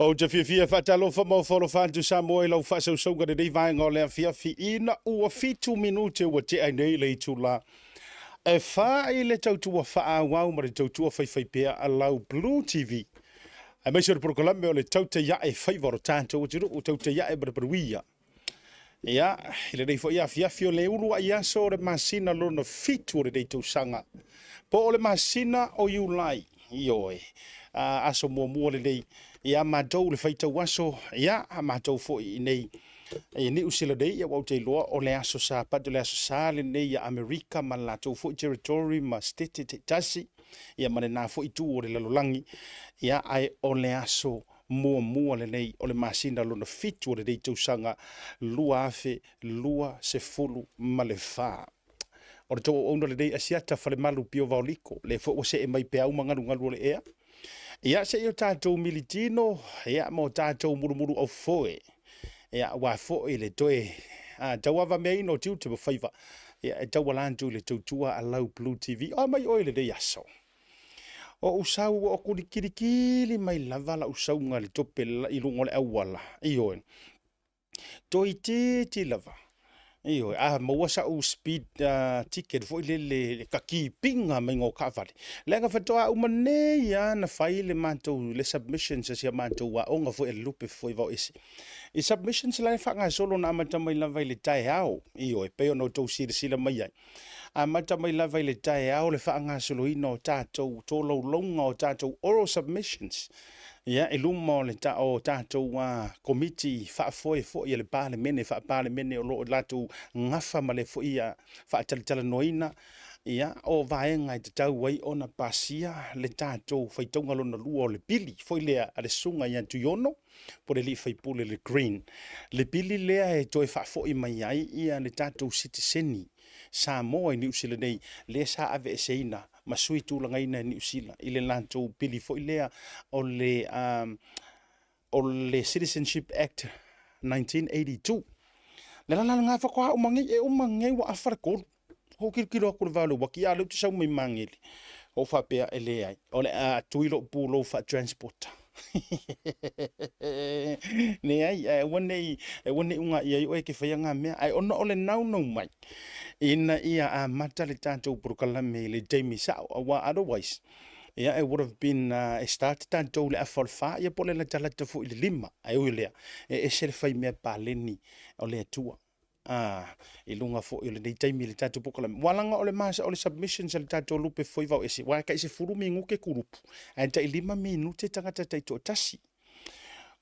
O te fia whatalo whamau wholo whantu Samoa lau whasau sauga de vai ngā lea fia ina ua fitu minute ua te ai nei le itu la. E wha i le tautua wha wau ma le tautua whai pia a lau Blue TV. A mai sura prokolame o le tauta ia e whaivaro tātou o tiru o tauta ia e barabaruia. Ia, i le rei fo ia fiafio le ulu a ia so le masina lona fitu o le rei tausanga. Po o le masina o iulai, ioi. Aso mua le rei. Ia mātou le whaitau aso, ia mātou fo i nei. E ni usila dei ia wau te loa o le aso sa patu le aso sa le nei ia Amerika ma lātou fo i territory ma stete te tasi. Ia mane nā fo i tū o le lalolangi. Ia ai o le aso mua le nei o le masina lona fitu o le dei tausanga lua afe, lua se fulu ma le wha. O le tō o le dei asiata whale malu pio vauliko, le fo o se e mai pe au mangaru le ea. Ia se i o tātou militino, ia mo tātou murumuru au foe. Ia wa foe le toe. Tau awa mea ino tiu te mawhaiva. Ia e tau walantu le tautua a lau Blue TV. O mai oe le dei aso. O usau o kuri kirikili mai lavala usau ngā le tope i lungo le awala. Ioen. Toi te lava. Iyo, maua sa u speed ticket fo le kaki pinga mai ngō kawhare. Lenga whatoa umane ia na whai le mātou le submissions asia mātou wa onga fo e lupe fo i vau isi. I submissions lai whanga solo na amata mai lawai le tae au. Iyo, e peo no tau sila mai ai. Amata mai lawai le tae au le whanga solo ino o tātou tōlau longa o tātou oral submissions. Ia, e luma o le o tātou komiti whaafoe fo i le pāle mene, whaapāle mene o lo o lātou ngafa ma le fo i a whaatalitala noina. Ia, o vaenga i te tau wai ona pasia le tātou whaitaunga lona lua o le pili. Fo i lea a le sunga i antu yono, po le li whaipule le green. Le pili lea e toi whaafo i mai ai ia le tātou citizeni. Samoa i New Zealand nei, lea sa ave e seina. Ma sui tūlanga ina ni usila i le lantou pili fo i lea o le Citizenship Act 1982. Le lana ngā whakoha umangi e umangi wa awharakoro. Ho kirikiro ako le walu waki a lau te sau mai mangili. Ho whapea e le ai. O le tuilo pūlo wha transporter. Ne ai, wane unga ia i oe ke whaianga mea. Ai ona ole nau mai. Ina ia a mata le tātou purukalame le Jamie Sao. Otherwise, yeah, it would have been started tātou le awhalwha. Ia pole la talata fo i le lima. Ai oi lea. E se le whai mea pāleni o le atua. I lunga fo i le nei taimi le tātou purukalame. Walanga o le masa o le submissions le tātou lupe fo i vau esi. Waka i se furumi nguke kurupu. Ai ta i 5 minute tangata taito tasi.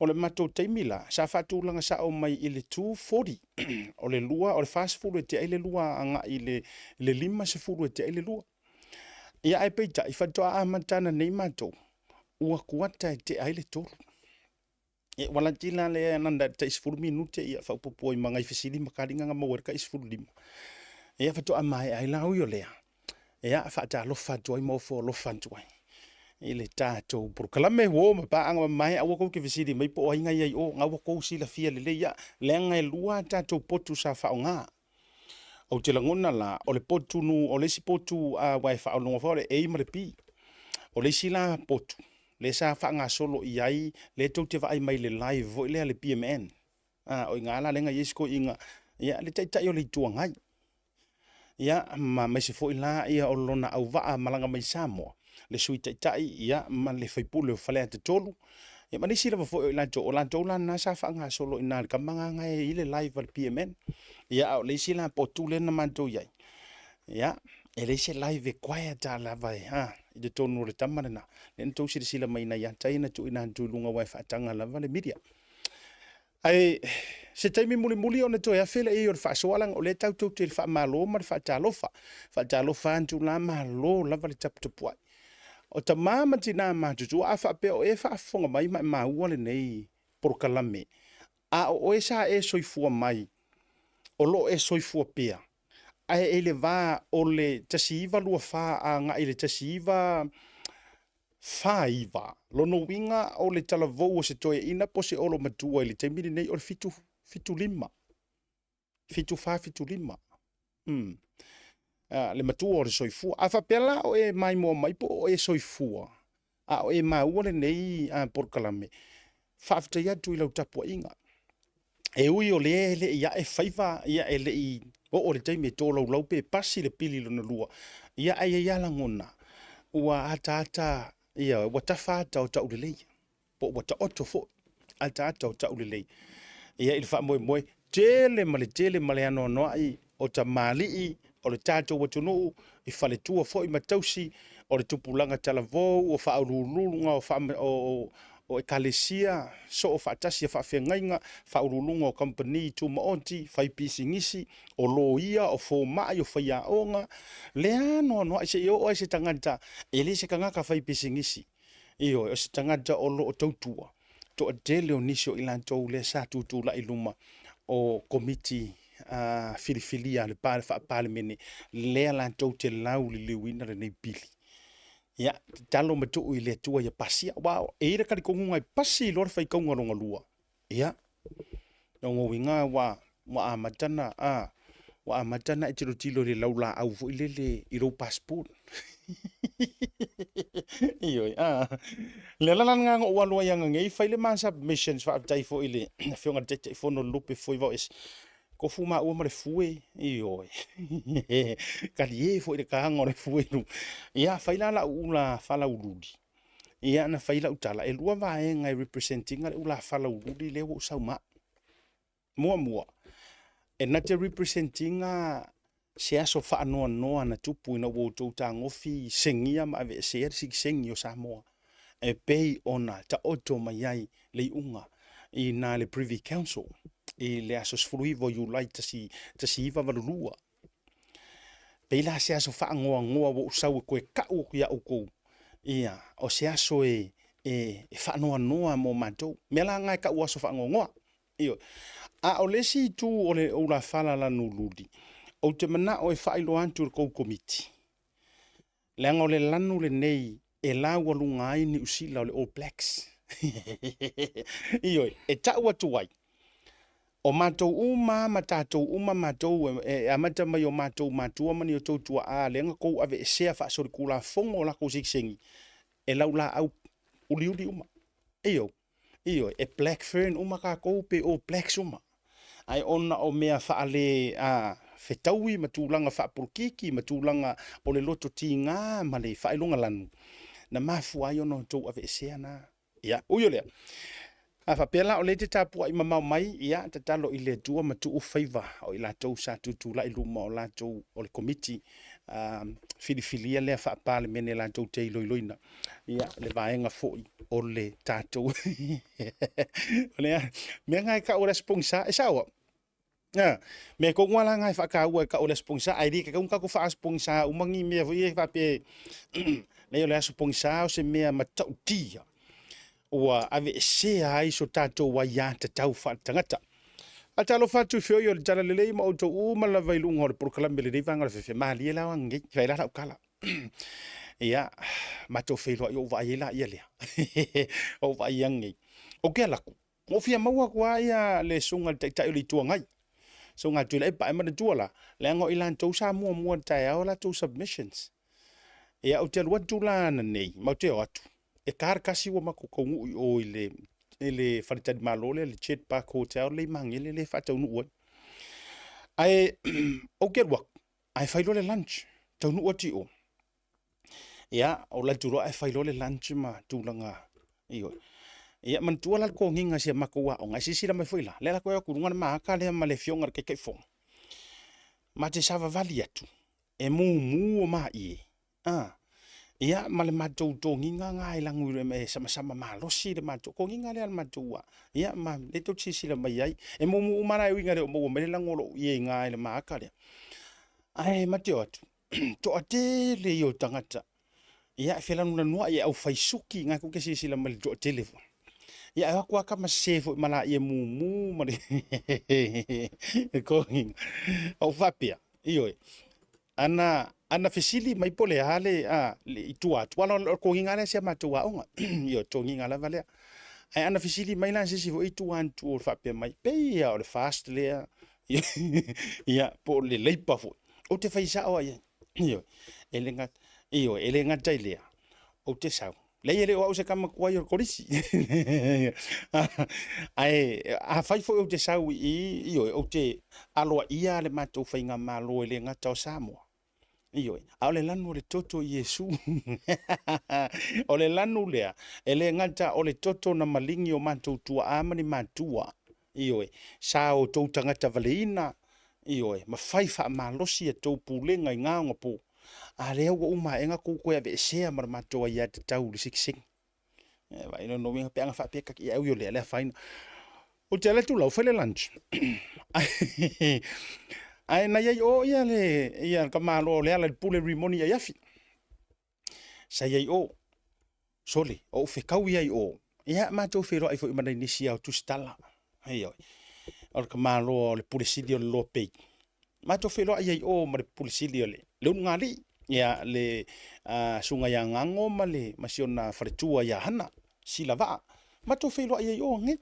O le matou taimila, sa whatūlanga sa o mai i le 240. O le lua, o le fast food e te ai le lua anga i le 5 se furu e te ai le lua. Ia ai peita, i whatoa a matana nei matou. Ua kuata e te ai le tolu. E wala tila le ananda te isfuru minute ia whaupopo i mga i whisiri makaringa nga mawar ka isfuru 5. Ia whatoa mai ai la ui o lea. Ia whata lofa tuai mawfo lofa tuai. I le tātou purukalame wo ma paanga mai a wako ke visiri mai po ainga ia o nga wako sila fia le ia lenga e lua tātou potu sa whaonga. O te langona la o le potu nu o le si potu a wai whaolonga whaore e ima le pi. O le si la potu. Le sa whaanga solo i ai le tau te vai mai le live vo i lea le PMN. O inga ala lenga yesko inga ia le taitai o le tuangai. Ia ma mai se fo i la ia o lona au waa malanga mai Samoa. Le sui taitai ia ma le whaipule o whalea te tolu. Ia ma nisi lawa fo i lantou. O lantou la nasa whaanga solo i nā kamanga ngai i le live al PMN. Ia o le isi la potu le na mantou iai. Ia e le isi live e kwaia tā lava e i te tonu re tamana na. Le ntou sila mai na ia taina tu ina ntu lunga wai whaatanga lava le media. Ai se taimi muli o na toi a fele e o le whaasoalang o le tautou te le whaamalo ma le whaatalofa. Whaatalofa antu la malo lava le taputupuai. O ta mama tina mātutu a whapeo e whaafonga mai maua le nei porokalame. A o e sa e soifua mai. O lo e soifua pia. A e le vā o le tasiiva lua wha a nga i le tasiiva whaiva. Lono winga o le talavou o se toe ina po se olo matua i le taimini nei o le fitu lima. Fitu lima. Le matua o le soifua. A whapela o e mai mua mai po o e soifua. A o e maua le nei porokalame. whaaftai atu I lau tapua inga. E ui o le ia e whaiva, ia e le I o le taimi e tō lau pe pasi le pili lona lua. Ia ai ia langona. Ua ata ia wa tawhata o tau lelei. Po wa ta oto fo. Ata o tau lelei. Ia il wha moe tele male ano ai o ta mali o le tātou watunu I whale tua fo I matausi o le tupulanga talavou o wha aurulunga o ekalesia so o whaatasi a whawhengainga wha urulunga o company tu maonti whai pisingisi o loia o fo mai o whaia onga le ano ai se o ai se tangata e le se kangaka whai pisingisi io o se tangata o lo o tautua to a dele o nisio I lantou le sa tutula I luma o komiti filifilia le pale wha mene le lantou te lau li liwina le nei pili. Ia, talo matu I le tua ia pasia. Wow, e ira kari kongunga I pasi lor fai kaunga ronga lua. Ia, nongo winga wa amatana I tilo le laula au fo ilele I ro passport. Iyo, le lalanga ngo walua yang ngai fai le man submissions fa tai fo ile fionga tete fo no lupe fo ivo is ko fuma ua mare fue iyo kali fo ile ka ngore fue lu ia fai la ula fala uludi ia na fai la utala e lua va e ngai representing ale ula fala uludi le wo sauma mua e na te representing se aso fa no na tupu ina wo to tangofi sengia ma ave se sig sengio Samoa e pei ona ta oto mai ai le unga I na le Privy Council I le aso sfruivo you like to see iva valulua pei la se aso fa ngoa wo sau ko e ka o ya uko ia o se aso e fa no mo mato mela ngai ka o aso fa ngoa io a o le si tu o le o la fala la nuludi o te mana o e whailo antu ko komiti. Leanga o le lanu le nei e la walunga ai ni usila o le All Blacks. Iyo, e tau atu ai. O mātou mātou amata mai o mātou mani o tautua a lenga kou ave e sea wha sori kula fongo o lako siksengi. E laula au uli uma. Iyo, e Black Fern uma ka kou pe All Blacks uma. Ai ona o mea whaale fetaui matulanga whaapurukiki matulanga o le loto ti ngā male whaelonga lanu na mafu ai ono tau ave esea na ia uyo lea a whapela o le te tapua I mamau mai ia te talo I le tua matu o whaiva o I la tau sa tutula I luma o la tau o le komiti filifilia lea whaapale mene la tau te iloiloina ia le vaenga foi o le tātou o lea mea ngai ka o responsa e sawa me ko ngala ngai fa ka ka o le sponsor ai ri ka ko fa sponsor o mangi me vo fa pe le le sponsor o se me ma tautia o ave se ai so tato wa ya ta tau fa tangata ata lo fa tu fio yo tala le ma o to o ma la vai lungo por kala me le vanga fe mali la wangi fa la kala ia ma to fe lo yo va ia ia le o va yangi o ke la o fia maua kwa ia le sunga te tai li tuangai so ngā tui lai pae mana tuala, le ango ilan tau sa mua tai au la tau submissions. E au te alua tula na nei, mau te o atu. E kārakasi wa mako kongu o le whanitani malole, le Chet Park Hotel, le mangele, le whatau nuua. Ai, o ke ruak, ai whailo le lunch, tau nuua ti o. Ia, o la turo ai whailo le lunch ma tūlanga. Iyo. Ia man tuala ko nginga sia makoa o ngai sisira mai foila le la ko ku ngana ma ka le ma le fionga ke fo ma te sava vali atu e mu ma I ia ma le matou to nginga ngai langu me sama ma losi le matou ko nginga le matou ia ma le to sisira mai ai e mu mara I winga le mo me langu lo I ngai le ma ka le ai ma te atu to ate le yo tangata ia fela nuna noa ia au faisuki ngai ko ke sisira mai to telefone ia aku aka masefo mala ia mu mari ko o fapia io ana fesili mai pole hale le itua wala ko ngale sia matua onga io to ngala vale ai ana fesili mai lan sisi fo itua tu fapia mai pe ia o le fast le ia po le leipa fo o te faisa o ia io elenga tailea o te sau le o se kama kuai o korisi ai a fai fo o te sau i o te aloa ia le matou fainga malo le ngata o Samoa io a le lanu le toto Yesu o le lanu lea e le ngata o le toto na malingi o matou tua amani matua io sa o tou tangata valeina io ma fai fa malosi e tou pulenga i ngā po a le o uma enga ko ko ave se mar matou ia te tau le sik vai no winga pe anga fa pe ka ia o le faina o te le tu lau fele lunch ai na ia o ia ka malo le ala pule rimoni ia fi sa ia o sole o fe kau ia o ia matou fe ro ai fo i mana inisia o tu stala ai o ka malo le pule sidio lo pe matou fe ro ai o ma le pule sidio le ngali ia le sunga ya ngango male masiona fartua ya hana silava matou fe ro ai o nge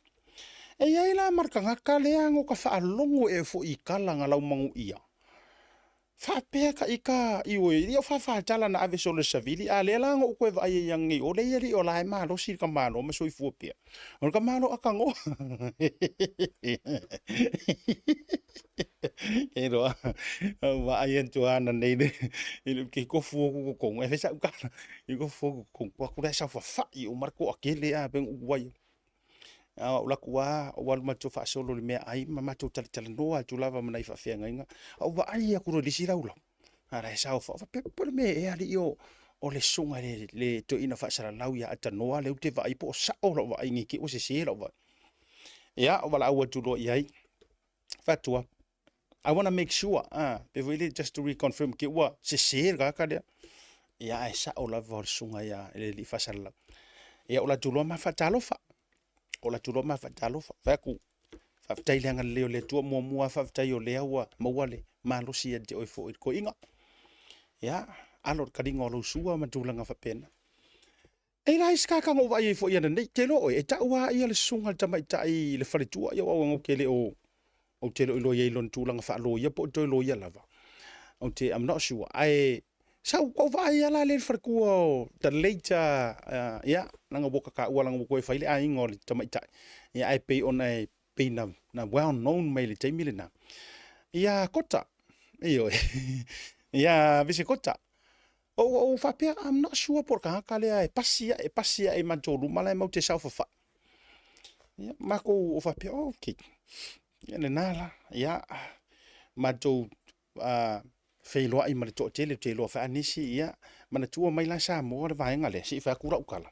e ia la marka ngaka le ango ka fa longo e fo i kala nga lau mangu ia fa pe ka ika i o ia fa tala na ave solo savili a le lango ko va ai yang o le ia o la ma lo si ka ma lo ma so i fu pe o ka ma lo akango e ro va ai en tu ana nei i ke ko fu ko e fa sa ka i ko fu ko ku sa fa i o marco akele a ben uai o la kua o wal matou fa solo le mea ai ma matou tala noa tu lava mana i fa fenga inga o wa ai ku ro disi laula ara sa o fa pe me e ali o le sunga le to ina fa sala lau ya ata noa le te va i po sa o lo va ingi ki o se lo va ya o wala o tu lo i ai fatua I want to make sure pe really just to reconfirm ki wa se ga ka le ya sa o la va sunga ya le fa sala ya o la tu lo ma fa talo fa o la tulo ma fatalo fa ku fa tai lenga leo le tu mo fa tai o le wa mo wale ma lo si de o fo ko inga ya alor kadingo lo sua ma tulanga fa pena e la iska ka ngo vai fo ia nei te lo e ta wa ia le sunga ta mai tai le fale tu ia wa ngo ke le o te lo ia lon tulanga fa lo ia po to lo ia lava o te I'm not sure ai sa ko vai ala le far ku ta later ya nanga boka ka wala ngo ko faile ai ngol ta mai ta ya ai pe on ai pe na well known mail te milina ya kota io ya visi kota o fa pe I'm not sure por ka le ai pasia e manjolu mala mo te sa fa ya mako o fa pe okay ya nala ya majo feilo ai male to tele telo fa anisi ia mana tua mai la sa mo le vai ngale si fa kura ukala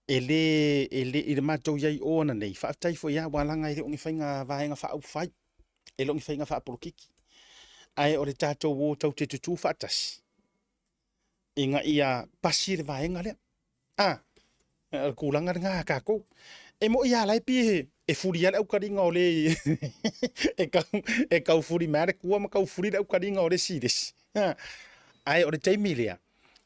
ele mato yai ona nei fa tai fo ia wala ngai le ngi fainga vai nga fa u fai ele ngi fainga fa porkiki ai o le tato wo tau te tu fa tas inga ia pasir vai ngale kulanga nga ka ko e mo ia lai pi e furi ala ukaringa ole e ka furi mare kua ma ka furi da ukaringa ole sides ai ore te milia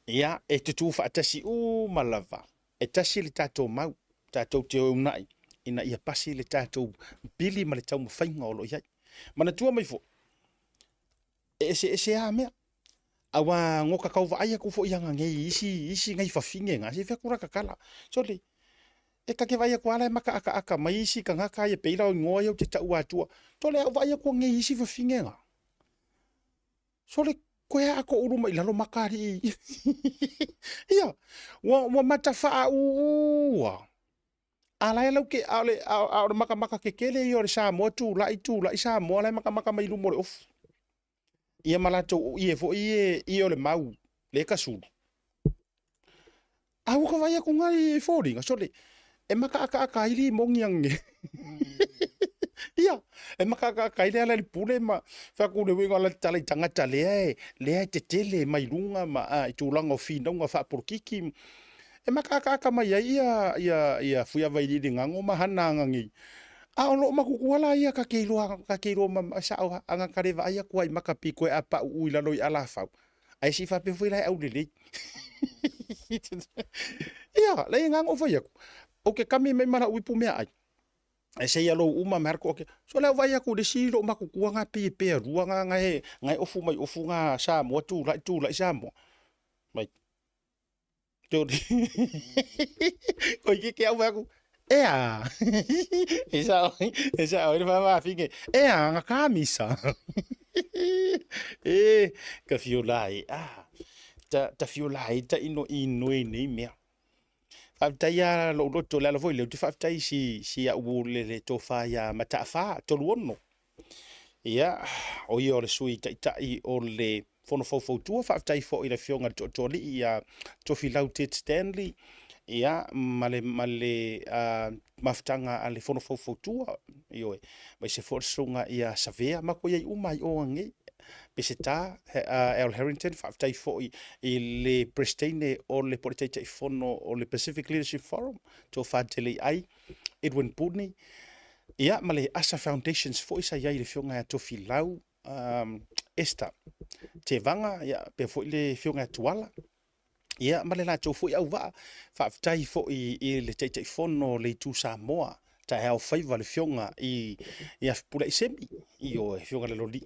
ia e tu fa tasi u malava e tasi le tato mau tato te unai ina ia pasi le tato bili ma le tau fainga olo ia mana tua mai fo e se a me awa ngoka ka va ai ku fo ia ngai isi ngai fa finge nga se fa kura ka kala soli e ka ke vai ko ala maka aka mai si ka ngaka e peila o ngoi o te tau atua to le vai ko nge isi fa fingenga so le ko ya ko uru mai lalo makari ia wa mata fa wa ala e ke ale a maka ke kele yo sa mo tu la sa mo la maka mai lu mo of ia malato ie fo ie le mau le kasu a ko vai ko ngai foringa so le e maka aka ili mongiang ia e maka aka ile ala pule ma fa ku le winga la tala tanga tale le te tele mai lunga ma i tulanga fina nga fa por kiki e maka aka mai ia fuia vai di ngango ma hananga ngi a lo ma ku wala ia ka kilo ma sa anga kareva ia ku ai maka piko e apa u ila loi ala fa ai si fa pe fuila au le ia le ngango fa ia oke kami me mana uipu mea ai. E se ia lo uma merko oke. So leo vai aku de silo maku kuanga pe ruanga ngai ofu mai ofu nga sa mo tu la sa mo. Mai. Tori. Ko ke au aku. Ea. Esa oi fa finge. Ea nga kamisa. Ka fiolai. Ta fiolai ta ino nei mea. Faafetaia lo'oloto le ala foi leu te faafetai si a'u le tofa ia mata'afa toluono ia o ia o le sui ta'ita'i o le fono faufautua faafetai fo'i le fioga le to'atoli'i ia tofilau Ted Stanley ia ma le mafutaga a le fono faufautua ioe ma i se fo'i le suga ia savea ma koe ai uma ai o agei Peseta El Harrington faafetai fo'i i le presidente o le politaʻitaʻi fono o le Pacific Leadership Forum tofatele ai Edwin Putney ia ma le Asa Foundations fo'i sa iai le fioga ia tofilau Esther Tevaga ia pe fo'i le fioga tuala ia ma le latou fo'i auva'a faafetai fo'i i le taʻitaʻi fono le itu Samoa tae faiva le fionga i afpula i semi i o fionga le loli.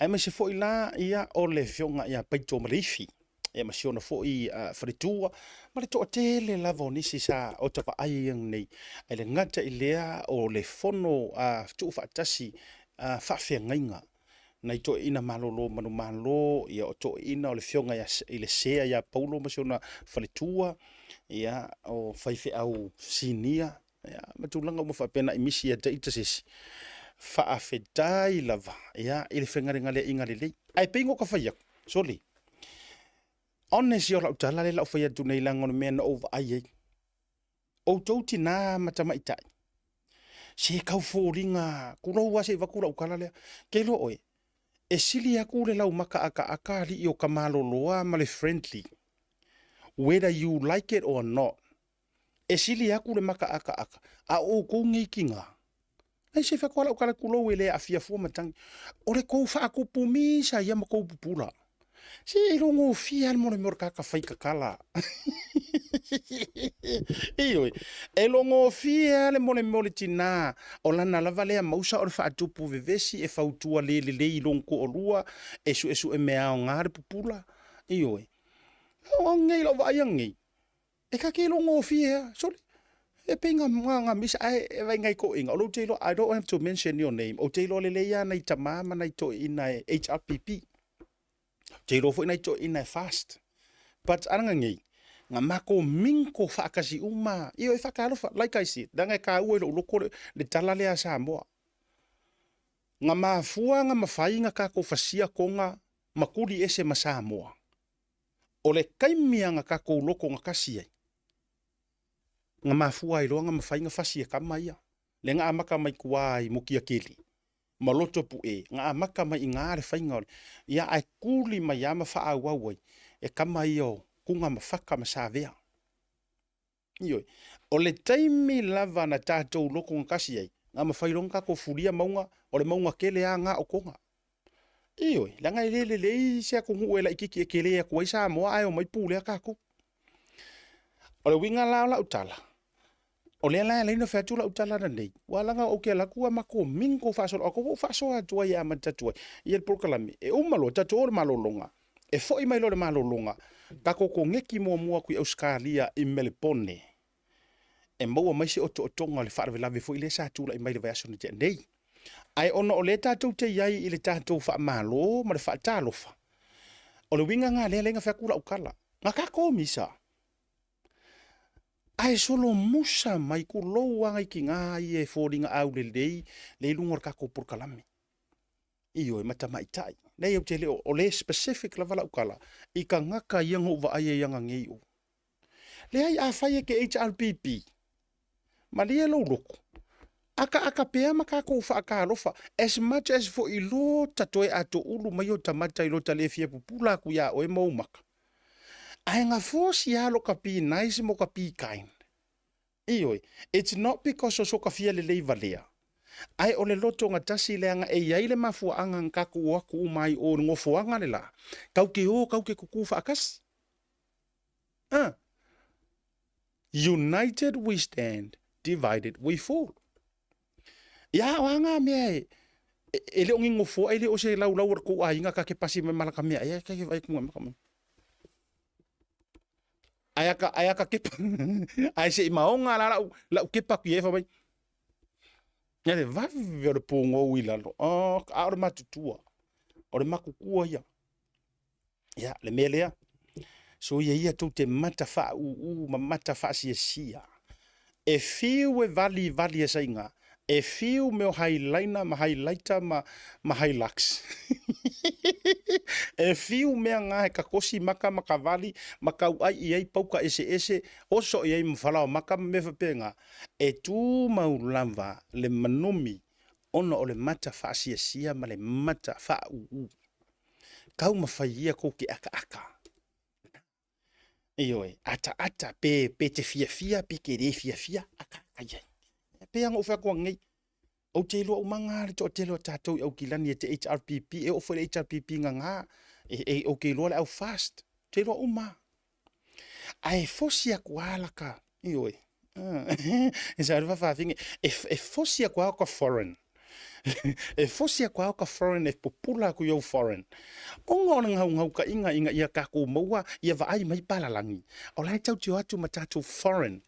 Ai mai se fo'i la ia o le fionga ia paito malifi. E ma siona fo'i wharitua, ma le toa tele lava o nisi sa o tapa ai ang nei. Ai le ngata i lea o le fono tuu whaatasi whawhia ngainga. Na i to ina malolo manu malo ia o to ina o le fionga i le sea ia paulo ma siona wharitua ia o whaife au sinia. Ya, matulanga mo whapena i misi ia te itasisi. Whaafetai lava, ia, i le whengarenga inga le lei. Ai pingo ka whaiak, soli. One si o lau tala le lau whaia tu nei langono mea na ova ai ei. O tauti nā matamaitai. Se kau fōringa, kurau wa se wakura ukala lea. Keilo oe, e sili aku le lau maka aka li i o kamaloloa ma le friendly. Whether you like it or not. E sili aku le maka aka. A o kou ngei kinga. Ai se whakoala o kala kulou e le a fia fua matangi. O le kou wha ako pumisa ia ma kou pupula. Se e rongo fia al mone mor kaka whai kakala. Ioi. E longo fia le mone mole tina. O lana lava lea mausa o le wha atupu vevesi e whautua le i longo o lua. Esu e mea o ngare pupula. Ioi. O ngei lau vai ngei. E ka ke longo fia, sorry. E pinga nga misa ai e vai ngai ko inga. O teilo, I don't have to mention your name. O teilo le leia nei tamama nei to ina HRPP. Teilo fo ina to ina fast. But aranga ngai. Nga mako minko whaakasi uma. Io e whakaalofa, like I said. Danga ka ue lo loko le tala lea Samoa. Nga mafua nga mawhai nga kako fasia konga makuri ese ma Samoa. O le kaimia nga kako loko nga kasiai. Nga mafua i loa nga mawhai nga fasi e kama ia. Le nga amaka mai kuai mukia keli. Maloto pu e. Nga amaka mai ingare whainga. Ia ai kuli mai ama wha au au. E kama ia kunga mawhaka masavea. Ioi. O le taimi lava na tātou loko nga kasi ai. Nga mawhai longa ko furia maunga. O le maunga kele a nga o konga. Ioi. Langa i lele se a kungu e la ikiki e kele a kuai Samoa ai o mai pūle a kako. O le winga lao la utala. O le ala leina fatula utala na nei. Walanga o ke la kua mako mingo faso o ko faso atua ia matatua. Ia le proklami e umalo tatu o malolonga. E foi mai lo le malolonga. Kako ko ngeki mua kui Australia i Melbourne. E maua mai se o tonga le whaare lave foi le sa tula i mai le vaso te nei. Ai ono o le tatou te iai i le tatou wha malo ma le wha talofa. O le winga ngā le lenga whakura ukala. Ngā kako misa. Ai solo musa mai ku lou anga ki ngā i e fōringa au le lei, le lungor kako purkalami. Iyo e mata mai tai. Nei au te leo, o le specific la wala ukala, i ka ngaka iango wa ai e yanga ngei o. Le ai a whai e ke HRPP. Ma lia lau loko. Aka pea ma kako ufa aka alofa, as much as fo i lo tatoe ato ulu mai o tamata i lo talefia pupula ku ya o e maumaka. Ai ngā fōsi alo ka pi nice mo ka pi kind. Ioi, it's not because o so ka fia le leiva lea. Ai o le loto ngā tasi leanga e iai le mafua anga ngakaku o aku umai o ngofo anga le la. Kau ke kuku whaakas. United we stand, divided we fall. Ia o anga mea e le ongi ngofo ai le o se lau ko a inga ka ke pasi me malaka mea. Ia ke vai kunga makamai. Ayaka kepa. Ai se maonga la kepa ki e fa mai. Ya le vavi o le pongo wila lo. Oh, a o le matutua. O le makukua ia. Ya, le melea. So ia tau te mata fa ma mata fa sia. E fiu e vali e sainga. E fiu me o highlighter ma hilux. E fiu mea ngā he kakosi maka vali maka ai iai pauka ese oso iai mwhalao maka mewa penga. E tū maulava le manumi ono o le mata fa sia ma le mata fa Kau mawhaia ko ke aka. Ioi, ata pe te fia pe ke re fia aka ai. Pe anga uwha kua ngai. O te loa umanga le to te loa tātou au kilani e te HRPP e o fwere HRPP ngā o ke loa le au fast. Te loa uma. Ai fosia kua alaka. Ioi. E sa rifa whawhingi. E fosia kua ka foreign. E fosia kua ka foreign e popula ku iau foreign. Onga ona ngau ka inga ia kako maua ia vaai mai palalangi. O lai tau tio atu ma tātou foreign.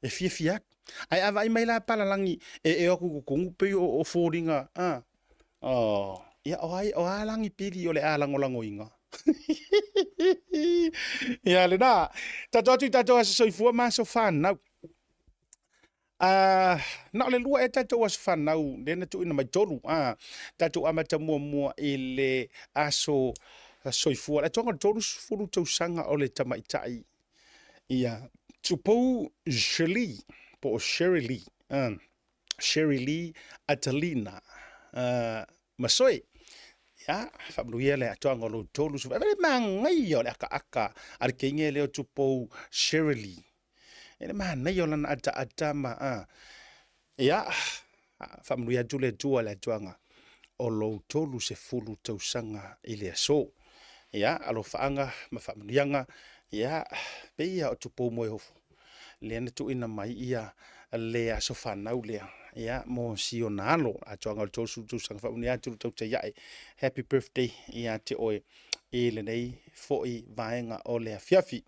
E fia. Ai avai mai la palalangi e aku kungu pe o foringa. Oh, ia o alangi pili o le alangolango inga. Ia le na. Tato asa soifua ma so whanau. Na le lua e tato asa whanau. Lena tu ina mai tolu. Tato amata mua i le aso soifua. Le tonga tolu furu tau sanga o le tamaitai. Ia tupou Jolie. Po Sherry Lee Atalina Masoe ya famluia le atoanga lo tolu so vele mangai o le aka ar kenge le tupo Sherry Lee ele manai o lana ata ma ya famluia tule tua le atoanga o lo tolu se fulu tausanga ile so ya alo faanga ma famluianga ya peia o tupo mo hofo le na tu ina mai ia le aso whanau lea ia mo sio nalo a toanga to su sang fa unia tu te ia happy birthday ia te oe e le nei foi vaenga o le fiafi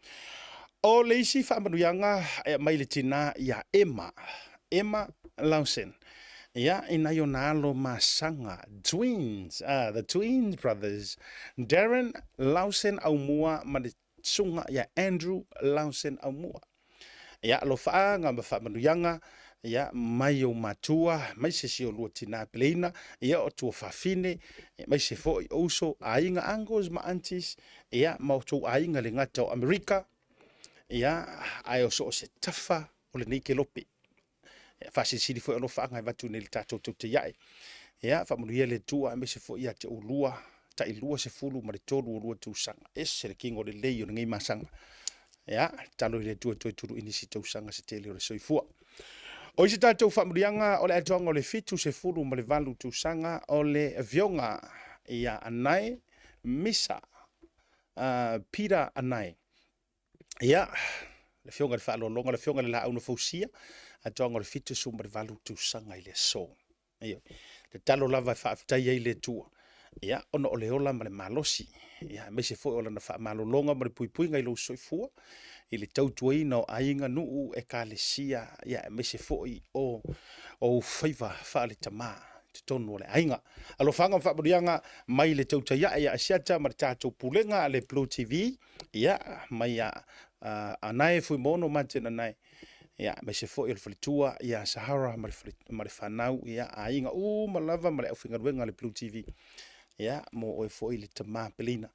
o le isi fa manuanga mai le tina ia Emma Lawson ia ina yo nalo masanga twins the twins brothers Darren Lawson au mua ma le sunga ia Andrew Lawson au mua ia lo faanga ma fa manuanga ia mai o matua mai se si o lua tina pleina ia o tu fafine mai se fo oso ainga angles ma antis ia ma tu ainga le ngata o America ia ai o so se tafa o le nike lope fa se si fo lo faanga va tu nel tato tu te ia fa manuia le tua mai se fo ia te o lua ta i lua se fulu ma le tolu o lua tu sanga ese le kingo le lei o ngai masanga ya talo le tu ini si tau sanga se tele o soifua o isi tātou whamurianga o le atonga o le fitu se furu ma le valu tu sanga o le vionga ia anai misa pira anai ia le fionga le whaalolonga le fionga le la auna fausia atonga o le fitu su ma le valu tu sanga i le so ia le talo lava whaafitai ai le tua ia ono o le ola ma le malosi ia me se foi ola na fa malolonga ma le puipui ngai lo soifua i le tautuai no ainga nuu e kalesia ia me se foi o faiva fa le tama te tonu le ainga alo fanga fa burianga mai le tautai ia asiata ma tatou pulenga le Blue TV ia mai anai foi mono mantena nai ia me se foi le flitua ia Sahara ma le fanau ia ainga ma lava ma le ufinga ruenga le Blue TV ia mo o foi le tama pelina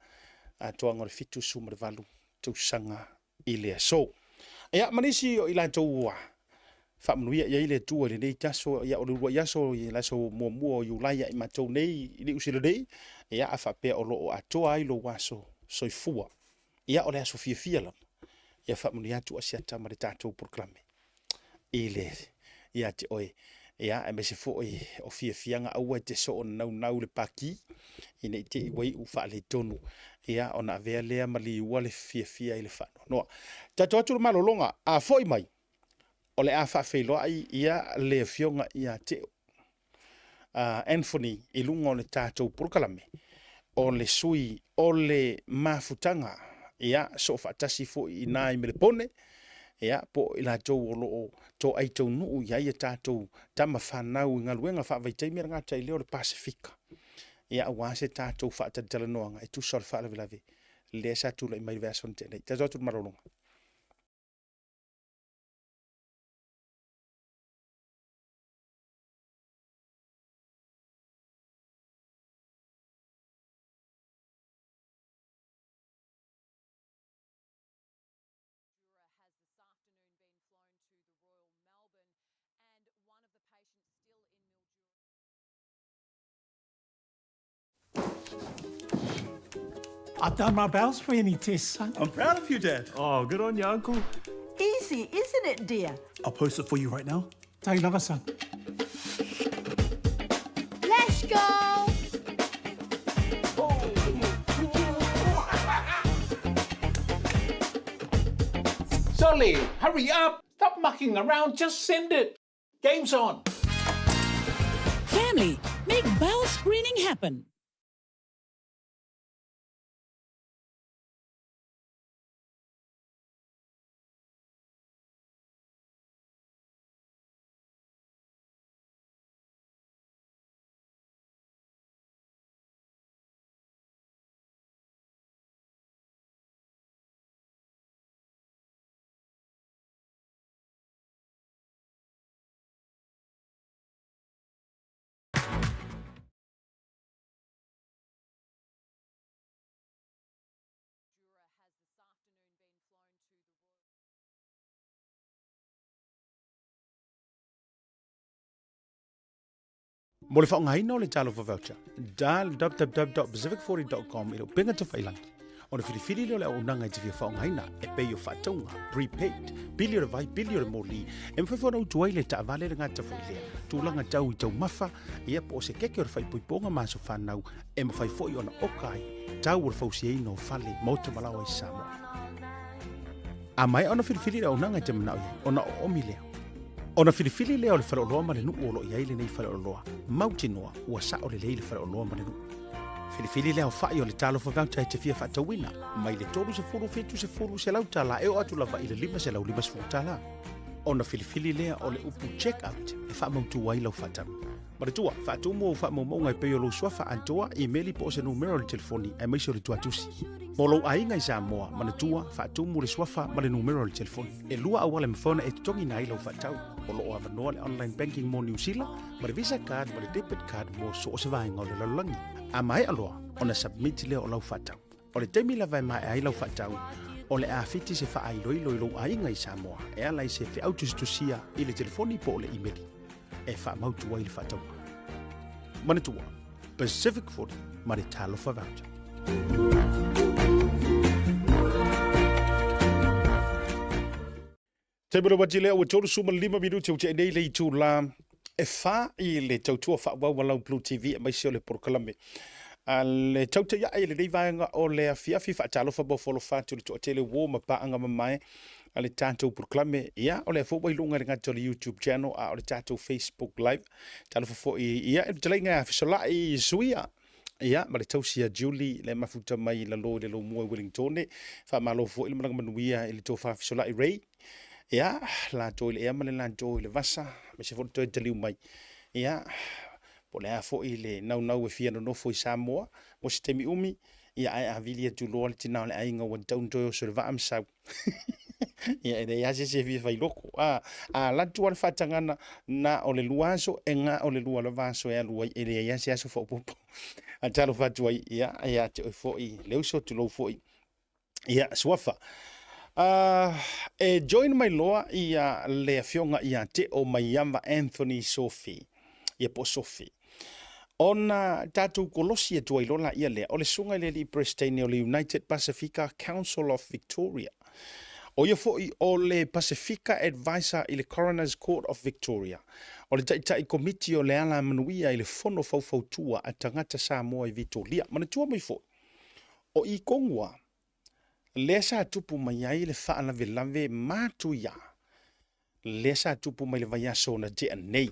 a toanga le fitu su ma le valu tu sanga ile so ia manisi o ila toua fa mnuia ia ile tua le nei taso ia o lua ia so ia so mo yu lai ia matou nei ile usile dei ia afa pe o lo atoa i lo waso soifua ia o le aso fia la ia fa mnuia tu asiata ma le tatou proclame ile ia te oi ia me se foi o fianga au te so nau le paki ina te wai u fa le tonu ia ona vea lea mali wale fia ile fa no tato atu malolonga a foi mai o le a fa felo ai ia le fionga ia te Anthony ilunga o le tatou proclame o le sui o le mafutanga ia so faatasi foʻi inā i me le pone ia po i latou o loo toʻai taunuu iai e tatou tamafanau i galuega faavaitaimi a le gata i lea o le pasifika ia auā se tatou faatalitalanoaga e tusa o le faalavelave lea sa tulaʻi mai le veasoni teʻanei tatou atu le malologa. I've done my bowel screening test, son. I'm proud of you, Dad. Oh, good on you, Uncle. Easy, isn't it, dear? I'll post it for you right now. Take another, son. Let's go! Solly, hurry up! Stop mucking around, just send it. Game's on. Family, make bowel screening happen. Mo le whaongaina o le talo for voucher. Dial www.pacific40.com i lo pinga te whailangi. O le whiriwhiri leo le au nanga i te whia whaongaina e pei o whātaunga, prepaid, pili o le vai, pili o le mōli, e mwhaiwhana u tuai le ta avale le ngata whailea. Tūlanga tau i tau mafa, ia po se keke o le whaipoiponga māso whanau, e mwhaiwhoi ona okai, tau o le whausi eino whale, mauta malawa i Samoa. A mai ona whiriwhiri le au nanga i te manau ia, ona o omi leo. Ona filifili leo le whaleoloa ma le nuu o lo iai le nei whaleoloa. Mautinoa ua sa o le lei le whaleoloa ma le nuu. Filifili leo whai o le talo whawauta e te fia whaatawina. Mai le tolu se furu fitu se furu se lau tala e o atu lava i le lima se lau lima se furu tala. Ona filifili leo o le upu check out e wha mautu wai lau whaatau. Ma le tua, whaatu mua o wha maunga i peo lo swafa antoa i meli po se numero le telefoni e maise o le tuatusi. Mo lo ainga i Samoa, ma le tua, whaatu mua le swafa ma le numero le telefoni. E lua awale mfona e tutongi na ilo whaatau. O lo avanoa le online banking mo New Zealand, ma le Visa card, ma le debit card mo so o se vaenga o le lalangi. A mai aloa, ona submit le o lau whaatau. O le temi la vai mai ai lau whaatau, o le awhiti se wha ai loilo i lo ainga i Samoa, e alai se whi autustusia i le telefoni po o le imeli. E wha mautu wai le whaatau. Manatua, Pacific 40, ma le talo whawauta. Te mura wati lea ua tolu suma 5 minuti au te nei le itu la e wha i le tautua wha wawa lau Blue TV e maisi o le porokalame. Le tauta ia e le nei vaenga o le afiafi wha talo wha bofolo whatu le toa tele wō ma paanga mamae a le tātou porokalame. Ia o le fōwa i lunga ringa to le YouTube channel a o le tātou Facebook live. Talo wha ia e talai ngā whisola i suia. Ia, ma le tausia Julie le mafuta mai la lo le lo mua Wellington. Wha malo fō i le maranga manuia i le tō wha whisola i Ray. Ia, la tō i le ea ma le la tō i le vasa, me se fōto e taliu mai. Ia, po le a fō i le nau e fia no nofo i Samoa, mo se temi umi, ia ai a vili atu loa le tina o le ainga wan taun toi o so le vaam sau. Ia, e ia se fia fai loko. La tō le whatangana na o le luaso, e ngā o le lua le vaso e alua, e le ia se aso fō popo. A talo whatua ia te oi fō i, leu so tu lau fō i. Ia, suafa. E join mai loa i le fionga i te o mai amba Anthony Sophie. Ia po Sophie. Ona tātou kolosi e tua i lola ia lea. O le sunga le li Prestane o le United Pacifica Council of Victoria. O ia fo i o le Pacifica Advisor i le Coroner's Court of Victoria. O le taitai komiti o le ala manuia i le fono faufautua a tangata Samoa i Vitoria. Mana tua mai fo. O i kongua. Le sa tupu mai ai le wha lave lave mātu ia. Le sa tupu mai le vai aso na te anei.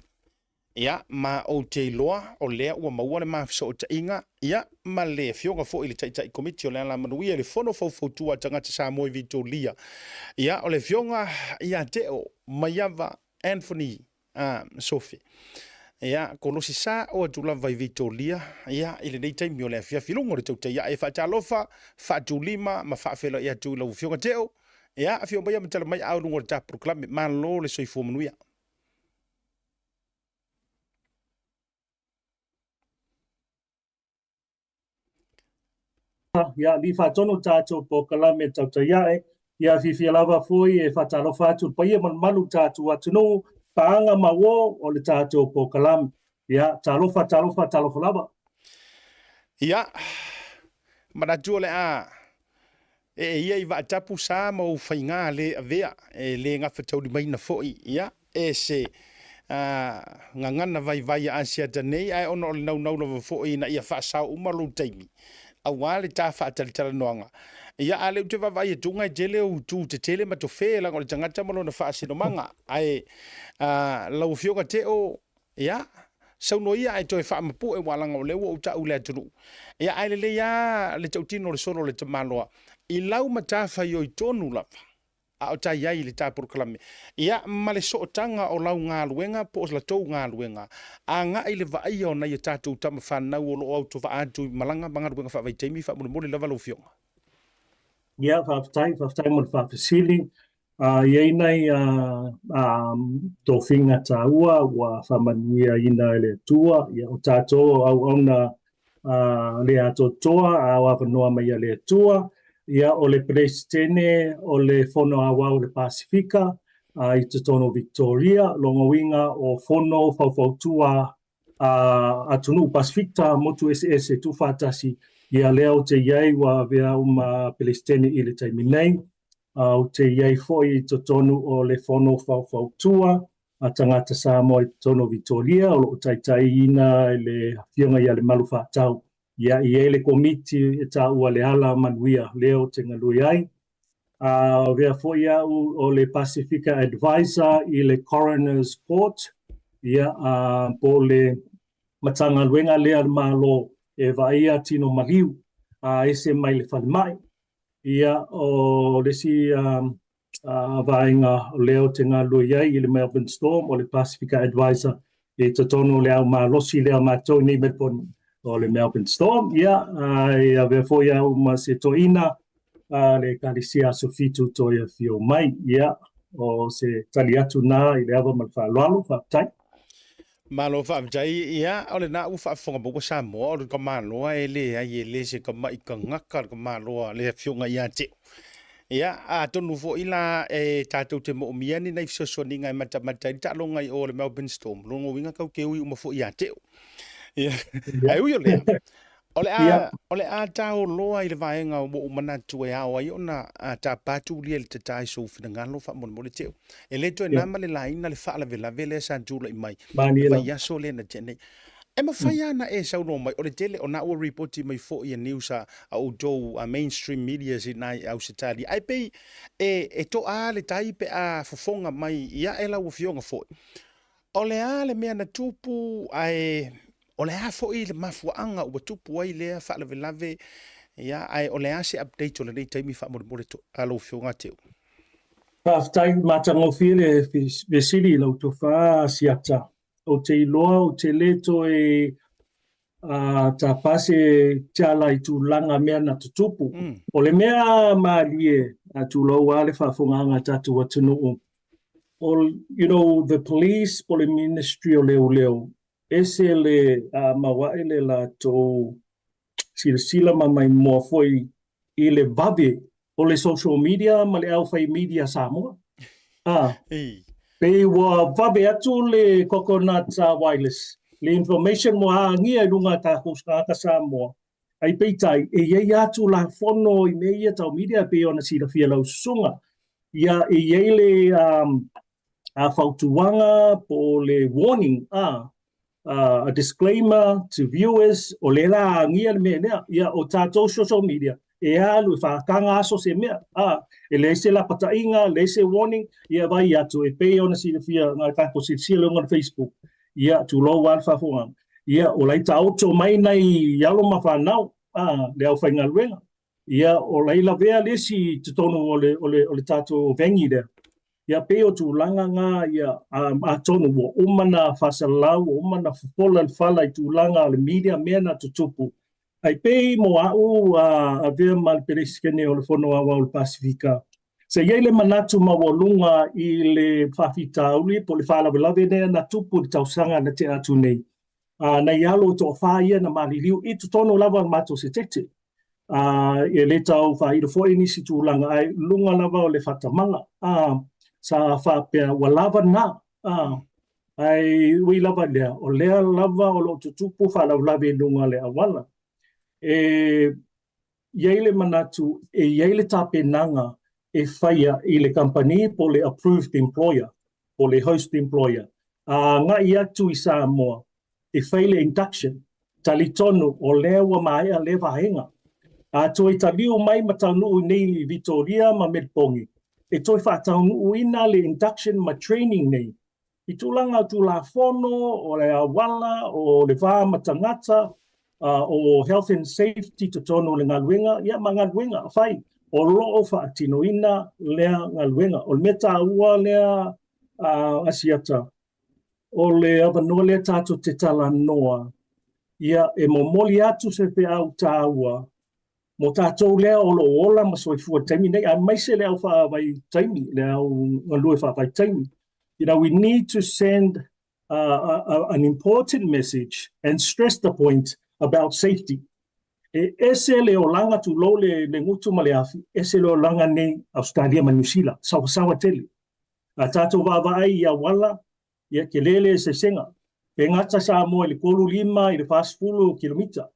ia ma o te loa o lea ua maua le mafiso o tainga ia ma le fionga fo i le taitai komiti o le ala manuia le fono fautua tangata Samoa i Vitoria ia o le fionga ia teo maiava Anthony Sophie ia kolosi sa o atula vai Vitoria ia i le nei taimi o le afia filungo le tautai ia e whaatalofa whaatulima ma whaafela ia tu lau fionga teo ia a fionga ia matala mai au lungo le tapu proklame ma lo le soifo manuia. Ia li whatono tātou po kalame tauta iae, ia whiwhia lava foi e whatalo whātu paia malu tātou atunu, paanga mawo o le tātou po kalame. Ia, talofa lava. Ia, manatua le a, ia I vaatapu sa mo whainga le avea, le ngafa tauri maina foi, ia, se ngangana vai a Asia tanei, ai ono le nau lava foi na ia whaasau umalu taimi. Awale ta whaatalitala noanga. Ia ale ute vavai e tunga I jele o tu te tele ma to whela ngole tangata malo na whaasino manga. Ai lau fionga te o, ia, sauno ia ai toi whaamapu e walanga o lewa o ta ule atunu. Ia ai le ia le tautino le soro le tamaloa. I lau matafa I tonu lava. A o ta iai le tāpuru kalame. Ia ma le sootanga o lau ngā luenga po os la tau ngā luenga. A ngā I le vaia o nei tātou tama whanau o lo au to vaatu malanga manga luenga whawai teimi whamune mole lava lo fionga. Ia, whaftai mo le whawhasili. Iei nei tō whinga tā ua, wa whamanuia ina le tua. Ia o tātou au auna le ato toa, a wawanoa mai le tua. Ia o le Presidente o le fono awa o le Pasifika I te tono Victoria, longa winga o fono fautua atunu Pasifika motu SS tu fatasi ia leo te iai wa vea Presidente I le taiminei o te iai foi te tonu o le fono fautua a tangata Samoa I te tono Victoria o lo taitai ina le fionga ia le malu fatau. Ia I le komiti e tā ua le ala manuia leo te ngalui ai. Vea foi au o le Pacifica Advisor I le Coroner's Court. Ia po le matanga luenga lea malo e vaia tino maliu. Ese mai le whalimai. Ia o le si vainga leo te ngalui ai I le Melbourne Storm o le Pacifica Advisor. E te tono leo malosi leo mātou ni Melbourne. O le Melbourne Storm, ia vea foi au ma se toina le karisia sofitu toia fio mai, ia o se tali atu nā I le awa mal whaaloalo, whaatai. Malo whaatai, ia, o le nā u whaafonga buka Samoa, o le ka maloa e le se ka mai ka ngaka, ka maloa le fionga ia te. Ia, a tonu fo ila e tātou te mo miani nei fisosoni ngai matamata I ta longa I o le Melbourne Storm, longa winga kau ke ui uma fo ia te. Ia, ai ui o lea. O le a tau loa I le vaenga o mo manatu e awa I ona ta patu lia le tatai so fina ngalo wha mo le teo. E le to e nama le laina le wha la vele sa jula I mai. Vai yaso le na tene. E ma whai ana e sau no mai, o le tele o na ua reporti mai fo I a news a o do a mainstream media si nai au se tali. Ai pei e to a le tai pe a fofonga mai ia e lau fionga fo. O le a le mea na tupu ai o le a fo I le mafuanga ua tupu ai lea whaalave ia ai o le a se update o le nei taimi whaamore to alo fionga teo. Whaftai matango while vesiri lau to wha siata. O te iloa o te leto e ta pase tiala I tu langa mea na tutupu. O le mea maalie a tu lau ale whaafonganga tatu atunu. You know, the police, po le ministry o leo. Ese le mawae le la to sila mamai moa foi I le vave o le social media ma le alfai media Samoa. Pe wa vave atu le coconut wireless. Le information mo ngia lunga ta kuskaka Samoa. Ai peitai e ye atu la fono I meia tau media pe ona sila fia lau sunga. Ia e ye le fautuanga po le warning a disclaimer to viewers o le la ngia me nea ia o tātou social media e alu whaakanga aso se mea e le se la patainga le se warning ia vai atu e pe ona si fia ngā kako si sila on Facebook ia tu lo wal fa fonga ia o lai tau to mai nei yalo ma fa nau le au fainga luenga ia o lai la vea lesi te tonu ole tato vengi de ia peo tu langa nga ia a tonu wo umana fa salau umana fola fala tu langa le media mena tu tupu ai pe mo au a vea mal periskene o le fono a o Pasifika se ia le manatu mawalunga i le whawhitauli po le whalawelawe nea na tupu tausanga na te atu nei. Na ialo to whaia na maliliu i tu tono lava mato se tete. E le tau whaida fo inisi tu langa ai lunga lava o le whatamanga. Sa whapea wa lava na. Ai ui lava lea o lea lava o lo tutupu whalawelawe lunga le awala. Iai le manatu iai le tape nanga e whaia i le company po le approved employer, po le host employer. Nga i atu i Samoa, e whai le induction, tali tonu o lewa mai a lewa henga. Toi taliu mai mataunu nei Victoria ma Melpongi. E toi whataunu ina le induction ma training nei. I tūlanga tu la fono, o le awala, o le wā matangata, o health and safety to tonu le ngaluenga, ia ma ngaluenga, whai. O loo whaatinoina lea ngaluenga. O le meta ua lea asiata. O le avanoa lea tātou te tala noa. Ia e momoli atu se pe au tāua. Mo tātou lea o lo ola ma soifua taimi nei. A maise lea au whaavai taimi. Lea au ngalue whaavai taimi. You know, we need to send an important message and stress the point about safety. Ese le o langa tu lo le ngutu ma le afi, ese le o langa nei Australia ma New Zealand, sawa tele. A tātou wāwai ia wala, ia ke lele se senga. Pe ngata Samoa le kolu 5 i le fast fulu kilomita.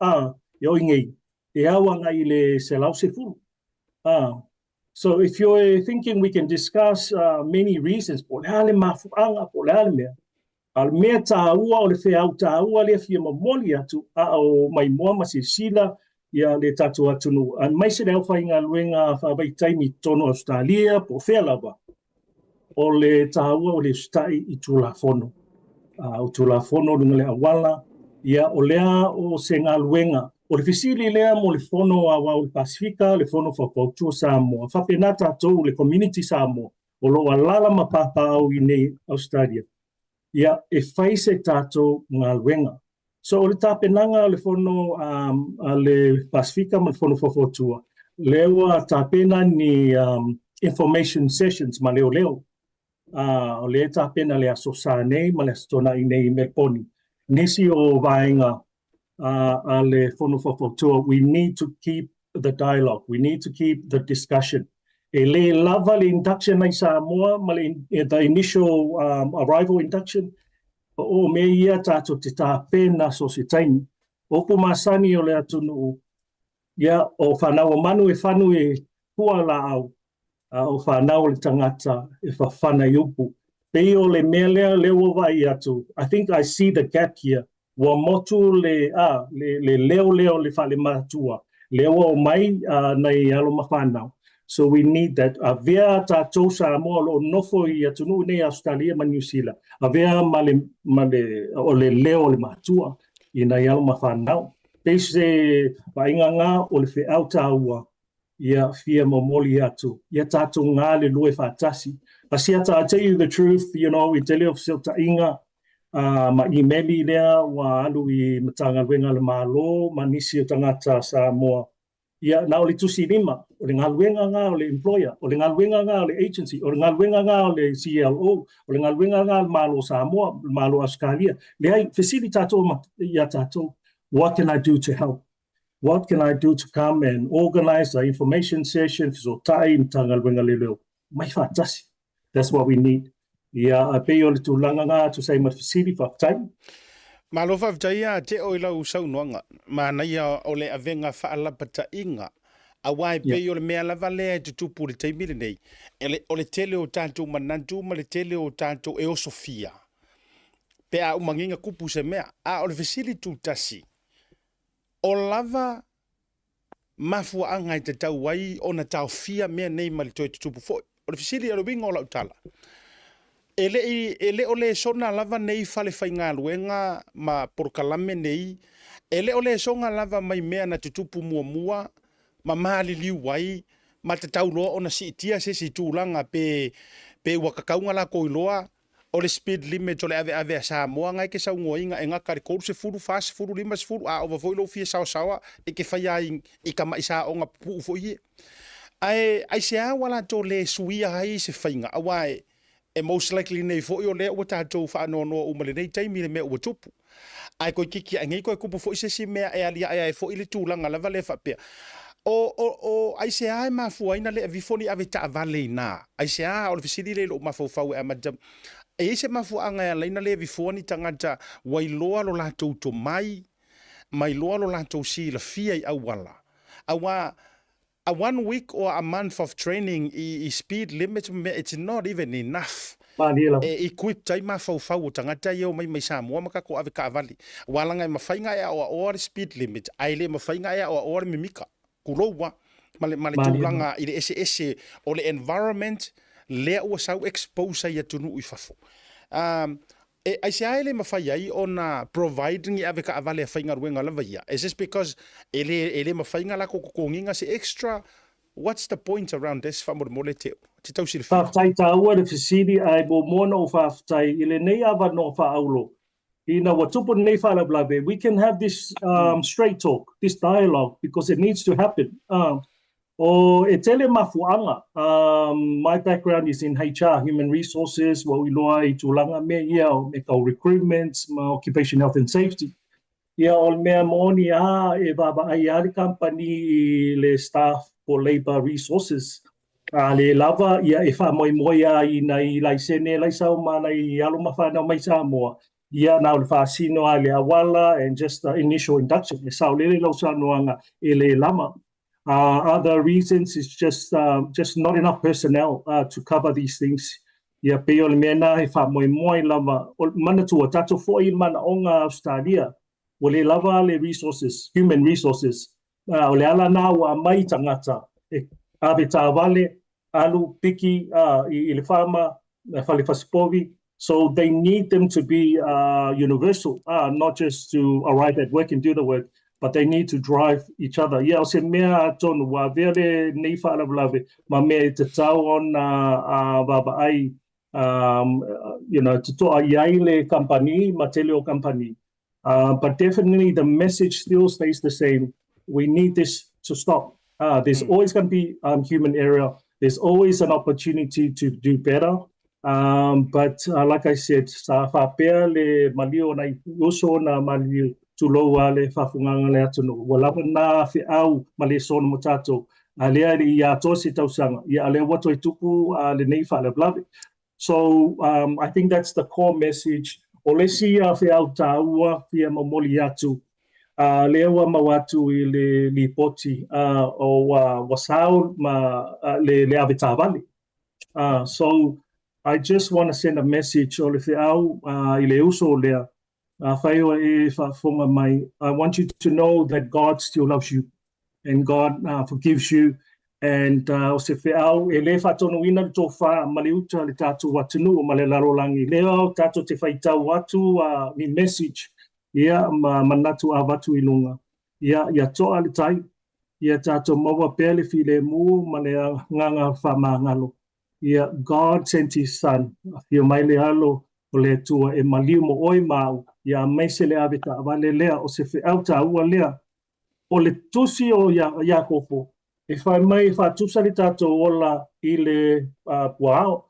Ia o ingei. E awa nga i le se lau se fulu. So if you're thinking we can discuss many reasons, po le hale mafuanga, po le hale mea. Al mea tā ua o le whea au tā ua le fia mamoli atu, o mai moa ma se sila, ia le tatu atunu. An mai se leo whai ngā luenga whawai taimi tono Australia po whea lava. O le tāua o le stai i tūla fono. O tūla fono lunga le awala. Ia o lea o se ngā luenga. O le fisili lea mo le fono a wau le Pasifika, le fono whakautua Samoa. Whapena tātou le community Samoa. O lo alala mapapa au i nei Australia. Ia e whai se tātou ngā luenga. So o le tāpenanga le fono le Pasifika ma le fono whawhotua. Lewa tāpena ni information sessions ma leo leo. O le tāpena le asosa nei ma le astona i nei Melponi. Nisi o vaenga le fono whawhotua. We need to keep the dialogue. We need to keep the discussion. E le lava le induction ai Samoa ma the initial arrival induction. O me ia tātou te tāpena so se taimi. Opu masani o le atunu. Ia o whanau o manu e whanu e hua la au. O whanau le tangata e whawhana i upu. Pei o le mea lea leo vai atu. I think I see the gap here. Wa motu le leo le whale matua. Leo o mai nei alo mawhanau. So we need that. Avea tātou Samoa lo nofo i atunu nei Australia ma New Zealand. Avea o le leo le matua i nei alo mawhanau. Pese wainga ngā o le whiau tāua ia fia momoli atu. Ia tātou ngā le lue whātasi. Pasiata, I tell you the truth, you know, I tele of silta inga ma i meli lea wa alu i matanga wenga le malo ma nisi o tangata Samoa. Ia na o le tusi lima, o le ngaluenga ngā o le employer, o le ngaluenga ngā o le agency, o le ngaluenga ngā o le CLO, o le ngaluenga ngā o malo Samoa, malo Australia. Le ai, fesili tātou ia tātou, what can I do to help? What can I do to come and organize an information session so tai mtanga luenga le leo? Mai whātasi. That's what we need. Ia a pei o le tūlanga ngā to say mat fesili whaktai. Malo whawtaia te o ilau saunoanga. Mana ia o le avenga whaalapata inga. A wai pei o le mea lava lea te tupu le teimile nei. O le tele o tātou manantu ma le tele o tātou e o Sofia. Pe a umanginga kupu se mea. A o le fesili tūtasi. O lava mafua angai te tau wai o na tau fia mea nei ma le toi te tupu foi. O le fesili alo winga o lau tala. ele ole sona lava nei fale fainga luenga ma porkalame nei ele ole songa lava mai mea na tutupu mua ma mali liwai ma te tauloa ona sitia se si tūlanga pe wakakaunga la koiloa o le speed limit o le ave sa moa ngai ke sau ngoinga e ngakari koru se furu fast furu lima se furu a over voilo fie sawa e ke whaia i kama isa o ngā pu ufo ie ai se a wala to le suia hai se whainga awai e most likely nei fo i o le ua tātou whaanono o umale nei taimi le mea ua tupu ai koe kiki a ngai koe kupu fo i se si mea e alia ai fo i le tūlanga lava le whapea o ai se ai mafuaina le avifoni ave ta vale na ai se a o le fisili le lo mafau e madam e se mafuanga ya leina le avifoni tangata wailoa lo latou to mai loa lo latou si la fia i awala awa a 1 week or a month of training I speed limit it's not even enough equip tai mafau tangata yo mai Samoa makako ave ka vale walanga mafainga ya o speed limit ai le mafainga ya o mimika kulowa male tūlanga I le ese o le environment lea ua sau expose ia tunu I fafo. Ai se aile mawhai ai ona providing I ave ka avale a whainga ruenga lava ia. Is this because ele mawhainga la kokonginga se extra? What's the point around this? Whamore mole teo. Te tau si le whia. Whaftai tāua le fisiri ai bo mona o whaftai ile nei awa no whaaulo. Ina wa tupu nei whalablabe. We can have this straight talk, this dialogue, because it needs to happen. O e tele mafuanga. My background is in HR, human resources, wa iloa I tūlanga mea ia o me kau recruitment, ma occupation health and safety. Ia o mea moni e baba ai ale company I le staff for labor resources. Le lava ia e wha moia I nei laisene laisau mana I alo mawhanau mai Samoa. Ia nau le whaasino a le awala and just the initial induction. E sao lele lau sanoanga e le lama. Other reasons is just not enough personnel to cover these things. Ia pe o le mena e wha moi lava. Mana tua tato fo I mana o ngā Australia. O le lava le resources, human resources. O le ala nā wa mai tangata. E ave tā vale, alu, piki, I le whama, whale whasipovi. So they need them to be universal, not just to arrive at work and do the work, but they need to drive each other. Ia o se mea tonu wa vele nei whaalablave, ma mea te tau on baba ai, te toa iai le company, ma tele o company. But definitely the message still stays the same. We need this to stop. There's always going to be human error. There's always an opportunity to do better. But like I said, sa whapea le malio na uso na malio tuloa le whafunganga le atunu. Walapa na whiau ma le sono mo tātou. Lea li ia tosi tausanga. Ia le wato I tupu le nei wha le blawe. So I think that's the core message. O le si whiau tāua whia mamoli atu. Lea wa mawatu I le lipoti o wasau ma le ave tāwali. So I just want to send a message o le whiau I le uso lea. Whaewa e whafonga mai. I want you to know that God still loves you and God forgives you. And o se whiau e le whatonu ina tō wha ma le uta le tātou watunu o ma le larolangi. Lea o tātou te whaitau atu ni message. Ia manatu avatu I lunga. Ia toa le tai. Ia tātou maua pele file mu ma le nganga wha ngalo. Ia God sent his son. Ia mai le alo o le tua e maliu mo oi mau. Ia mai se le aveta avale lea o se whiau tāua lea. O le tusi o ia kopo. E whai mai whatusa le tātou ola I le puao.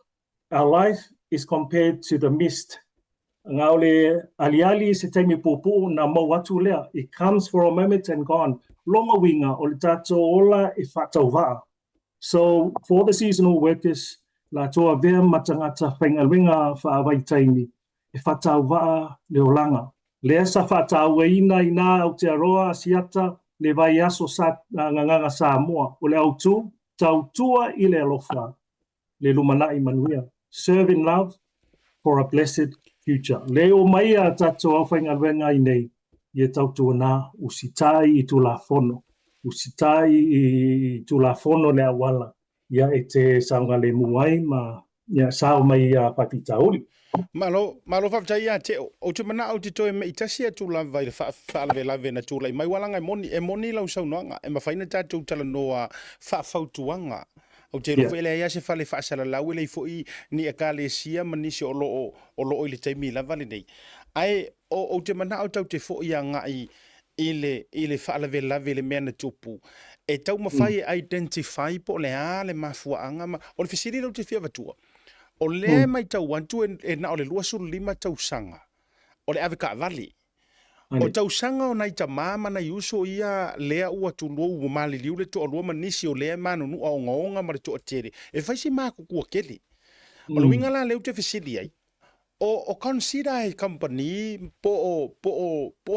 Our life is compared to the mist. Ngā ole aliali se taimi pupu na mau atu lea. It comes for a moment and gone. Longa winga o le tātou ola e whatau waa. So for the seasonal workers, la toa vea matangata whaingaringa whaawai taimi. E whatau waa le olanga. Lea sa whatau ina I nā Aotearoa Asiata le vai aso sa nganganga Samoa. O le autu, tau tua I le alofa. Le lumanai manuia. Serve in love for a blessed future. Leo mai a tato au whaingaringa I nei. Ia tau tua nā usitai I tu la fono. Usitai I tu la fono le awala. Ia e te saunga le muai ma ia sao mai patitauli. Malo fa ia te o te mana o te toe me itasi atu la vai fa lave na tula mai walanga moni lau sau noanga e mafaina tatu tala noa fa fautuanga o te rofele ia se fale fa sala lau le foi ni ekalesia manisi o lo ile taimi la vale nei ai o te mana o tau te foi ia ngai ile fa lave le mena tupu e tau mafai identify po le ale mafuanga o le fisiri lo te fia vatua o le mai tau wantu e na o le lua suru lima tau sanga. O le ave ka vali. O tau sanga o nai ta mama na yuso ia lea ua tu lua ua mali liu le to o lua manisi o lea manu nu o ngonga ma le to o tere. E faisi mako kua keli. O le winga la leu te fisili ai. O consider ai company po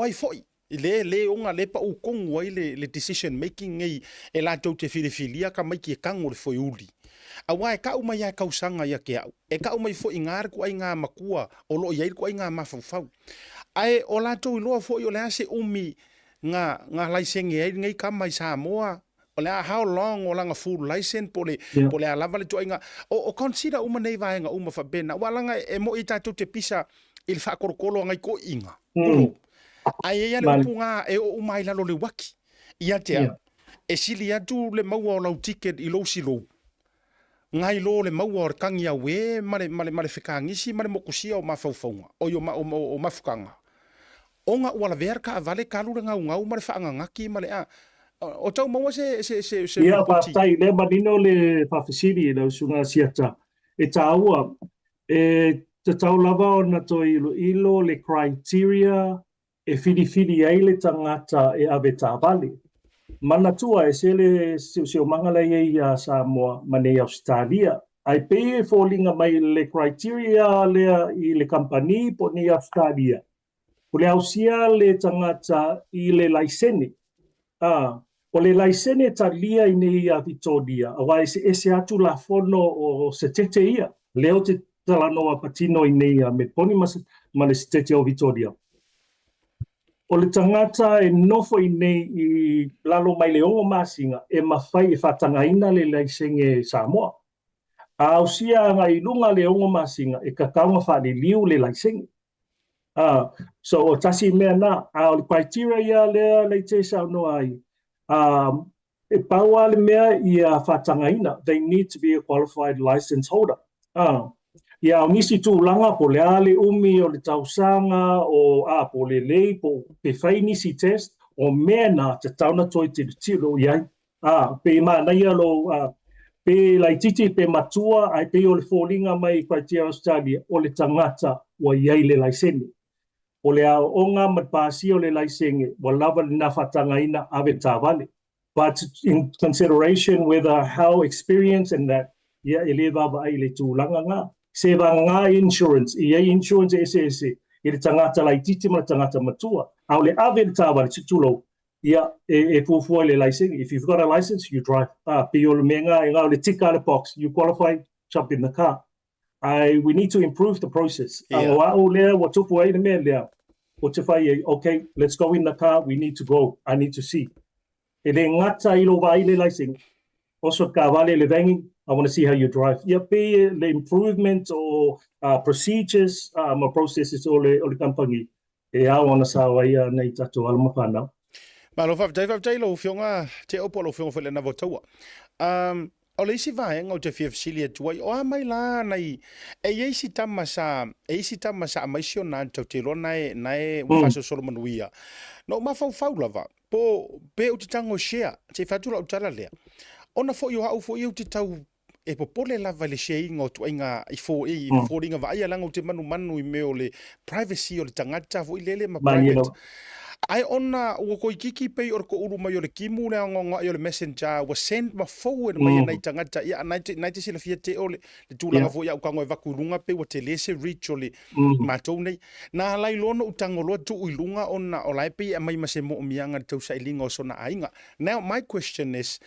ai foi. Le onga le pa ukongu ai le decision making ei e la tau te filifilia ka mai ki e kango le foi uli. Awa e ka uma ia kausanga ia ke au. E ka uma i fo ingar ku ai ngā makua o lo ia ku ai ngā mafau. Ai o la tau i loa fo i o le ase umi ngā laisenge ai ngai ka mai Samoa. O le how long o langa full license po le alava le tu ai ngā. O consider uma nei vai ngā uma fa bena. Wa langa e mo i tātou te pisa il fa korokolo ngai ko inga. Ai e le upu ngā e o umai lalo le waki. Ia te au. E sili atu le maua o lau ticket i lo silo. Ngai lo le maua o kangi a we male whekangisi male mokusia o mawhauwhaunga o yo o mafukanga o nga wala ver ka vale kalura ngau male whaangangaki male a o tau maua se ia tai le manino le whawhisiri le usunga siata e taua e te tau lava o na to ilo le criteria e whiri ai le tangata e ave tāwale. Mana tua e sele se o mangala ia Samoa mane Australia ai pe falling mai le criteria le i le company po ni Australia po le ausia le tangata i le laisene o le laisene talia i nei a Victoria awa ese atu la fono o se tete ia leo te talanoa patino i nei a me poni ma le se tete o Victoria. O le tangata e nofo i nei i lalo mai le ongo masinga e mawhai e whatangaina le laisenge Samoa. A ausia ngai lunga le ongo masinga e kakaunga whare liu le laisenge. So o tasi mea na, o le criteria lea le te sao no ai. E paua le mea i a whatangaina, they need to be a qualified license holder. Ia o nisi tūlanga po le ale umi o le tausanga o po le lei po pe whai nisi test o mea nā te tauna toi te tiro iai. Pe mana ia lo pe lai titi pe matua ai pe o le fōringa mai criteria Australia o le tangata wa iai le laisene. O le onga matpasi o le laisenge wa lava le na whatangaina ave tāwale. But in consideration whether how experience and that ia ele vava ai le tūlanga ngā. Se va ngā insurance, ia insurance ese, i le tangata lai titi ma tangata matua. Au le ave le tāwale tutulo, ia e fufua le license. If you've got a license, you drive. Pe o le menga, e ngā le tika le box, you qualify, jump in the car. We need to improve the process. O lea, wa tupu ai le mea lea. O te whai, okay, let's go in the car, we need to go, I need to see. E le ngata ilo vai le license. Also ka vale le vengi, I want to see how you drive. Ia pe le improvement or procedures, ma processes o le company. E au ana sa ia nei tatu alma whanau. Ma lo whaftai lo whionga, te opo lo whionga whele na votaua. O le isi vaenga o te whiafsili atuai, o a mai la nei, e eisi tamasa maisio na tau te rona nae wafaso Solomon Wia. No ma fau lava, po pe o te tango share, te whatula o tala lea. Ona fo yo au fo yo te tau e popole lava le sheinga o tuainga i fōringa vai alanga o te manu i meo le privacy o le tangata fo i lele ma private. Ai ona ua koi kiki pei or ko uru mai o le kimu le ngonga i o le messenger wa send ma forward mai nei tangata ia naite sila fia te o le tūlanga fo ia u kango e vakurunga pe wa te lese reach o le mātou nei. Nā lai lono u tangoloa tu uilunga ona o lai pei a mai mase mo mianga tau sa ilinga o sona ainga. Now my question is,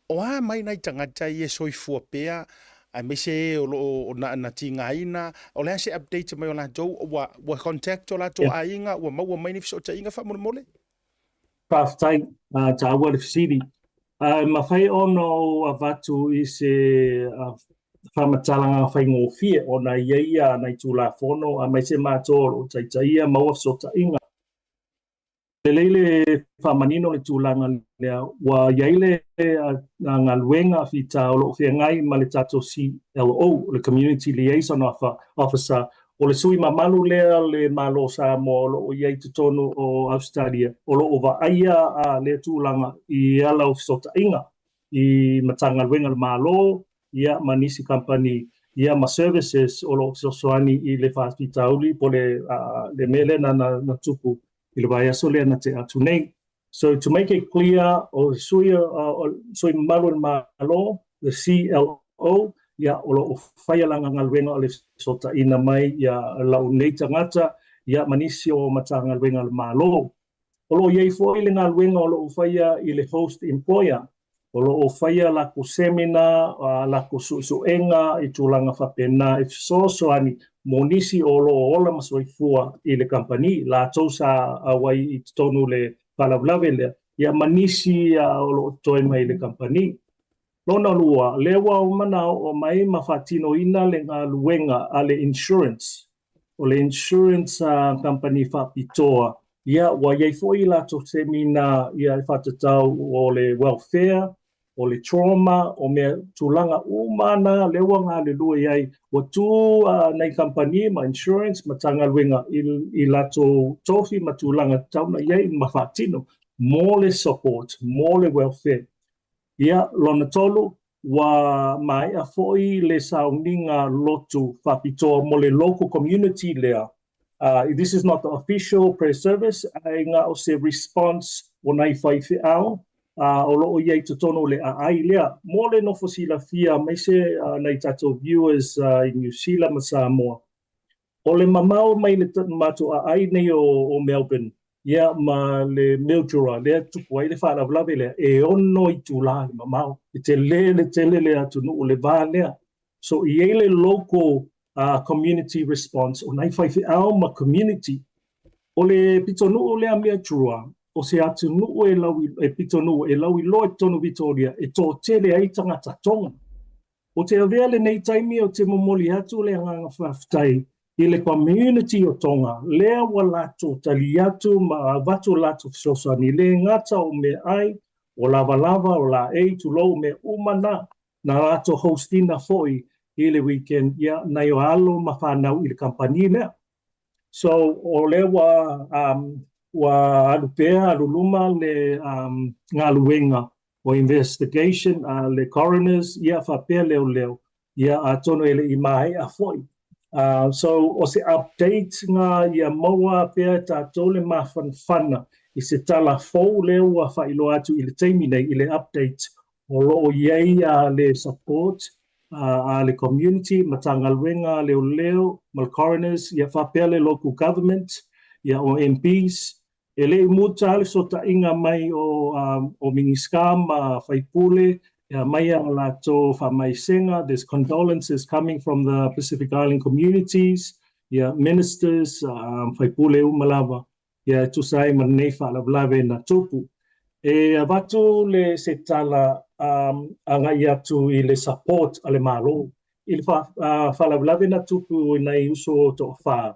o a mai nei tangata i e soifua pea, ai me se o na tinga ina, o lea se update mai o la tau, wa contact o la tau ainga, wa maua mai nifis o ta inga wha mole? Paftai, ta awa le fisiri. Ma whai ono a vatu i se whamatalanga whaingofie o na iaia nei tūla whono a mai se mātoro taitaia maua sota inga. Leile whamanino le tūlanga lea wa iaile ngā luenga fi tāolo o ngai ma le tato CLO, le Community Liaison Officer, o le sui mamalu lea le malo sa mo lo o iai tutonu o Australia, o lo o wa aia le tūlanga I ala o sota inga, I matanga luenga le malo, ia manisi company, ia ma services o lo sosoani I le whaati tauli po le mele na tupu. So to make it clear, sui malu malo, the CLO, ya o whaia langa ngalwenga o le sota ina mai, ya lau nei tangata, ya manisi o mata ngalwenga malo. O lo iei fo ile ngalwenga o lo whaia I le host employer, o lo whaia lako seminar, lako suenga, I tūlanga whapena, if so ani, monisi o lo ola masoifua I le company la tosa wai I tonu le palavlave le ya manisi o lo toi mai le company lona lua lewa o mana o mai mafatino ina le nga luenga ale insurance o le insurance company fa pitoa ya wa ye foi la to semina ya fatatau o le welfare o le trauma o me tulanga umana lewa ngā le lua iai o tu nei company ma insurance ma tanga luenga I lato tofi ma tulanga tauna iai ma whatino mo le support, mo le welfare. Ia lona tolu wa mai a foi le sauninga lotu whapitoa mo le local community lea. This is not the official press service, inga o se response o nei whaifi au. O loo iei tutono le ai lea. Mo le nofo sila fia, mai se nei tato viewers I New Zealand ma Samoa. O le mamau mai le mato ai nei o Melbourne. Ia ma le Mildura, lea tupu ai le whaalavelave lea. E ono I tūla le mamau. I te le le atu o le vā lea. So iei le local community response o nei whaifi au ma community. O le pitonu o lea mea trua. O se atu nuu e pito nuu e lau I loa tonu Victoria e tō tele ai tangata tonga. O te aveale nei taimi o te momoli atu le nganga whaftai I le community o tonga. Lea wa lato tali atu ma watu lato fisosani. Le ngata o me ai o lava o la ei tu lo me umana na lato hostina foi I le weekend ia na yo alo ma whanau I le kampani lea. So o le wa alupea aluluma le ngā luenga o investigation le coroners ia whapea leo ia tono ele I mai a foi. So o se update ngā ia maua pea tātou le mawhanwhana I se tala fau leo a whailo atu I le teimi nei I le update o loo iei le support le community matanga luenga leo mal coroners ia whapea le local government ia o MPs ele muta le sota inga mai o Mingiskam Whaipule mai lato whamaisenga. There's condolences coming from the Pacific Island communities. Ministers Whaipule umalawa tusai manei whaalavelave na tupu. Watu le se tala angai atu I le support ale malo. I le whaalavelave na tupu nei uso to wha.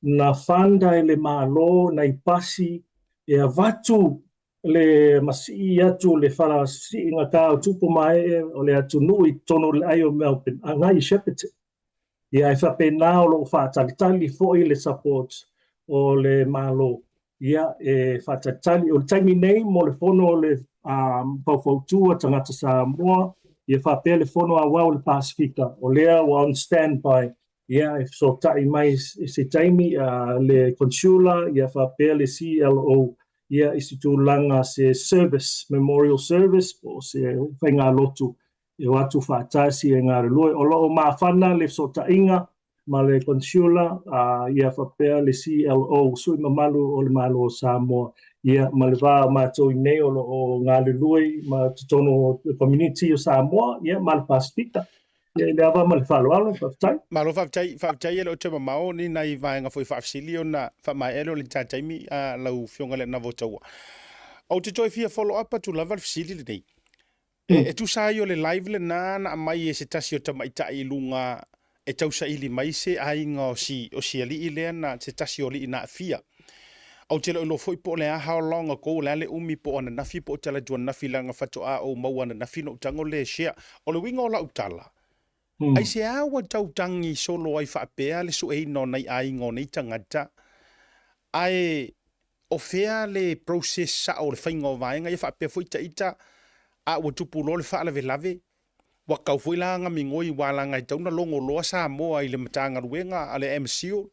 Na whanda le malo na ipasi watu le masi atu le whala si inga kao tupu mai o le atu nui tono le aio Melbourne angai Shepparton. Ia whapena o lo whaatalitali foi le support o le malo. Ia whaatalitali o le taimi nei mo le fono le paufautua tangata Samoa. Ia whapea le fono a wau le Pasifika o lea wa on standby. Ia so tai mai se taimi le consular ia whapea le CLO ia isitulanga se service, memorial service o se whainga lotu e watu whaatasi e ngā reloi o loo mawhana le so tainga ma le consular ia whapea le CLO sui mamalu o le malo o Samoa ia ma le wā mātou I nei o ngā reloi ma tutono community o Samoa ia ma le Pasifika. Ia le ava ma le whaloalo, whaftai. Malo whaftai e lo te mamao ni nai vaenga fwy whafsili o na whamai elo le tātaimi lau whionga le navo taua. Au te toi fia follow up tu lava whafsili le nei. e tu sa yo le live le na mai e se tasi o tamaita i lunga e tau sa ili mai se ainga o si ali ile na se tasi o li na fia au tele lo foi po le how long ago le umi po ona na fi po tele juan na fi langa fato a o mau na fi no tango le share o le winga o la utala ai se awa tau tangi solo ai fa pea le su e no nei ainga nei tangata ai o fea le process sa o le fainga o vaenga ia fa pe foi ita a o tupu lo le fa la velave wa kau foi la nga mingoi wala ngai tau na longo lo sa mo ai le matanga ruenga ale MCO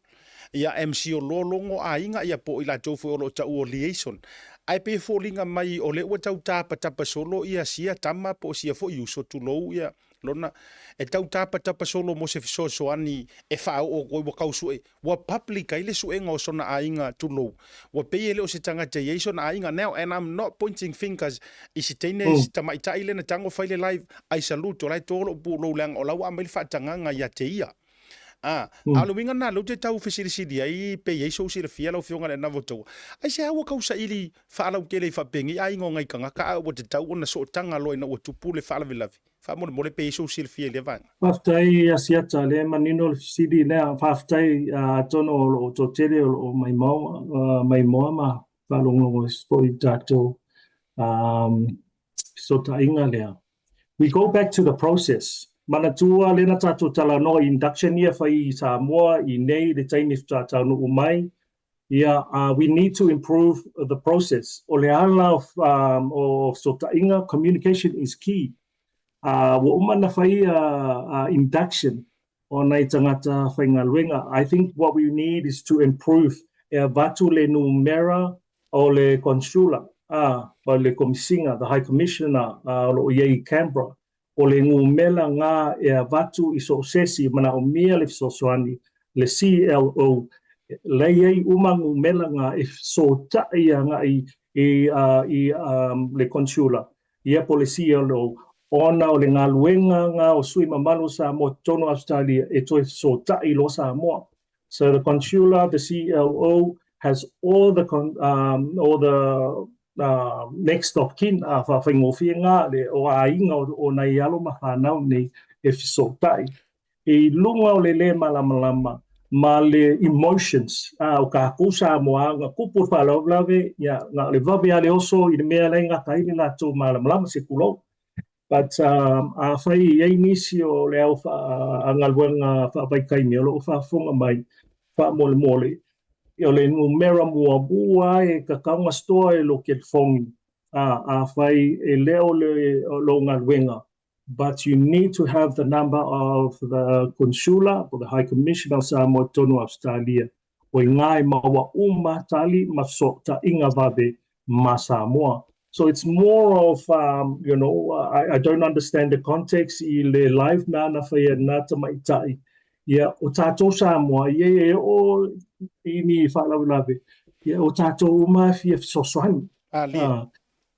ia MCO lo longo a inga ia po ila tau foi lo tau o liaison ai pe fo linga mai o le o tau tapa solo ia sia tama po sia fo uso tu lo ia lona e tau tapa solo mo se so ani e fa o wa kau su e wa public ai le su e ngo sona a inga tu lo wa pe ele o se tanga te yeison a inga now and I'm not pointing fingers isitenes tama ita ile na tango faile live I salute lai tolo bu lo lang o lawa mai fa tanga nga ya te ia alo winga na lo te tau fesili ai pe yeso si le fia lo fionga na voto ai se awa kau sa ili fa alo ke le fa pengi ai ngo ngai kanga ka o te tau ona so tanga lo ina o tupu le fa la vilavi fa mo le pe yeso si le fia le vanga Aftai asia tale manino sidi le aftai tono o to tele o mai mo ma fa longo spoi tato so ta inga le we go back to the process Manatua lena tato tala no induction ia fai Samoa I nei le Chinese tata no umai we need to improve the process o le ala of sota inga communication is key wo umana fai induction o nei tangata fai ngaluenga I think what we need is to improve vatu le numera o le consular o le komisinga the high commissioner o ye Canberra o le ngumela nga vatu iso sesi mana o mia le sosoani le CLO le ye uma ngumela nga if so ta ia nga le consular ia po le CLO ona o le ngaluenga nga o sui mamalo sa mo tono Australia e toi so ta I lo sa mo so the consular the CLO has all the next of kin fa finga le o ainga o na yalo mahana ni if so tai e lunga o le malama ma le emotions o ka kusa mo nga kupu fa love ya nga le vabe ale oso I me lenga tai ni la to malama se kulo but a fai e inicio le alfa angalwenga fa vai kai me lo fa funga mai fa mole o le numera mua e ka kaunga stoa e lo ke fongi a fai e leo le lo ngalwenga but you need to have the number of the consular or the high commissioner Samoa Tono Australia o ngai mawa tali masota inga vabe ma Samoa so it's more of I don't understand the context I le live na fai na tamaitai o tato Samoa o ini whalaulawe. O tātou mafia sosoani.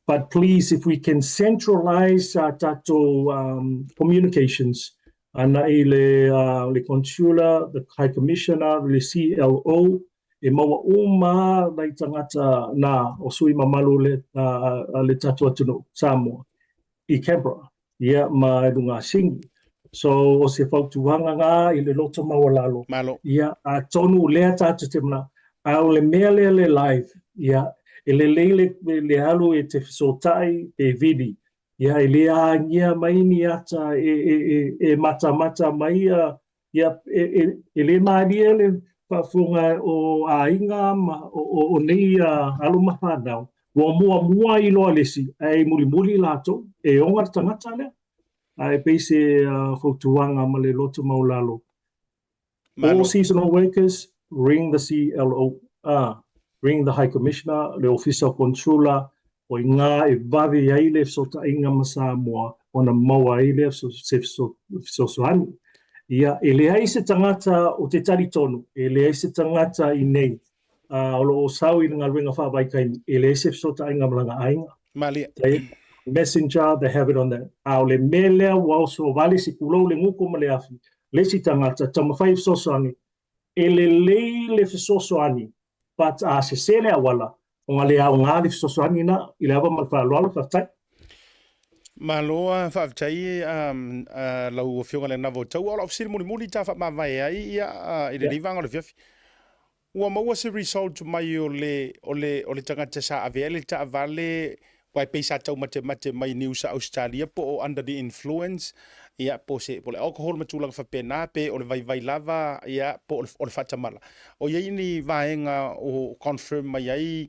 But please, if we can centralize tātou communications, ana le consular, the high commissioner, le CLO, e maua uma lai tangata na o sui mamalu le tātou atunu Samoa, I Canberra, ma runga singi. So o se fautuanga ngā I le loto mawalalo. A tonu lea tātou te mana. A o le mea le live. E le leile le halu e te fisotai e vidi. E le angia mai ni ata e mata mai e le maalia le whafunga o ainga o nei alu mahanau. Wa mua I loa lesi. E muli lato. E onga tangata lea. I base fotuanga ma le loto maulalo. All seasonal workers, ring the CLO, ring the High Commissioner, le official consular, o ngā e vawe ai le sota inga ma Samoa, o na maua ai le soani. Ia, e le ai se tangata o te tari tonu, e le ai se tangata I nei, o lo o sau I ngā ruenga whawaikai, e le ai se sota inga malanga ainga. Malia. Messenger, they have it on that. Le melea wa so vale si kulo le nguko male afi. Le si tangata tama fai sosoani. E le sosoani. But se sele awala. O le au ngā le sosoani na. I le ava malfa loala fa tai. Maloa whaaftai lau whionga le navo tau ola ofisiri muli ta wha mawai ai ia i le rivanga le fiafi. Ua maua se result mai o le tangata sa avea le ta avale wai peisa tau mate mai New South Australia po o under the influence ia po se po le alcohol matulanga whapena pe o le vai lava ia po o le whatamala. O iei ni vaenga o confirm mai ai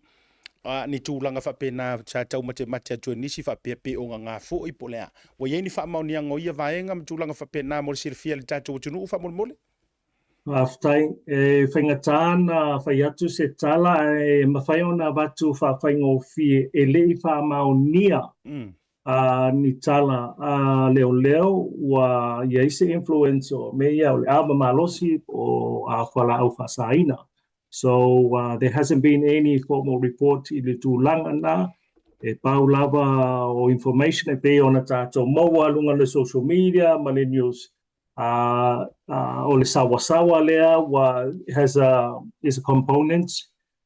ni tūlanga whapena sa tau mate atua nisi whapea pe o ngā fo i po lea. O iei ni whaamauni anga o ia vaenga matulanga whapena mo le sirfia le tātou tunu whamole. Aftai, whaingatāna whai atu se tala mawhai ona watu whawhaingo fie e lei whaamaunia ni tala leo wa iei se influence o mea o le ama malosi o whala au whasaina. So there hasn't been any formal report i le tūlanga na e pau lava o information e pe ona tātou maua lunga le social media ma le news. O le sawasawa lea is a component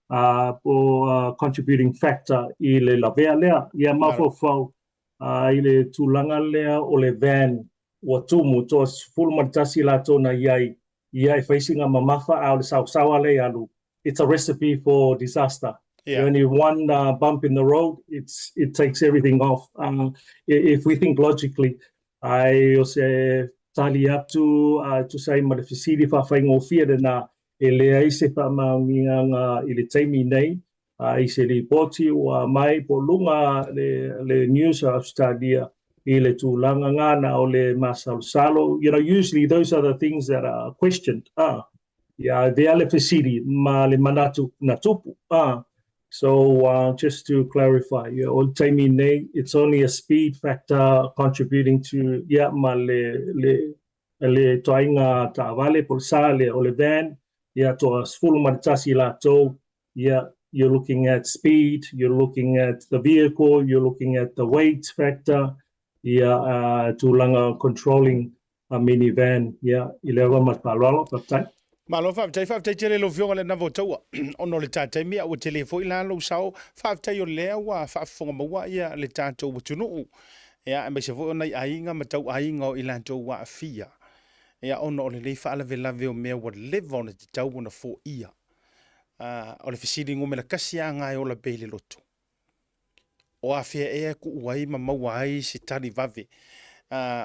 or contributing factor i le lavea lea. Ia mawhawhau i le tūlanga lea o le van o tumu tos fulmatasi la tona iai whaisinga mamafa au le sawasawa lea alu. It's a recipe for disaster. Yeah. Only one bump in the road, it takes everything off. If we think logically, I also tali atu to say ma le fisiri whawhaingo fia na e lea i se whamaungianga i le teimi nei, i se li poti o mai po lunga le New South Australia i le tūlanga ngana o le masalsalo. You know, usually those are the things that are questioned. Yeah, they are le fisiri ma le manatu na tupu. So just to clarify, o teimi nei, it's only a speed factor contributing to ma le toinga ta vale por sale o le van, to a full maritasi la to, you're looking at speed, you're looking at the vehicle, you're looking at the weight factor, to langa controlling a minivan, ileva matpalalo patai. Malo whaafitai tele lo fionga le na votaua. Ono le tātai mea o telefo i la lo sao. Whaafitai o lea wa whaafonga maua ia le tātou watunu. Ia, e se fo ona i ainga matau ainga o i lantou wa afia. Ia, ono o le lei whaalave lave o mea wa leva ona te tau ona fo ia. O le fisiri ngomela kasi a ngai o la beile lotu. O afia ea ku uai ma maua ai se tari vave.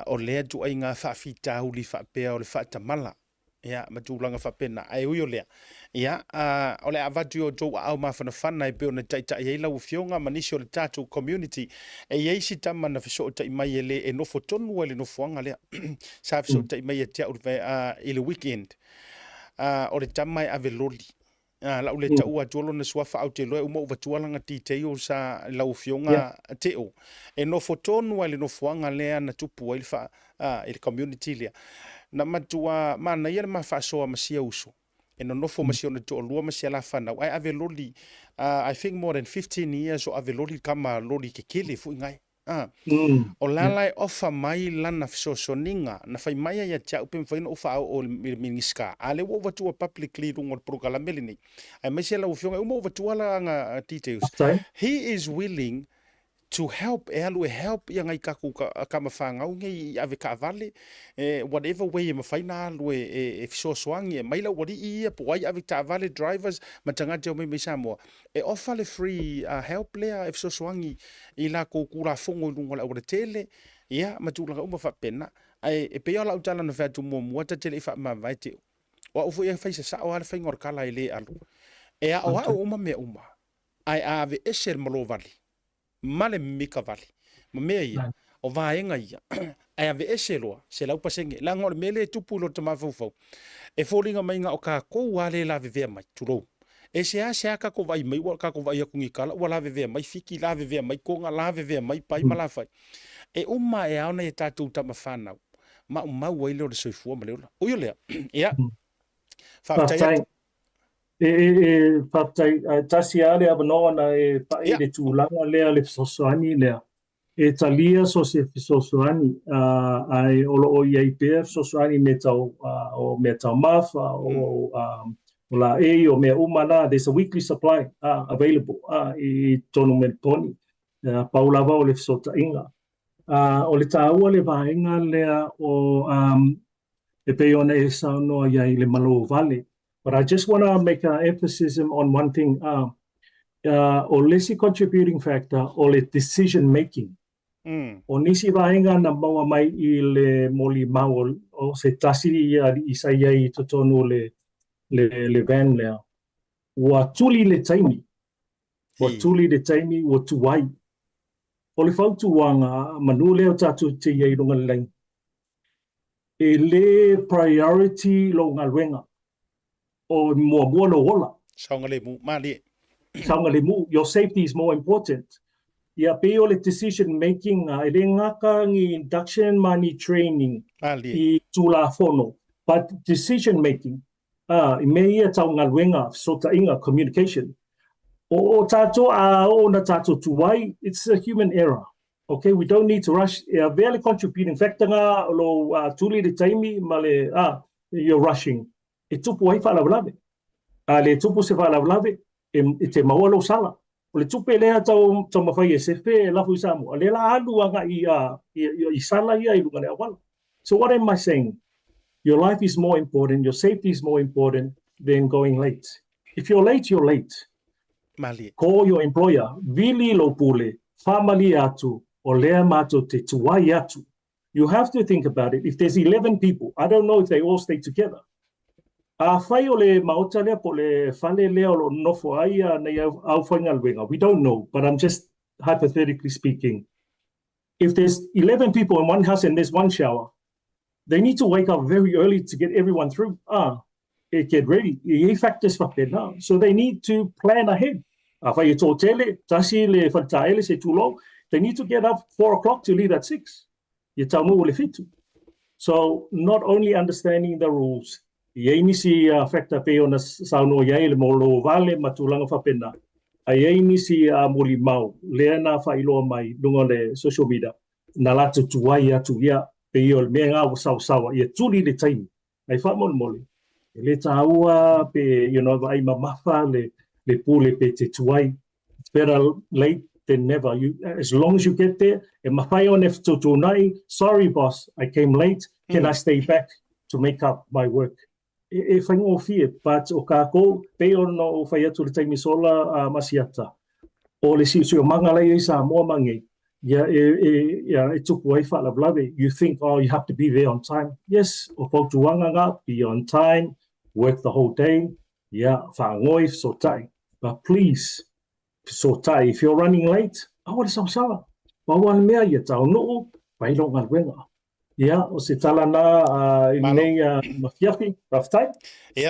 O lea tu ai ngā whaafita huli whaapea o le whaatamala. Ia, matulanga whapena, ai ui o lea. Ia, o lea avatu o tau au mawhanawhana e peo na taita e lau fionga manisi o le tātou community. E eisi tama na fiso o tai mai e le e nofo tonu e le nofo anga lea. Sa fiso o tai mai e tea urve i le weekend. O le tama e ave loli. Lau le tau a tuolo na suafa au te loe umo uvatualanga ti teo sa lau fionga teo. E nofo tonu e le nofo anga lea na tupu i le community lea. Na matua mana ia ma fasoa masia uso e no nofo masia na to lua masia la fana ai ave loli I think more than 15 years o ave loli kama loli ke kele fu ngai o lalai ofa mai lana fisoso ninga na fai mai ia tia upe mfaina ofa o miniska ale wo vatua publicly rungo prokala melini ai masia la ufionga umo vatua la nga details he is willing to help help ia ngai kaku ka mafanga ngai ave ka vale whatever way ma faina lo e fisosoangi mai la wari ia po ai ave ta vale drivers matanga te me samo e offer le free help le e fisosoangi i la ko kula fongo lungo la o tele ia matulanga uma fa pena ai e pe ala utala na fatu mo ta tele fa ma vai te o fu ia faisa sa o ala fa ngor kala ile alu e a o uma me uma ai ave esel malo vale male mika vale ma mea ia o vaenga ia ai ave eseloa se lau pasenge la ngor mele tupu lo te mafufau e folinga mai nga o ka ko wale la veve mai turo e se aka ko vai mai wa ka ko vai ku ngikala wala veve mai fiki la veve mai ko nga la veve mai pai mala fai e uma e ona e tatu ta mafana ma wa ile o soifua ma leola o yo lea ia fa tai Fatai tasi ale abanoa na e pae le tūlanga lea le fisosoani lea. E talia so se fisosoani ai olo o iai pēr fisosoani me tau mafa o la e o mea umana. There's a weekly supply available i tonu me poni. Paulava o le fisota inga. O le tāua le vaenga lea o e pei ona e saunoa iai le Malo Vale. But I just want to make an emphasis on one thing. O lesi contributing factor o le decision making. O nisi vaenga na maua mai I le moli mau o se tasi I sa iai totonu le van lea. Ua tuli le taimi. Ua tuli le taimi ua tuwai. O le whautuanga manu leo tatu te iai runga leng. E le priority lo ngalwenga. O mua lo ola. Saunga le mu, mali. Saunga le mu, your safety is more important. Ia pe o le decision making, e le ngaka ngi induction money training. Mali. I tula fono. But decision making, I me ia tau ngalwenga, so ta inga communication. O tato o na tato tuwai, it's a human error. Okay, we don't need to rush. Vele contributing factor nga lo tuli de taimi male you're rushing. E tupu ai fala blave. Le tupu se fala blave e te maua lo sala. O le tupu lea tau mawhai e se fe lafu isamu. Le la alu anga I sala ia I lunga le awala. So what am I saying? Your life is more important. Your safety is more important than going late. If you're late, you're late. Mali. Call your employer. Vili lo pule. Family atu. O lea mato te tuwai atu. You have to think about it. If there's 11 people, I don't know if they all stay together. Fai o le maota lea po le fale lea o lo nofo aia nei au whainga luenga. We don't know, but I'm just hypothetically speaking. If there's 11 people in one house and there's one shower, they need to wake up very early to get everyone through. Get ready. Factors now. So they need to plan ahead. Fai tō tele, tasi le whataele se tūlo, they need to get up 4 o'clock to leave at 6. Ye taunu o le fitu. So not only understanding the rules, ye nisi factor pe ona sauno ye le Malo Vale matulanga whapena. Ye nisi moli mau, lea na whailoa mai lunga le social media. Na latu tuwai atu ia pe o le mea ngā sawa, ye tuli le taimi. Ai whamon moli. Le taua pe, ai mamafa le pule pe te tuwai. It's better late than never. As long as you get there, e mawhai o nef tōnai, sorry boss, I came late, can I stay back to make up my work? E whaingo fie, but o kako, pe o no whai atu le taimi sola masiata. O le siu manga lei sa mua mangi, e tuku ai whala blave. You think, you have to be there on time. Yes, o whautuanga ngā, be on time, work the whole day. Whangoi, so tai. But please, so tai, if you're running late, awale samsara. Wawan mea ia tau noo, wailonga wenga. O se tala na nei mafiafi, raftai.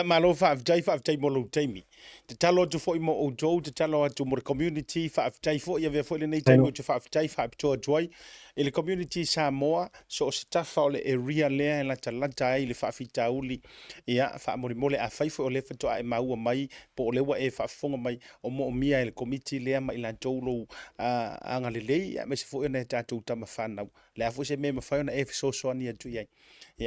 Malo whaaftai molo taimi. Te talo atu fo I mo o jou, te talo atu mo community, whaaftai fo ia vea fo ile nei taimi o te whaaftai, whaapitoa tuai. I le community Samoa, so o se tafa o le area lea e lata ai le whaafita uli. Whaamore a whaifo o le whatoa e maua mai, po o lewa e whaafonga mai, o mo o mia e le committee lea ma ila tolo anga le lei, me se fo ina e tātou tama whanau. Le a fo se me mawhai ona e fisosoani atu iai.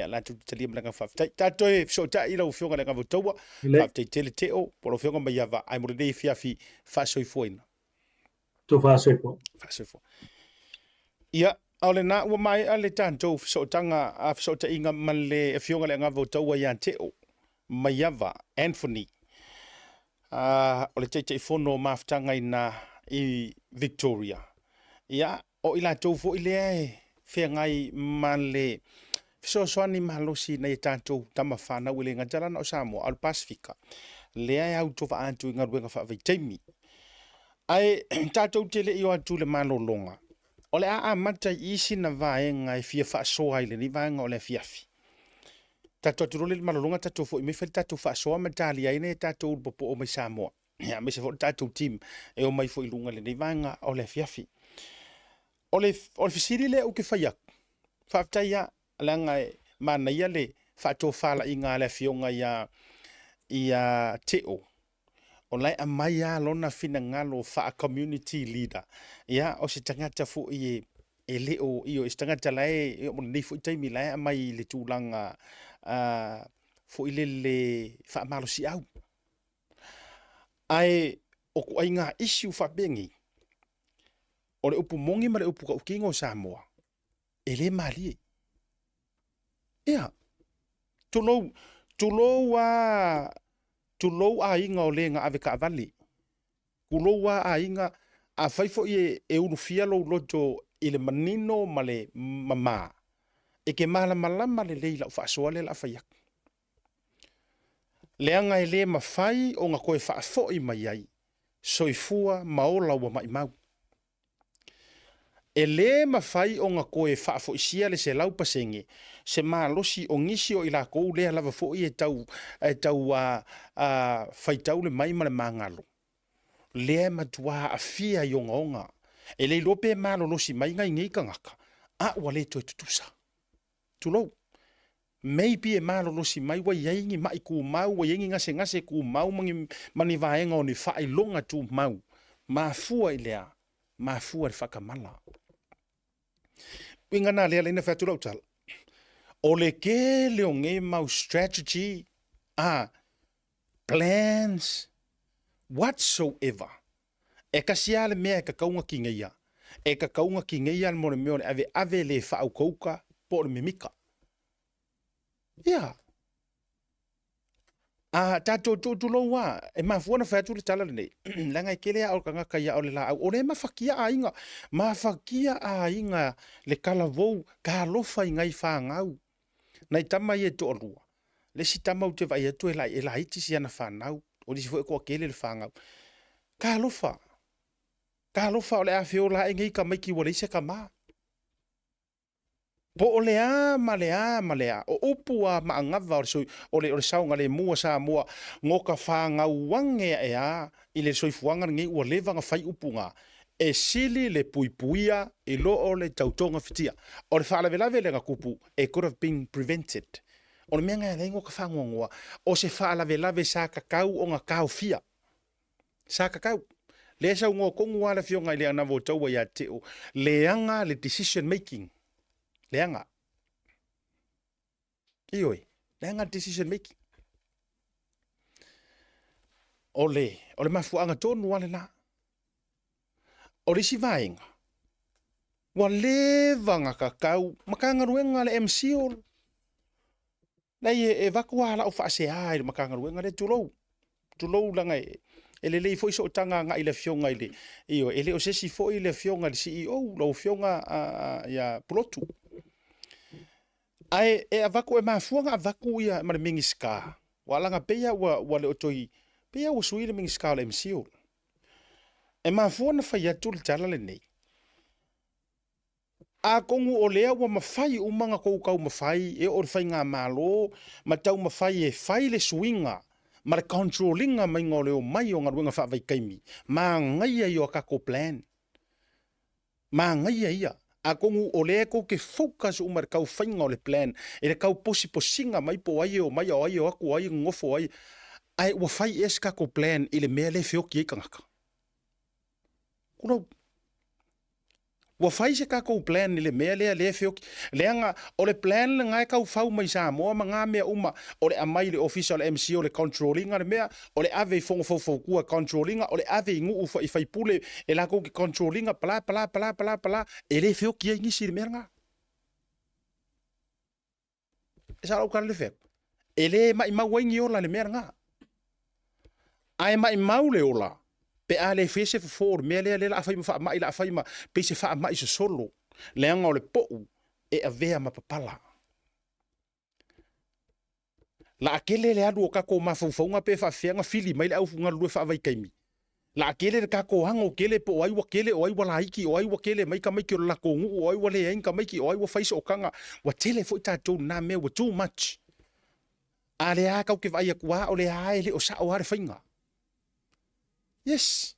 La tu talia mlanga whaaftai. Tātou e fisota ila u fionga le ngā taua, whaaftai tele teo, polo fionga mai awa, ai more nei fiafi whaasoi fuina. To whaasoi fo. Whaasoi fo. Ia, au le nā ua mai a le tātou fisotanga a fisota inga man le fionga le ngā taua ian teo, mai awa, Anthony. O le teitei fono maftanga I Victoria. Ia, o ila tau fo I lea e whea ngai man le fisosoani mahalosi nei tātou tama whanau I le ngajarana o Samoa, al Pasifika. Lea e au tofa atu I ngā ruenga whaavai teimi. Ai tātou tele I o atu le malolonga. O le a mata isi na vaenga e fia whaasoa I le ni vaenga o le fiafi. Tātou turole le malolonga tātou fo I me whali tātou whaasoa matali aine e tātou popo o mai Samoa. Ia me se fo tātou team e o mai fo I lunga le ni vaenga o le fiafi. O le fisiri le uke whaiak. Whaaftai ia langa e mana ia le whaato whala I ngā le fionga ia teo. O lai a mai a lona fina ngalo wha community leader. Ia o se tangata fu I e leo I o se tangata lai o nei fu I taimi lai a mai le tūlanga fu I le wha malo si au. Ai o ku ai ngā issue wha bengi. O le upu mongi ma le upu ka ukingo Samoa. e le mali. Ia. Tulou a inga o le nga ave ka avali. Kulou a inga a faifo e urufia lo lojo ile manino male mama. E ke malama le leila fa soale la fayak. Leanga e le mafai o nga koe fa fo i mai ai. Soifua maola wa mai mau. E le mafai o nga koe fa fo isia le se lau pasenge. Se malosi o ngisi o ila kou lea lava fo i e tau fai tau le mai ma le mangalo. Lea matua a fia i onga. E le lope malo losi mai ngai ngai kangaka. A wale toi tutusa. Tulou. Maybe e malo losi mai wa yaingi mai ku mau wa yaingi ngase ku mau mani vaenga o ni fai longa tu mau. Mafua i lea. Mafua i whakamala. Winga nā lea leina whāturau tala. O le ke leo nge mau strategy, plans, whatsoever. E kasia le mea e ka kaunga ki ngeia. E ka kaunga ki ngeia le mone meo le ave le whaau kouka po le mimika. Ia. Tātou tūlo wā, e mafuana whāturi tala le nei. Langa i kelea au kanga kaia o le la au. O le mawhakia a inga. Mawhakia a inga le kalavou ka lofa i ngai whāngau. Nei tama i e to orua. Le si tama u te vai atu e la iti si ana whānau. O nisi fo e kua kele le whāngau. Ka lofa. Ka lofa o le a whio la e ngai ka maiki wa leise ka maa. Po o lea ma lea. O upu a maangava o le saunga le mua sa mua ngoka whāngau wange e a i le soifuanga ngi ua levanga whai upunga. E sili le puipuia i lo o le tautonga fitia. O le whaalawelawe le kupu e could have been prevented. O le mea le ngoka whangongoa. O se whaalawelawe sa kakau o ngā kau fia. Sa kakau. Le sau ngō kongu ala fionga i le anavo taua ia teo. Leanga le decision making. Leanga. Ioi. Leanga decision making. O le mafuanga tonu wale la. O risi vaenga. Wa levanga kakau. Makangaruenga le MCO. Nei e vakuala o whaase ai makangaruenga le tulou. Tulou langa e. Ele lei foi so tanga nga ile fionga ile. Io ele o sesi foi ile fionga le CEO lo fionga ya plotu. Ai e avaku e mafuanga avaku ia ma mingi ska. Walanga peia wa le otoi. Peia o suile mingi ska le MCO. E mafuanga fai atu le tala le nei. A kongu o lea wa mawhai umanga kou kau mawhai e o whai ngā malo ma tau mawhai e whai le swinga. Ma le controllinga mai ngō leo mai o ngā ruenga whaavai kaimi. Mā ngaia i o kako plan. Mā ngaia ia. A kongu o lea ko ke focus umar kau whainga o le plan. E le kau posi posinga mai po ai o mai o ai o aku ai ngofo ai. Ai ua whai es kako plan i le mea le whioki e kangaka. Kurau. Ua whai se kako plan i le mea le whioki. Leanga o le plan le ngai kau whau mai sa moa ma ngā mea uma. O le amai le official MC o le controllinga le mea. O le ave fongo fau controllinga. O le ave ingu ufa i whaipule e la koki controllinga pala. E le whioki e ngisi le mea ngā. E sa rau kara le whioki. E le mai mau waingi ola le mea ngā. Ai mai mau le ola. Pe a le fese for me le la fai ma mai la fai ma pe se fa mai se solo le anga o le po e a vea ma papala la akele le adu ka ko ma fonga pe fa fianga fili mai le au funga lu fa vai kaimi la akele ka ko hango kele po ai wa kele o ai wa laiki o ai wa kele mai ka mai ki la ko ngu o ai wa le en ka mai ki o ai wa fai so kanga wa tele fo ta to na me wa too much ale a ka ke vai kwa o le ai le o sa o har finga. Yes.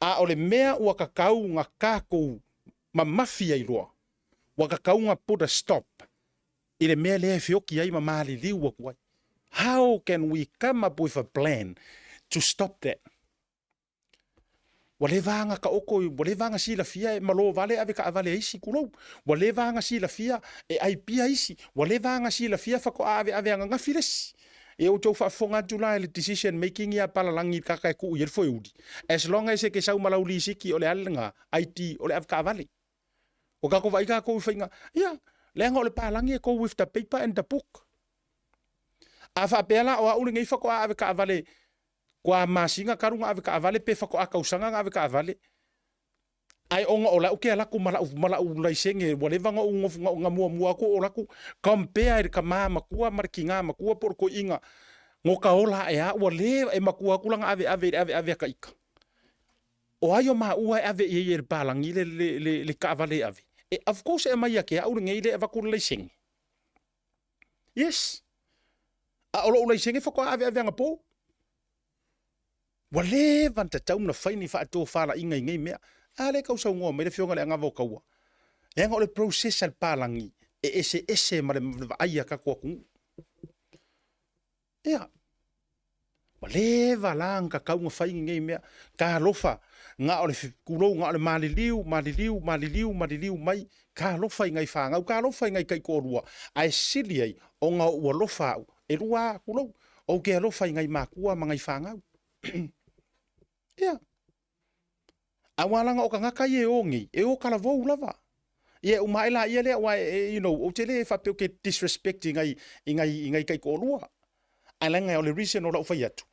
A ole mea ua kakau ngā kākou ma mafia i roa. Ua kakau ngā put a stop. I le mea lea whioki ai ma maali liu wa kuai. How can we come up with a plan to stop that? Wa le vanga ka oko, wa le vanga si la fia e malo vale ave ka avale isi kulou. Wa le vanga si la fia e ai pia isi. Wa le vanga si la fia whako ave anga ngawhiresi. E o tau whaafonga tula le decision making ia palalangi kakai ku uier foi udi. As long as e ke sau malau li siki o le alenga IT o le avka avale. O ka ko vai ka ko whainga. Ia, lenga o le pālangi e ko with the paper and the book. A wha peala o aule ngai whako a ave ka avale. Kua masinga karunga ave ka avale pe whako a kausanga ave ka avale. Ai onga ola uke ala ku mala u laisenge whatever nga nga mua ko ola ku compare ka mama kua markinga makua por ko inga ngoka ola e a wale e makua kulanga ave ka ika. O ayo ma ua ave e palangi le ka avale ave. E of course e mai ke au ngai le ava ku laisenge. Yes. A olo laisenge whako ave nga po. Wale vanta tau na faini fa to fala inga ngai mea. Ale kau sa ngoa, mere fionga le ngavo kaua. E nga o le process al palangi, e ese ma le aia ka kua kungu. Ea. Ma le valang ka kau nga whaingi ngei mea, ka lofa, nga o le kulou, nga o le maliliu mai, ka lofa i ngai whangau, ka lofa i ngai kai korua. Ai sili ai, o nga ua lofa au, e rua kulou, o ke lofa i ngai makua ma ngai whangau. Ea. Awalanga o ka ngaka e ongi, e o kala vou lava. Ie o maila ia le wa you know, o tele fa pe ke disrespecting ngai kai ko lua. Alanga o le reason o la fa yatu.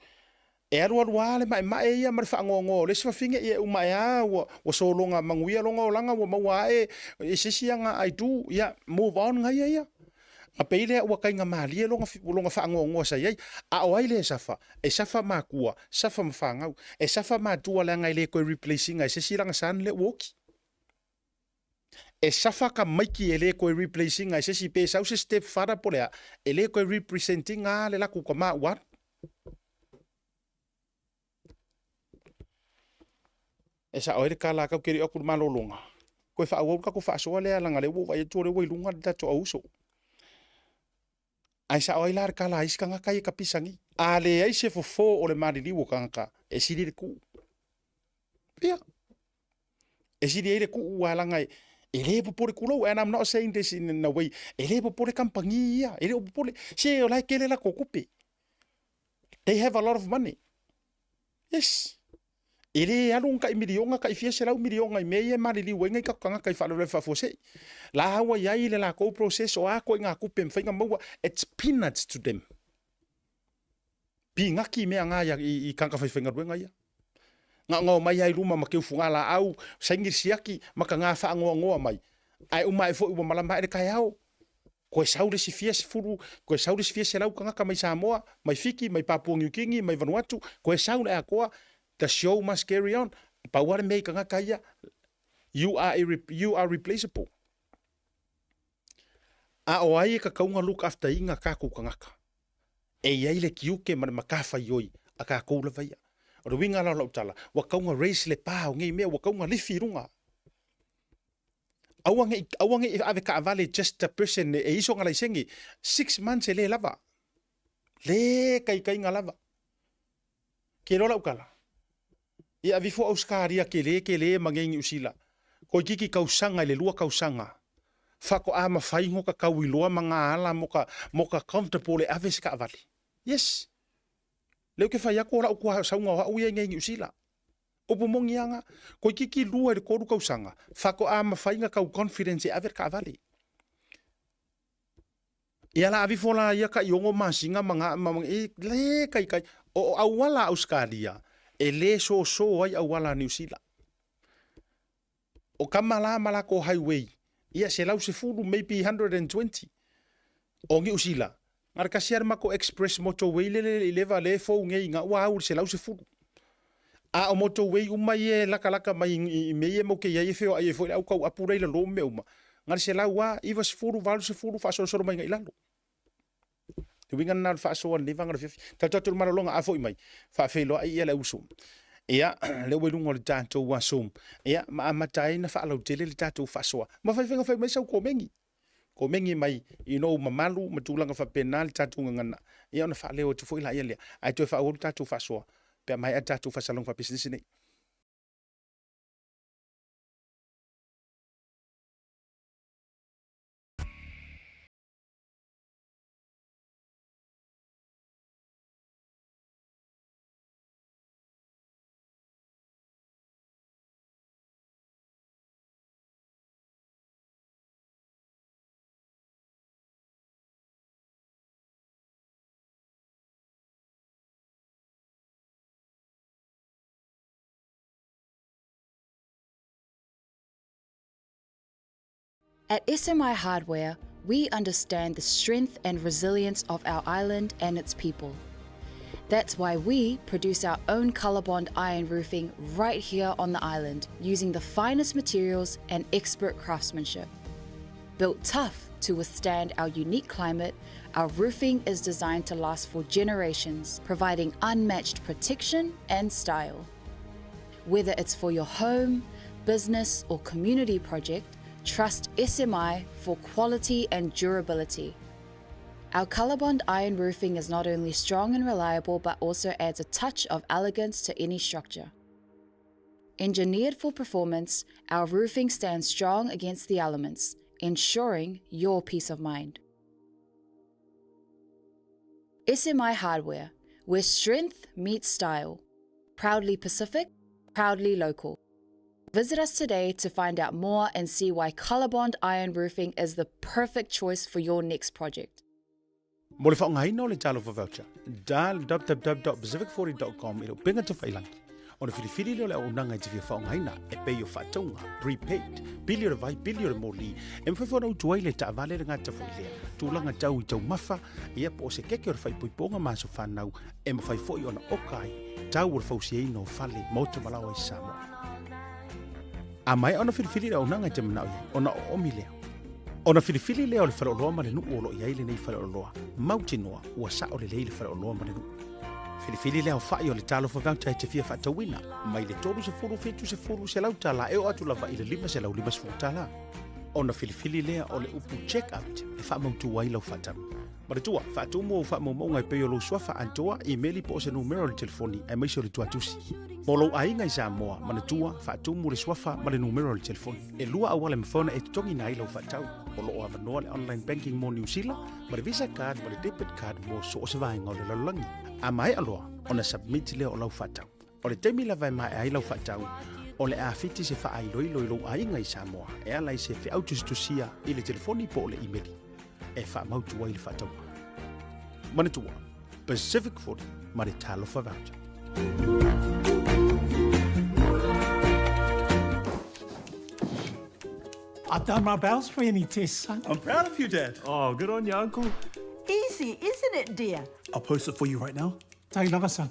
E aru le mai ia mar fa ngongo, le fa finge e o mai a o so longa manguia longa o langa o maua e sisianga ai tu ia move on ngai ia. A peile ua kai nga mali longa fa ngongo sa ia. A o ai le safa, e safa makua, safa mfangau, e safa matua la ngai le ko replacing ai sisiranga san le woki. E safa ka maiki e le ko replacing ai sisi pe sau se step fara polea, e le ko representing a le la ku ma wat. E sa oire kala ka kiri okur malolonga. Ko fa wo ka ko fa so le langa le wo ai to le wo lunga da to auso. Ai sa oi lar kala iska nga kai ka pisangi. Ale ai se fo o le marili wo kanka. E siri de ku. Pia. E siri de ku wala ngai. E le po kulo and I'm not saying this in a way. E le po kampangia. E le po se o lai kele la kokupe. They have a lot of money. Yes. Ele alung ka milionga ka ifia serau milionga me e marili wenga ka kanga kai fa le fa fose. La hawa ya ile la ko process o a ko nga ku pem fainga maua it's peanuts to them. Pi ngaki me nga ya I kanga fa fainga wenga ya. Nga mai ai luma ma ke funga la au saingir siaki maka nga fa ngo mai. Ai uma e fo u malama e kai au. Ko saure si fia se furu, ko saure si fia serau kanga ka mai Samoa, mai Fiki, mai Papua New Guinea, mai Vanuatu, ko saure a koa. The show must carry on. Pa wale mei ka nga kaya, you are replaceable. A o ai ka kaunga look after inga kaku ka ngaka. E iai le kiuke ma makafa yoi, a ka koula vaia. O le winga la lautala, wa kaunga race le pao ngei mea, wa kaunga lifi runga. Awange ave ka avale just a person, e iso ngalai sengi, 6 months e le lava. Le kai nga lava. Ke lola ukala. Ia vifo auskaria ke le mangengi usila. Ko kiki kausanga le lua kausanga. Fako ama faingo ka kawiloa mga ala moka comfortable le aves ka avali. Yes. Leo ke faya ko la ukua saunga wa uye ngengi usila. Opo mongianga ko kiki lua le koru kausanga. Fako ama fainga ka confidence aver ka avali. Ia la avifo la ia ka iongo masinga mga le kai o awala auskaria. E le so ai awala New Zealand. O kamala malako highway. Ia se lau se fulu maybe 120. O ngi usila. Ngar kasiar mako express motorway le leva le fo ngai nga wa se lau se fulu. A o motorway umai e laka mai me e mo ke ia feo ai fo au kau apura ila lo me uma. Ngar se lau wa iwa se fulu valu se fulu fa so mai ngai lalo. Te winga na fa so le vanga le ta tatu mara longa afo mai fa felo ai ele usum ia le welungo le tato wasum ia ma matai na fa lo tele le tato fa so ma fa finga fa mai so ko mengi mai you know mamalu matulanga fa penal tato ngana ia na fa le o te foi la ia le ai to fa o tato fa so pe mai tato fa salong fa business ni At SMI Hardware, we understand the strength and resilience of our island and its people. That's why we produce our own ColourBond iron roofing right here on the island, using the finest materials and expert craftsmanship. Built tough to withstand our unique climate, our roofing is designed to last for generations, providing unmatched protection and style. Whether it's for your home, business, or community project, trust SMI for quality and durability. Our ColourBond iron roofing is not only strong and reliable, but also adds a touch of elegance to any structure. Engineered for performance, our roofing stands strong against the elements, ensuring your peace of mind. SMI Hardware, where strength meets style. Proudly Pacific, proudly local. Visit us today to find out more and see why ColourBond iron roofing is the perfect choice for your next project. Mo le whaongai no le talo for voucher. Dal www.pacific40.com ilo pinga to whailangi. O na whiriwhiri leo le au nanga i te whia whaongai na e pei o whatonga, prepaid, bilio re vai, bilio re moli, e mwhaiwhona utuai le ta avale le ngata whailea. Tūlanga tau I tau mafa, ia po se keke o re whaipoiponga maso whanau, e mwhaifoi ona okai, tau o re whausia ino whale, mauta malawa I Samoa. A mai ona whiriwhiri le au nanga I te manau ona o omi leo. Ona whiriwhiri leo le whalaoloa ma le nuu olo iai le nei whalaoloa, mautinoa ua sa o le lei le whalaoloa ma le nuu. Whiriwhiri leo whai o le talo whakauta te whia whatawina, mai le tolu se furu fetu se furu se lautala e o atu lava I le lima se lau lima se futala. Ona whiriwhiri leo o le upu check-out e whamautu wai lau whatamu. Maratua, whatu mo whamau maunga I peo lo swafa antoa I meli po se numero le telefoni e maisho le tuatusi. Molo ainga I Samoa, manatua, whatu mo le swafa ma le numero le telefoni. E lua awale mfona e tutongi na ilo whatau. Olo o avanoa le online banking mo New Zealand, ma le visa card, ma le debit card mo so o se vainga o le lalangi. A mai aloa, ona submit leo o lau whatau. O le teimi la vai mai ai lau whatau, o le awhiti se wha ai loilo ilo ainga I Samoa, e alai se whi autustusia I le telefoni po o le emaili. E wha mautu wai le whatau. Manatua, Pacific 40, ma le talo whavauta. I've done my bells for any test, son. I'm proud of you, Dad. Oh, good on you, Uncle. Easy, isn't it, dear? I'll post it for you right now. Take love, son.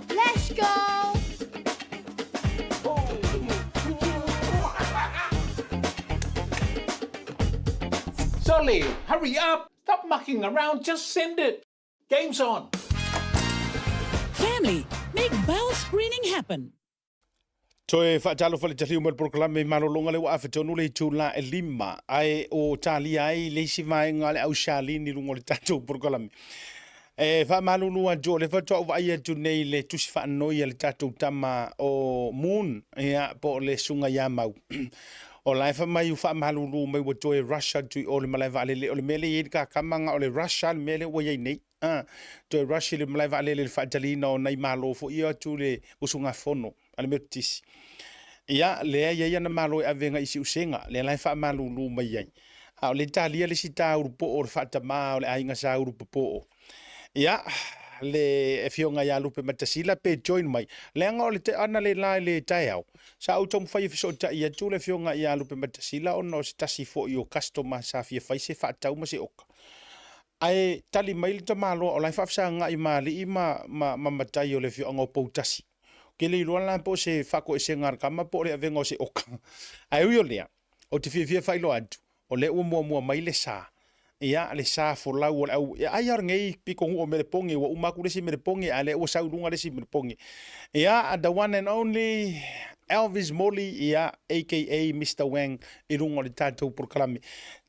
Let's go. Solly, hurry up! Stop mucking around, just send it. Game's on. Family, make bowel screening happen. Toe whaatalo whale te hiu proklame malolonga le wa awhetonu le tūla e lima ai o tali ai leisi mai ngā le au Charlene rungo le tatou proklame. E wha malulua jo le whatua uwa ia tu nei le tusi whaanoia le tatou tama o moon ia po le sunga ia mau. O lai wha mai u wha malulu mai wa toe Russia tu o le malai wale le o le mele i ka kamanga o le Russia le mele wa iei nei. Toe Russia le malai wale le whaatalina o nei malo fo ia tu le usunga fono. Ale me tisi. Ia le ia na malo e avenga isi usenga le lai fa malulu mai ai. A le talia le sita urupo o fata ma o le ainga sa urupo po. Ia le e fionga ia lupe matasila pe join mai. Le anga o le te ana le lai le taiao. Sa au tom fai fiso ta ia tu le fionga ia lupe matasila o no stasi fo i o customer sa fia fai se fatau ma se oka. Ai tali mai le tamalo o lai fa fsa nga I mali I ma matai o le fionga o poutasi. Ke le iloa lan po se whako e se ngar kama po le avenga o se oka. Ai ui o lea, o te fia whailo atu, o le ua mua mai le sa. Ia le sa fo lau o le au, ai ar ngei piko ngu o mere pongi, wa umaku lesi mere pongi, a le ua saurunga lesi mere pongi. Ia, the one and only Elvis Molly, ia, a.k.a. Mr. Wang, I runga le tātou proklame.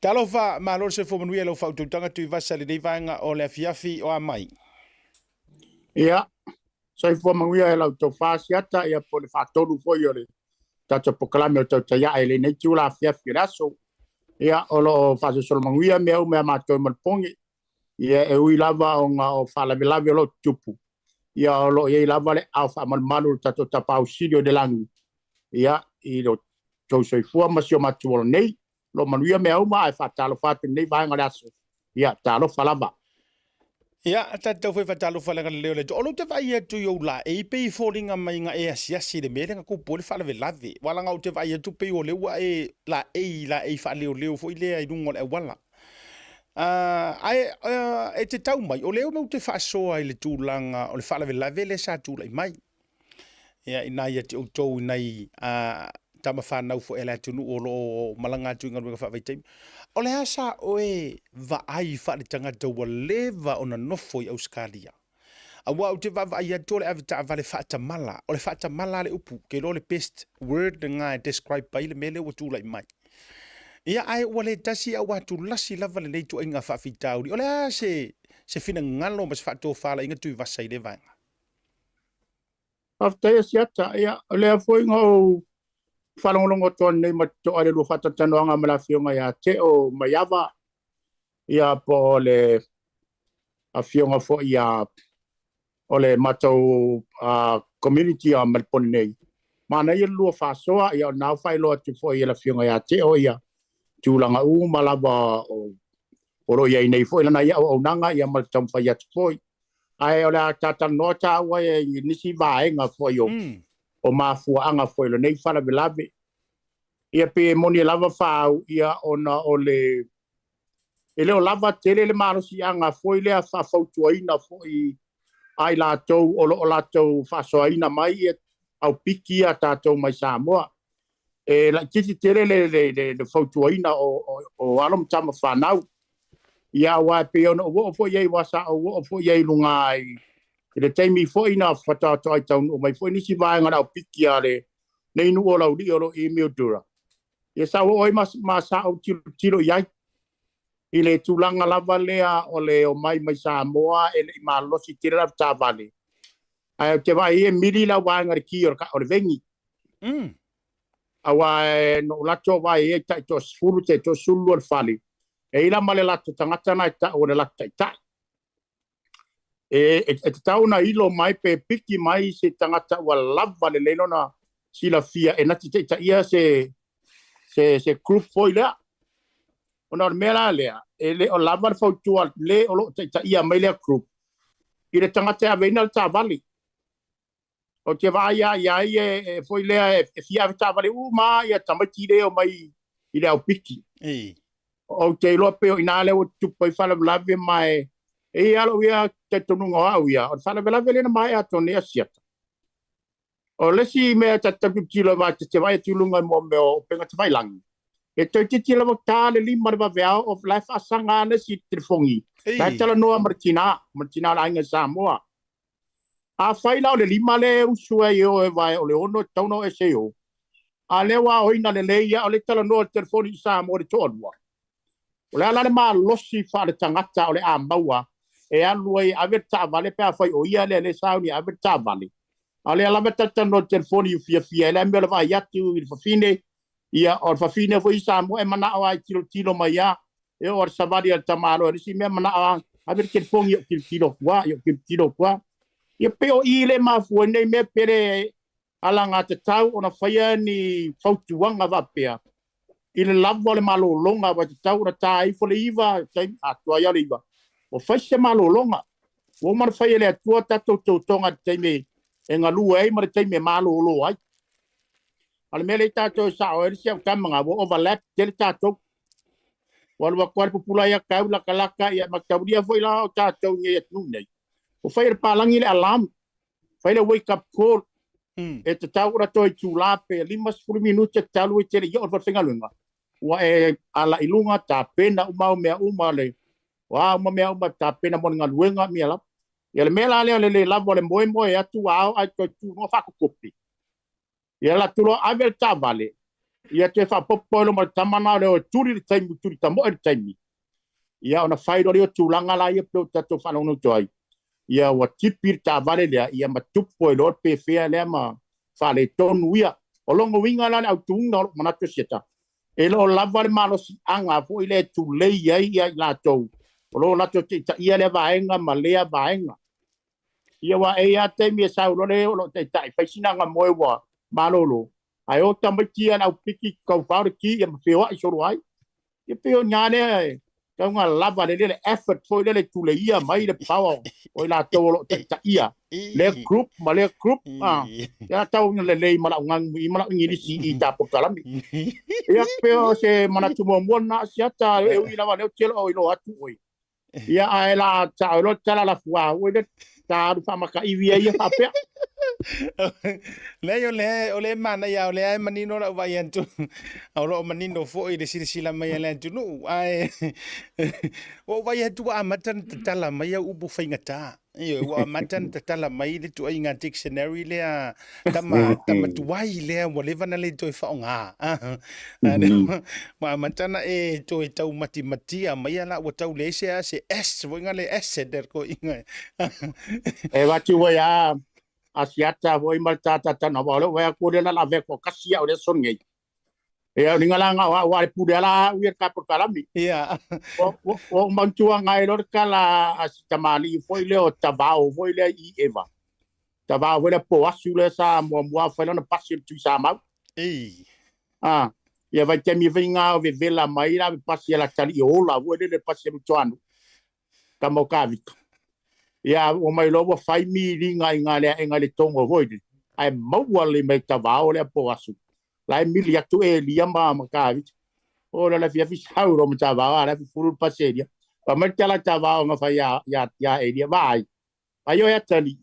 Talo wha, malor se fo manuia lau whaututanga tui vasa le nei vaenga o le fiafi o a mai. Ia. So I manguia e lau tau whasiata ia po le whātoru foi o le tata pokalame o tau taia e le nei tiula whiawhi raso. Ia olo o whasasolo manguia mea mea mātou malpongi. Ia e ui lava o ngā o whalawelawe o lo tupu. Ia olo i lava le au whamalmalu tato tapau sirio de langi. Ia I lo tau soifua masi o matu o nei. Lo manguia mea uma e whatalo whatu nei vaenga raso. Ia talo whalava. ia tatou foi fatalo falaga leo le o lo te vai atu yo la e pe falling mai nga e asia si le mele nga ko pole fala ve lave wala nga o te vai atu pe o le wa e la e fa leo foi le ai dungo le wala e te tau mai o leo mo te fa so ai le tulanga o le fala ve lave le sa tu le mai ia ina ia te o tou nei tama whanau fo ele atunu o lo malanga tu inga ruga whawaitai. O le asa o e va ai wharitanga taua lewa o na nofo i Auskalia. A wa o te va ai atu le avita vale whaatamala. O le whaatamala le upu ke lo le best word nga describe pai le mele o tūlai mai. Ia ai o le tasi a watu lasi lava le neitu inga whawhitauri. O le a se whina ngalo mas whato whala inga tui vasai le vanga. After siata ia le foi ngo falongo ton nei mato ale lu fata tanoanga mala fionga ya te o mayava ia po le a fionga fo ia ole mato community a malpon nei mana ia lu fa soa ia na fai lo tu fo ia la fionga ya te o ia tulanga u malava o ro ia nei fo ila ia o nanga ia mal tam fa ya foi ai ola tata nota wa nisi vaenga fo yo o mafuanga foi le nei fala belave ia pe moni lava fau ia ona ole ele o lava tele le marosi anga foi le fa fautuaina foi ai la tou o la tou fa soaina mai au piki a tatou mai Samoa e la titi tele le fautuaina o alom tama fanau ia wa pe ona o fo ye wasa o fo ye lungai le taimi fo ina fata to ai tau o mai fo ni si vai ngara piki ale nei nu o la uri o email dura ia sa o ma sa o tiro ia ile tulanga lava lea o le o mai Samoa e le malo si tira ta vale ai te vai e mili la wa ngara ki o le vengi awa no la to vai e ta to sfuru te to sulu al fali e ila male la tangata na ta o le la ta e tau na ilo mai pe piki mai se tangata wa lava le leno na sila fia e nati te ta ia se group foi le ona mela le e le o lava fo tu le o ta ia mai le group i le tangata ave na ta vali o te vai ia e foi le e fia ta vali u mai ia tamati le o mai i le au piki o te lo pe ina le o tu pai fala lave mai e alo ia te tonu ngā ia o fala lave le mai a tone asia o lesi me ta tilo va te vai tu lunga mo me o penga te vai lang e te tilo va ta le lima va vea of life asanga na si telefongi ta tala no martina la inga Samoa a faila o le lima le usua yo e vai o le ono tauno SEO a le wa o ina le leia o le tala no telefoni Samoa le tolua o le ala le ma losi fa le tangata o le a maua e alu ai aveta vale pe fai o ia le sauni aveta vale ale ala meta no telefoni fia le me le vai atu il fine ia o fine foi Samoa e mana ai tilo mai ia e o sabari al tamaro risi me mana aver telefoni o tilo kwa ia pe o ile ma fu nei me pere ala nga te tau ona faia ni fautuanga va pea ile lavo le malo longa va te tau na tai fo le iva tai atua ia le iva o faise malo longa o mar faia le atua tato tonga tai me enga lu ai mar tai me malo lo ai al mele tato sa o risi am kamanga o overlap tel tato walwa corpo pula ia kaula kalaka ia makaudia foi la o tato ni tu nei o faia palangi le alarm faia wake up call e te tau ra toi tula pe 5 minutos talu te le yo fa lunga wa e ala ilunga ta pena uma le wa uma ta pena mo nga luenga mi ala ele mela le lavo le mo e atu ai to tu no fa kopi ia tu lo avel ta vale ia te fa popolo mo tamana le turi tamo e taimi ia ona fai do tu langa la ia pe to fa no toi ia wa tipir ta vale le ia ma tupo lo pe fe le ma fa le tonu ia o longo winga la au tu no mana to seta e lo lava le malos anga fo ile tu le ia la to o lo la to ia le vaenga ma le vaenga ia wa e ate mi sa lo le lo te tai fa sina nga mo wa malolo ai o tamaki ana piki ko fa ki ia me fe wa so ai e pe o nyane ka nga lava le effort foi le tu le ia mai le power o la to ta ia le group ya tau le mala ngang mala ngini si I ta pokalami ya peo se mana tu mo na sia ta e ui lava le telo o ilo atu oi ya ai la ta lo tala la fua o le ta du fa maka ivia ia fa pe le mana ya le ai manino la vai antu au lo manino fo I de sila mai le antu no ai o vai atu a matan tala mai u bu faingata io wa matan tala mai le tu inga dictionary le tama tuai le mo le vana le to fa nga ma matana e to e tau matimatia mai la o tau le se s vo nga le s der ko inga e wa tu ya asiata voi maltata tana wala wa ko le la ve ko kasia o le son ngai e ngala nga wa pudela wir ka por kalami ya o mantua ngai lor kala asitamali foi le o tabao foi le I eva tabao foi le po asule sa mo foi na passe tu sa ma ia vai te mi vinga o vela mai la passe la tali ola voi le passe tuano kamo kavito ia o mai lo fai mi ringa ngale tongo voi ai mau le mai tabao le po asu lai mili atu e lia ma kavit o la fia fi sauro ma tabao la fi furu passeria pa mai tala tabao nga fa ya e lia vai ai o ya tali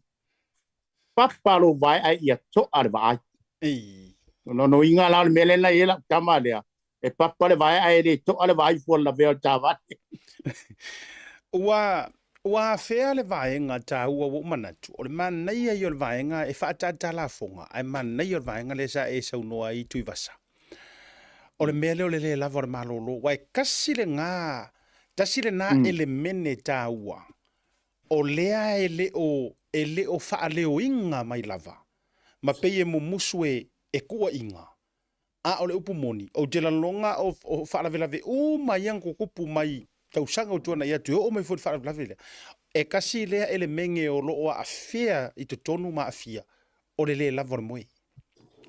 papalo vai ai ia to ar vai no inga la mele la ela kamalea e papale vai ai le to ar vai fo la ve tava wa fea le vaenga ta ua wo manatu o le man nei ai o le vaenga e fa ta la fonga ai man nei o le vaenga le sa e sa no ai tu vasa o le mele o le lava o le malolo wa kasi le nga tasi le na ele mene ta ua o lea ele o fa le o inga mai lava ma pe e mumusue e kua inga a o le upumoni o te longa o fa la vela ve o mai yang kupu mai tau sanga o tuana ia tu o mai fo fa la vela e kasi lea ele menge o lo a afia I te tonu ma afia o le lava moi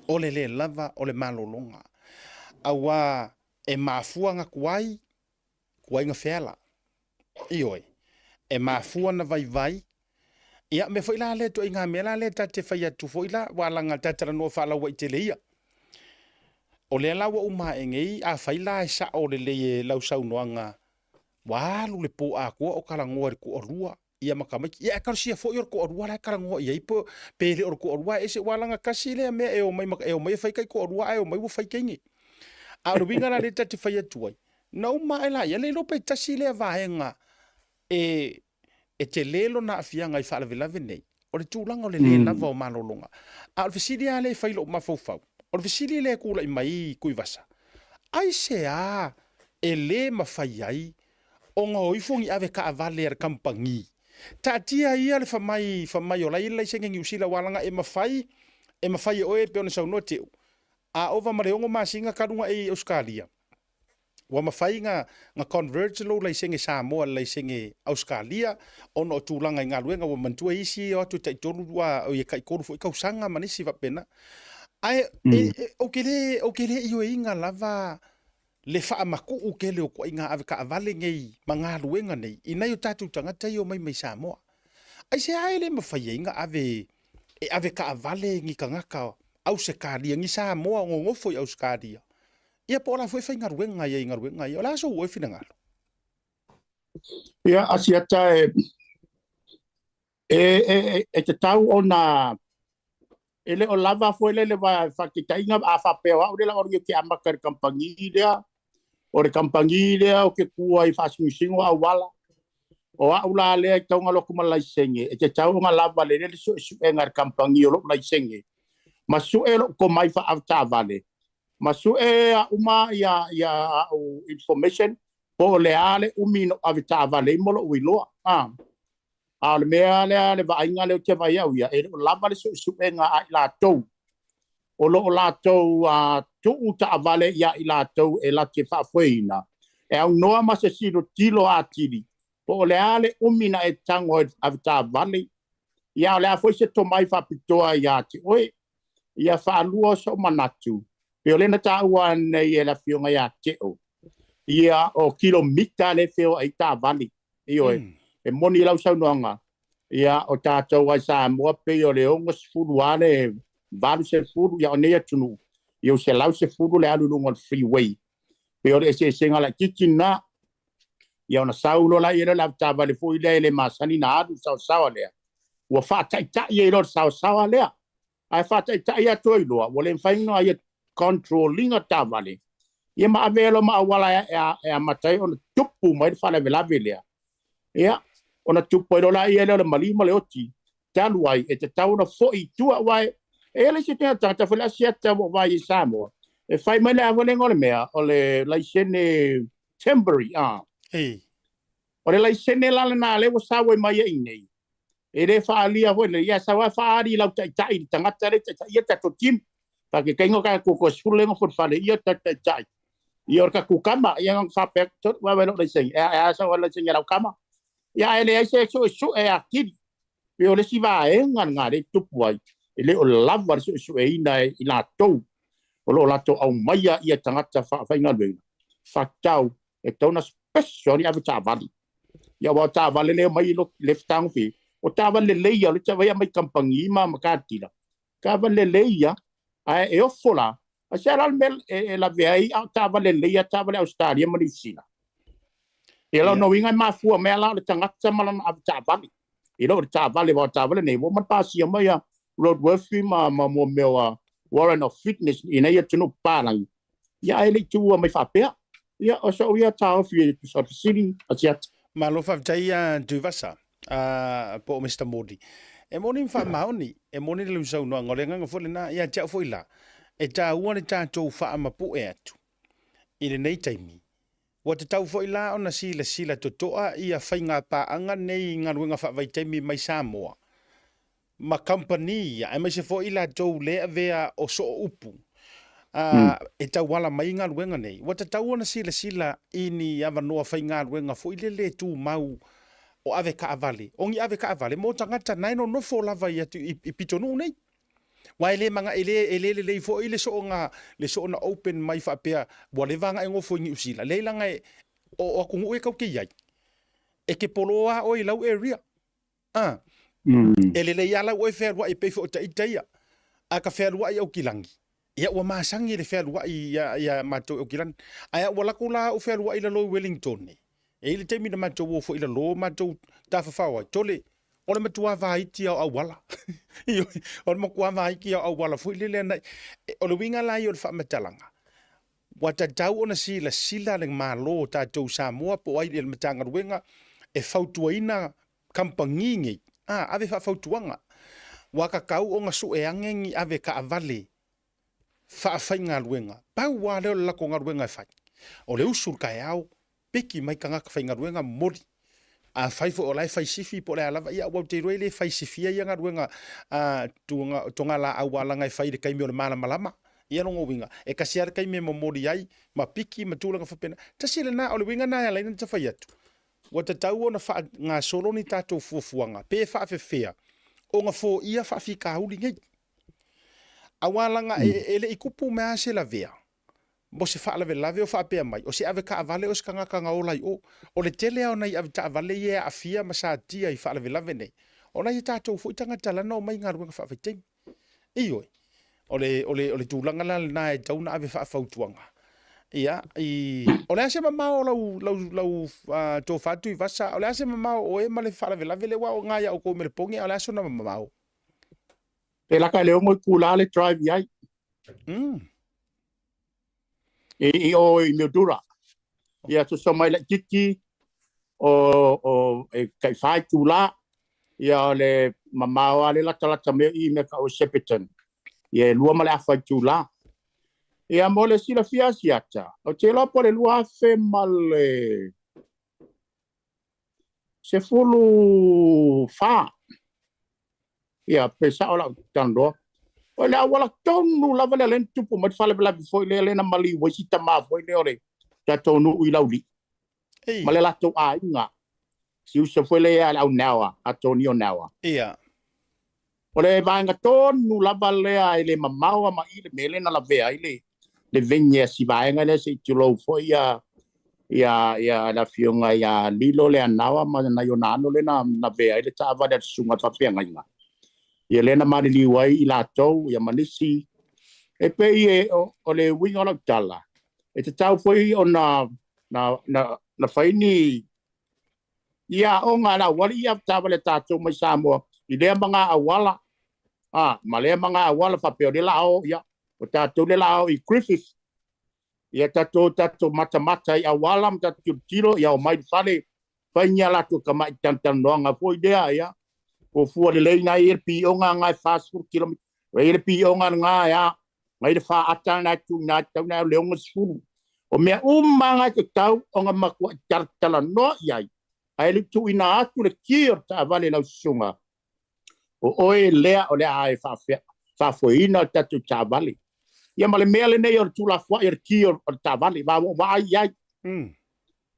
o le lava o le malolonga awa e mafua nga kuai nga fela ioi e mafua na vai ia me foi la le to inga me la le tate fai atu foi la wala nga tatara no fa la wa iteleia o le la wa uma engei a fai la sa o le lau sau noanga walu le po a ko o kala ngor ko rua ia makamaki ia ka sia fo yor ko rua la kala ngo ia ipo pele or ko rua ese wala nga kasi le me e o mai fai kai ko rua ai o mai wo fai kengi a ro winga la le tate fai atu ai no mai la ia le lo pe tasi le vaenga e te lelo na afianga I fala vela venei o le tūlanga o le lava o malolonga a o fisili a le failo mafaufau o le fisili le kula I mai kui vasa ai se a e le mafai ai o ngā oifongi ave ka avale ar kampangi ta tia ia le famai o lai lai sengengi usila walanga e mafai oe pe ona sauno teu a ova mareongo masinga karunga e Australia wa mafai nga converge lo lai senge Samoa lai senge Australia ono tulanga nga luenga wa mantua isi o tu tai tonu wa o ye kai koru fo ka usanga manisi va pena ai o kele io inga lava le fa maku o kele o ko inga ave ka vale ngei manga luenga nei ina yo tatu tanga tai o mai Samoa ai se ai le mafai inga ave ka vale ngi kangaka au se karia ngi Samoa ngo fo Australia ia po la foi ngaruenga ia la so o fina ngalo ia asiata e te tau ona ele o lava foi le va fa ki tainga a fa pe wa o le la o ke amba kar kampangia o ke kua I fa smusingo a wala o a ula le tau ngalo kuma lai senge e te tau nga lava le so ngar kampangia lo lai senge masu elo ko mai fa afta vale masu a uma ya information po le ale umino avita vale molo wiloa al mea le va inga le ke vai au ya e lava le su nga ai la tou o lo la tou tu uta vale ya ila tou e la ke fa foina e au noa ma se silo tilo atili po le ale umina e tango avita vale ya le foi se tomai fa pitoa ya ti oi ya fa luo so manatu pe le na taua nei e la fionga ya teo ia o kilomita le feo ai tā vali. Ioe, e moni lau saunoanga. Ia o tātou ai sa mua pe o le onga sefulu ale, valu se fulu, ia o nea tunu. Ia o se lau se fulu le alu lunga freeway. Pe o le se senga la kikina, ia ona saulo la ia la tā vali fo ile le masani na adu sawa lea. Ua whātai e ro sawa lea. Ai whātai atu i loa, wale mwhainga ia controlling a tā vali. Ia ma avelo ma awala e matai ona tupu mai whale velave lea. Ia, ona tupu e la ia le malima le oti. Talu ai, e te tauna fo i tua wai. E le se tena tata whale asiata wai i Samoa. E whai mai le awale ngole mea, o le laisene temporary, O le laisene lala na le wa sawe mai e nei. E re whaalia hoi le, ia sawa whaari lau tai tangata re, ia tato tim. Pake kaingo ka koko sfulengo for whale, ia tai. Ia orka kukama, ia ngang whapek, tot wawelo le sing. E asa wala sing lau kama. Ia ele ai se so e akiri. Pe o le siwa e ngare tupu ai. Ele o lava so e ina i la tou. O lo la tou au maia ia tangata whainga lwena. Whakau e tauna special i avita vali. Ia wa ta vale le mai lo left town fi. O ta vale le ia le ta vai mai kampangi ma makatila. Ka vale le ia ai e ofola. A se al mel e la vei a ta vale le ia ta vale Australia ma Sina. E lo no winga ma fu me la le tangata ma na avita vali. E lo ta vale wa ta vale ne mo ma pasi mai a roadworth ma mo mewa warrant of fitness ina ia tunu palang. Ia ele tu mai fa pe. Ia o so ia ta fi so city asiat. Malo whawtai duwasa, po Mr. Modi. E moni mwha maoni, e moni le usau noa ngore nganga fwole na, ia tia fwoi la. E tā uane tā tau wha mapu e atu. I le nei taimi. Wa te tau fwoi la ona sila totoa, ia whainga paanga nei ngā ruenga whawai taimi mai Samoa. Ma company ia, e mai se fwoi la tau lea vea o so upu. E tau wala mai ngā ruenga nei. Wa te tau ona sila ini awa noa whai ngā ruenga fo i le tū mau o ave ka avale. Ongi ave ka avale, mo tangata nai no nofo lava i atu i pitonu nei. Wa ele manga ele fo i le so na open mai whapea, wa le vanga e ngofo ingi usila. Le langa o akungu e kau ke iai. E ke poloa o i lau area. Ele le iala o e whērua i peifo o taitaia. A ka whērua i au kilangi. Ia ua masangi le whērua ia mātou o kilan. Aia ua lako la o whērua i la lo Wellington ni. E ili teimi na mātou o fo i la lo mātou tāwhawhawa. Tole, ole matua vāiti au wala. Ole makua vāiki au wala. Fo i le nei. Ole winga la i o le whaamatalanga. Wa ta tau ona sila le mālo tātou Samoa po ai le matanga ruenga e whautuaina kampangingi. Ave whautuanga. Wa ka kau o ngā su e angengi ave ka avale. Whaafai ngā ruenga. Pau wā leo lako ngā ruenga e whai. O le usur kai au, peki mai ka ngaka whai ngā ruenga mori. A whaifo o lai whai sifi po le alawa. Ia wau te roi le whai sifia ia ngā ruenga tonga la au walanga e whai le kaimi o le malama. Ia rongo winga. E kasi ara kaimi mo mori ai, ma piki, ma tūlanga whapena. Tasi le nā, o le winga nā ia leina ta whai atu. Wa te tau ona ngā solo ni tātou fuafuanga. Pē whaafewhea. O ngā fō ia whaafika hauri ngai. Awalanga ele ikupu mea se la vea. Mo se wha lave o wha mai. O se ave ka avale o se kanga olai o. O le tele au nei ave ta avale ie a fia masatia i wha lave nei. O nei tātou fu itanga talana o mai ngā ruenga wha whaitei. Ioi. O le tūlanga la na e tauna ave wha whautuanga. Ia. O le ase mamao lau tō whatu i vasa. O le ase mamao o e ma le wha lave le wa o ngā ia o kou mere pongi. O le ase na mamao. E laka leo mo kula le drive iai. E o i Mildura. Ia so mai le tiki o e kai whai kula. Ia le mamao ale lata mea i me ka o Shepparton. Ia lua ma le awhai kula. Ia mo le sila fia siata. O te lopo le lua fe ma le se fulu wha. Ia pesa ola tando. O le awala tonu lava le len tupu mat fale bela foi le na mali wasita ma foi le ore. Ta tonu i lauli. Ma le lato a inga. Si usa foi le au nawa, a Tonio nawa. Ia. O le vanga tonu lava le a le mamawa ma i le mele na la vea i le venye si vaenga le se tulo foi a ia la fionga ia lilo le anawa ma na yo nano le na be ai le tava le sunga fa penga inga ia le na mari liwai I la tau ia manisi e pe o le winga la tala e te tau foi o na faini ia o nga la wali ia tava le tatu mai Samoa I le mga awala ma le mga awala fa pe o le lao ia o tatu le lao I Griffith ia tato mata-mata I awalam tato tiro ia o mai fale fainya la tu kama tantan noanga foi dea ia o fu le leina I pi o nga fast food kilometer e pi o nga ia mai le fa ata na tu na tau na le ngos fu o me umanga te tau o nga makua tartala no ia ai le tu ina atu le kier ta vale la sunga o oe lea o le ai fa foina tato ta vale ia male mele nei o tula fo er ki o tavali va ia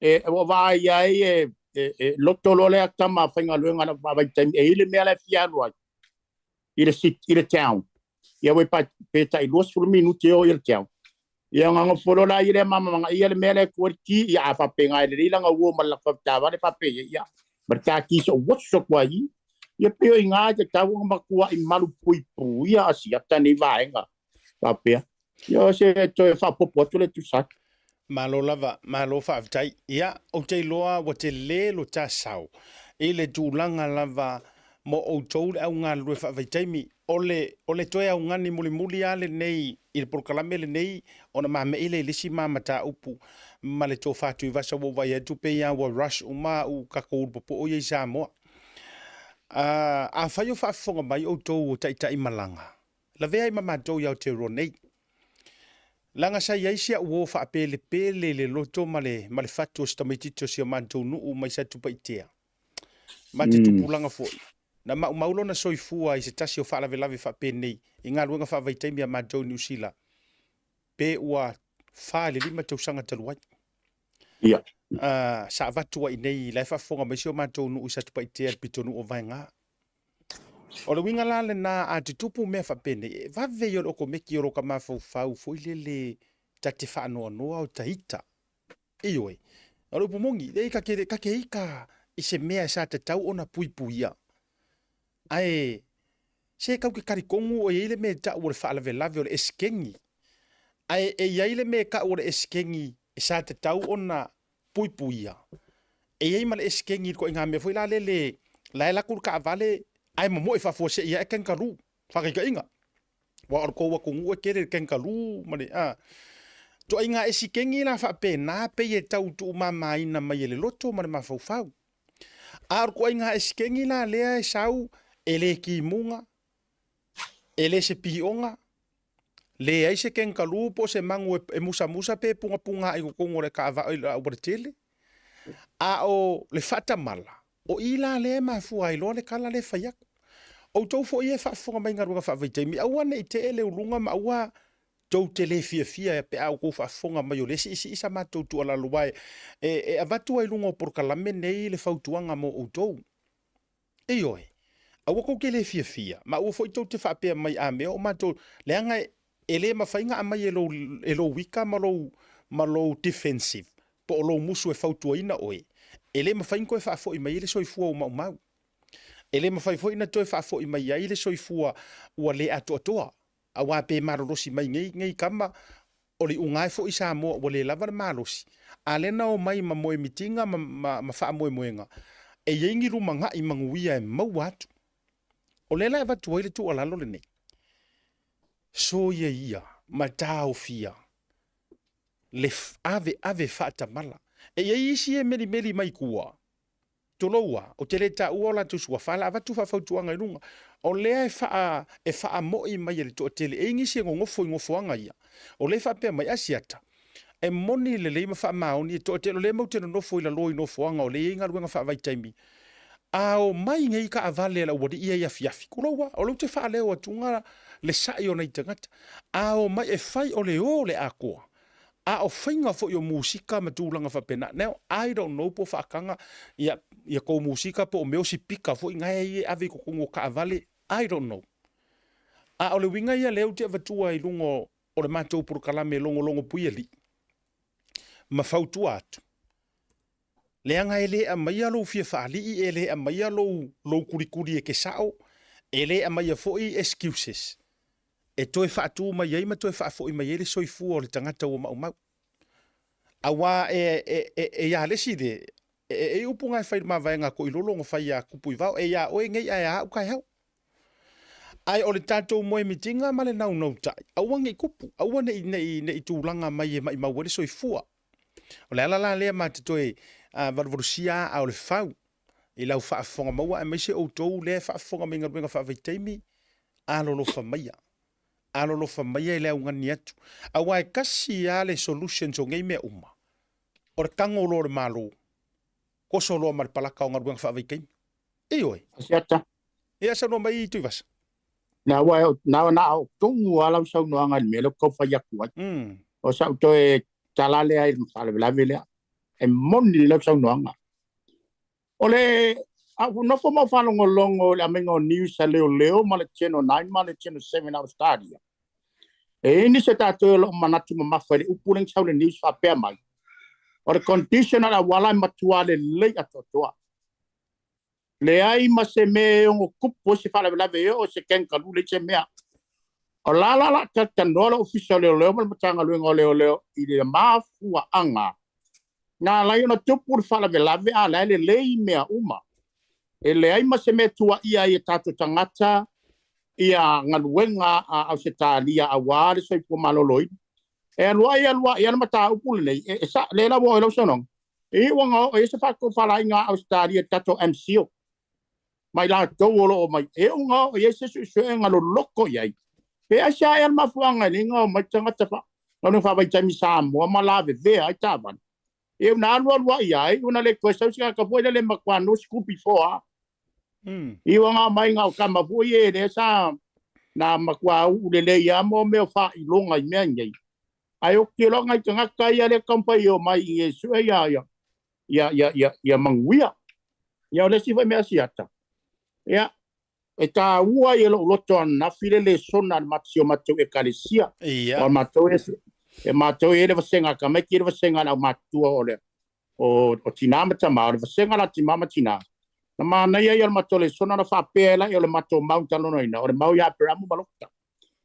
e va ia e lotolo le tama fenga luenga na va tem e ile mele fia lo ile town ia we pa peta I 2 minuti o ile town ia nga folo la ile mama ia le mele ko ki ia fa penga ile la nga wo mala fa tavali pa pe ia berta ki so what so kwa ia pe inga te tawu makua I malu pui ia asia tani vaenga papea yo se to fa popo tu le tu sak malo lava malo fa tai ia o te loa wa te le lo ta sau ile tu langa lava mo o tou au nga lu fa vitaimi ole toe au ngani muli ale nei il proclame le nei ona ma me ile lisi mama ta upu male to fa tu va so va ya tu pe ya wa rush uma u ka ko popo o ye Samoa a fa yo fa fonga mai o tou tai malanga la vea I mama tou ya te ronei langa sa yaisia wo fa pele le loto male fatu stamitito si manto nu mai sa tu paitea mate tu pulanga fo na maulo na soifua I se tasi o fa la velave fa penei inga luenga fa vaitemi a manto New Zealand pe ua fa le lima tau sanga taluai ia sa vatu wa nei la fa fonga mai si o manto nu sa tu paitea pito nu o vainga o le winga la le na a te tupu me fa pene va ve yo ko me ki ro ka ma fau fo le tate fa no o taita ioi o le pumongi le ka ke ika I se mea sa te tau ona puipuia ai se ka ke karikongu o ile me ta o le fa la velave o le eskengi ai e ile me ka o le eskengi sa te tau ona puipuia e mal eskengi ko inga me foi la le la ku ka vale ai mo e fa fo se ia ken kalu fa ka inga wa ko wa ko ngue kere ken kalu mane to inga esikengi la fa pe na pe ye tau tu mama ina mai le loto mane ma fau fau ar ko inga esikengi la le sau ele ki munga ele se pionga le ai se ken kalu po se mangu e musa pe punga I ko ngore ka va o tele o le fata mala o ila le ma fu ai lo le kala le fa o tau fo ia fa fonga mai ngaruga fa vitaimi aua nei te ele ulunga ma aua tau te le fia pe au ko fa fonga mai o le si isa ma tau tu ala luai e avatu ai lunga por kalame nei le fautuanga mo o tau e oi aua ko ke le fia ma o foi tau te fa pe mai a me o ma tau le anga ele ma fainga mai elo wika ma lo defensive po lo musu e fautuaina oi ele ma fainga ko fa fo I mai le soifua o mau ele ma fai foi na toi fa foi mai ai le soifua ua le atoa a wa pe marolosi mai ngai kama o le ungai foi Samoa o le lava malosi a le na o mai ma moe mitinga ma fa moenga e yengi ru manga I manguia e mau atu o le la va tu ile tu ala lo le nei so ia ma tau fia le ave fata mala e isi e meli mai kua toloa o te le ta uola tu sua fala va tu fa fautuanga I lunga o le e fa mo I mai le to tele e ngisi ngofo anga ia o le fa pe mai asiata e moni le ma fa maoni to tele le mo te no fo ila loi no foanga o le inga luenga fa vai taimi o mai ngai ka avale la wodi ia fiafi kuloa o lo te fa le o tunga le sai ona itangata o mai e fai o le akoa o fainga fo yo musika matulanga fa pena now I don't know po fa kanga ya ko musika po me si pika fo ngai ave ko ngo ka vale I don't know o le winga ia leu te vatua I lungo o le matou por kalame longo puieli ma fautu atu Le anga ele a mai alo fia faali ele a mai alo lo kuri e ke sao ele a mai foi excuses. E toi faatu mai ai ma toi fa foi mai ele soifu o le tangata o mau. Awa ya lesi de upunga fai ma vai nga ko ilolo ngo fai ya kupu vao ya o ngai ya u kai hau. Ai o le tatou moe mitinga ma le nau tai. Awa ngai kupu, awa nei tūlanga mai mai wale soifua. O le ala le ma te toi varvarusia a o le fau. I lau whaafonga maua e meise o tou le whaafonga minga ruenga whaavaiteimi a lolo whamaia. A lolo whamaia i leo ngani atu. Awa e kasi a le solutions o ngai mea uma. O le kango lo le malo. Ko solo maripalaka o ngaruenga whaavaiteimi. E oi. Asiata. E asa no mai tui vasa. Na o tongu ala sau no anga me lo ko fa ya kuat. O sa to e talale ai la vele. E moni lo sau no anga. Ole no fo mo fa longo la mengo news leo ma le cheno 9 ma le cheno 7 out stadia. E ni se tato lo manatu ma fa le upuling sau le news fa pe mai. O le conditional a wala matua le atotoa. Le ai ma se me o kupo se fa la ve o se ken kalu le che mea. O la ta no lo official leo ma tanga leo i le mafua anga. Na la yo no tupu fa la ve a la le mea uma. E le ai ma se me tua ia e tato tangata ia ngaluenga a se talia a wale so po maloloi. E alua ia na mata upule nei e sa le la wo lo sono. E wanga e se fa ko fa la inga Australia tato MCO. Mai la to lo mai e unga e se su ngalo loko ia. Pe a sha ia ma fuanga ni nga ma tangata fa. No fa vai tami sa mo ma la ve ai tavan. E na alua ia e una le kwesa se ka po le makwano scoop before. I wanga mai nga ka ma po ye de sa na makwa u le ia mo me fa i longa i me ngai. Ai o ke lo ngai tanga kai ale kampai o mai e su ya manguia. Ya le si vai me asiata. Ya e ta ua ye lo na file le sona matio matio e kalesia. O matio e matio e le vasenga ka me ki le vasenga na matua ole. O tinama tama le vasenga na timama tina. Na mana ia ia matio le sona na fa pela e le matio mountain no ina o le mau ya peramu balokta.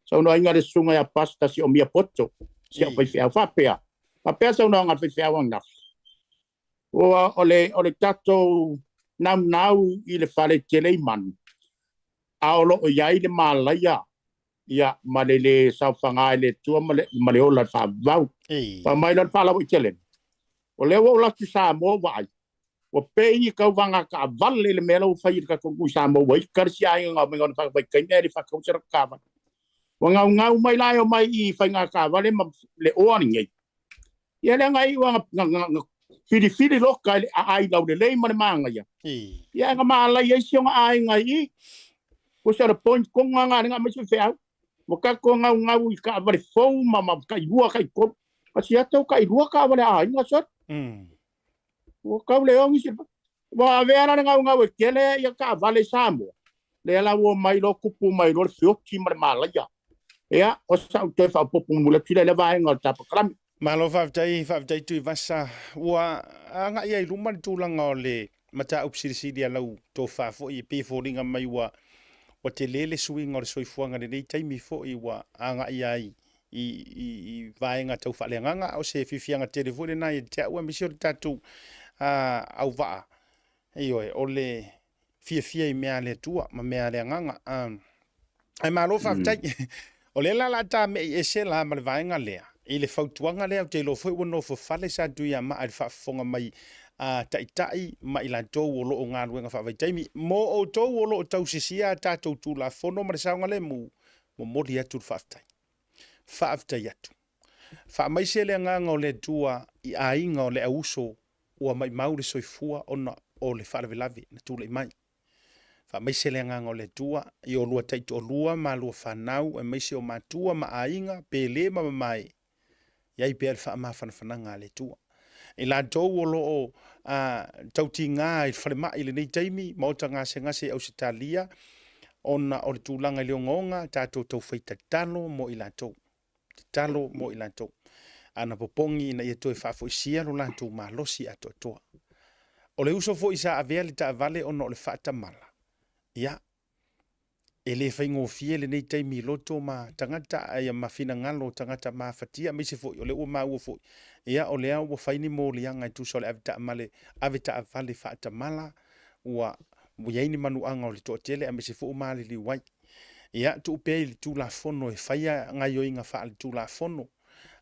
So no inga le sunga ya pasta si o mia poto. Si o pai fa pea. Fa pea so no nga pai fa wanga. O ole tato nau i le fale tele man. Aolo o yai le malaya. Ia malele sa fanga le tua male o la fa vau. Pa mai la fa la o tele. O le o la tu sa mo vai. O pei ka wanga ka valle le melo fa i ka ko sa mo vai karsi ai nga me ngon fa bai kene fa ko ser ka va. O ngau mai la o mai i fa nga ka valle le o ani ngai. Ia le ngai wanga fili loka ai lau le ma manga ia. Ia nga mala ia si nga ai ngai. Ko ser point ko nga nga me se fa. Mo ka ko ngau i ka vale fo mama ka i lua ka i ko. Kasi ato ka i lua ka vale ai nga sot. O ka le o ngisi. Wa vera ngau e kele ia ka vale samo. Le la wo mai lo kupu mai lo fio ki ma mala ia. Ia o sa te fa popu mula tile le vai nga tapa kram. Malo whaftai tui vasa. Ua anga ia i lumani tūlanga o le mata upsirisiri a lau tō whafo i pēwhoringa mai wa te lele suinga o le soifuanga le nei taimi fo i wa anga ia i vaenga tau whaleanganga o se whiwhianga telefone nai e te ua misi o le tatu au waa. Ioe, o le fia i mea le tua ma mea le anganga. Ai malo whaftai. O le la ta me e se la ma le vaenga lea. I le fautuanga lea o te lo foi wono fo fale sa tui a ma al whafonga mai tai ma i la tau o loo ngā ruenga whawai mo o tau o loo tau sisia tātou tū la fono ma le saunga le mo mori atu whaftai atu. Wha mai se le nganga o le tua i a inga o le auso ua mai maure soifua ona o le whalawelawe na tūla i mai. Wha mai se le nganga o le tua i o lua taito o lua ma lua whanau e mai se o matua ma a inga pe le ma mai. Iai pe alfa ma whanawhananga le tua. I la tau o loo tauti ngā i whare mai le nei taimi ma o ta ngase au se talia ona o le tūlanga i leo ngonga tātou tau whaita talo mo i la tau. Talo mo i la tau. Ana popongi na ia toi whafo isia lo la tau ma losi ato toa. O le uso fo isa avea le taavale ona o le faatamala. Ia. E le faigofie lenei taimi loto ma tagata ia mafinagalo tagata mafatia ma ise foʻi o le ua maua foʻi ia o lea ua faini moliaga e tusa o le ave taavale faatamala ua iai ni manuaga o le toʻatele a ma ise foʻi maliliu ai ia tuu pea i le tulafono e faia gaioiga faa le tulafono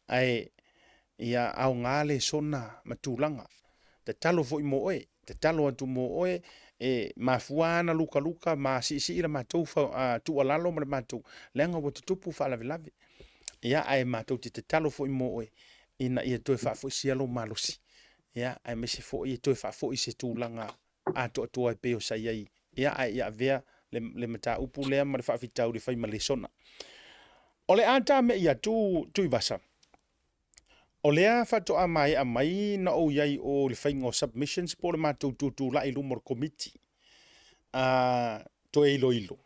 ae ia aogā le sona ma tulaga tatalo foʻi mo oe tatalo atu mo oe e mafuana luka ma si la matou tualalo ma le matou lenga ua tutupu faalavelave ia ae matou te talo foʻi mo oe ina ia toe faafoʻisia lo malosi ia ae mese foʻi e toe faafoʻi se tulaga atoatoa e pei o sai ai ia ae ia avea le mataupu lea ma le faafitau le fai ma le sona o le a tameʻi atu tuivasa o lea faatoʻa maeʻa mai na ou iai o le faiga o submissions po le matou tutulaʻi luma o le komiti toe iloilo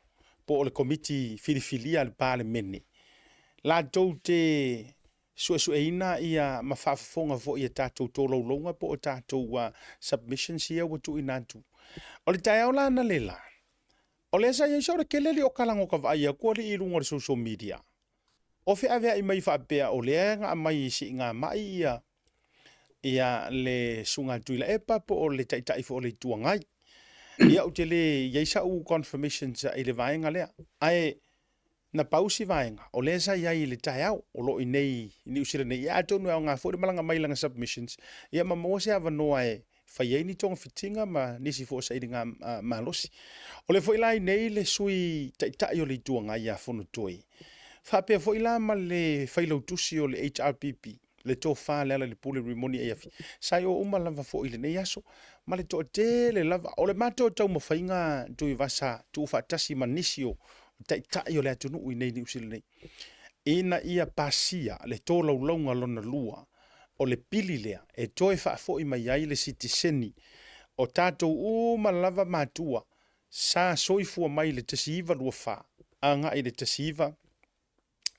po o le komiti filifilia le palemene latou te suʻesuʻeina ia ma faafofoga foʻi e tatou toloulauga po o tatou submissions ia ua tuuina atu o le taeao lana lela o le sa iai o le keleli o kalago kavaai akua le iluga o le social media o feʻaveaʻi mai faapea o lea gaʻa mai siʻigamaʻi ia le suga atu i la epa po o le taʻitaʻi fo o le ituagai ia o te le iai saʻu confirmations i le vaega lea ae na pausi vaega o lea sa iai i le taeao o loo i nei niusila nei ia atonu e aogā foʻi le malaga mai laga submissions ia mamoa se avanoa e fai ai ni togafitiga ma nisi fo saʻiliga malosi o le foʻi la i nei le sui taʻitaʻi o le ituagai a fonotoe faapea foʻi la ma le failautusi o le HRPP le tofā le ala le pule rimoni e afi sai o uma lava foʻi lenei aso ma le toʻatele lava o le matou taumafaiga tuivasa tuufaatasi ma nisi o taʻitaʻi o le atunuu i nei niusila nei ina ia pasia le tolaulauga lona lua o le pili lea e toe faafoʻi mai ai le sitiseni o tatou uma lava matua sa soifua mai le tasiiva luafā agaʻi le tasiiva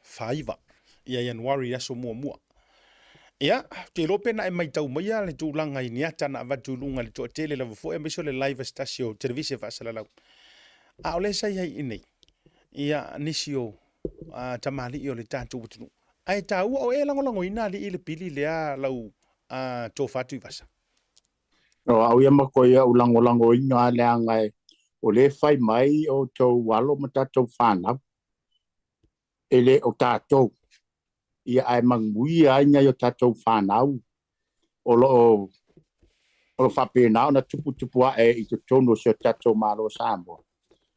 faiva ia Januari aso muamua ia te lope na e mai tau mai le tulaga i niata na avatuluga le toʻatele lava foʻi a maisi o le live stasi o televisi faasalalau a o le sai ai inei ia nisi o tamalii o le tatou atunuu ae tāua o e lagolagoina alii le pili lea lau tofatu i vasa o au ia mako ia ulangolagoina le agae o le fai mai o tou alo ma tatou fanau e le o tatou ia ae magui aiga i o tatou fanau o loo faapenao na tuputupu aʻe i totonu o se o tatou malo Samoa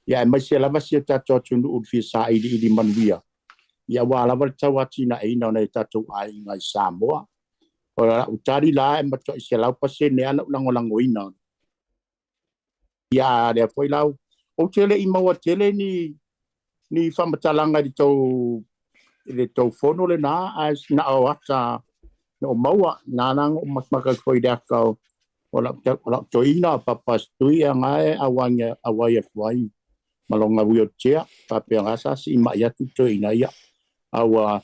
ia e maisi lava se o tatou atunuu le fiasaʻiliʻili manuia ia ua lava le tauatinaʻeina ona e tatou aiga i Samoa o la utali la e matoʻi se lau pasene ana ulagolagoina ia lea foi lau ou tele i maua tele ni whamatalaga le tau fono le nā as na o ata no maua nā nang o makmaka koi le akau o la toina papastui a ngai awai fuai malonga ui o tea papea ngasa si ima ia tu toina ia awa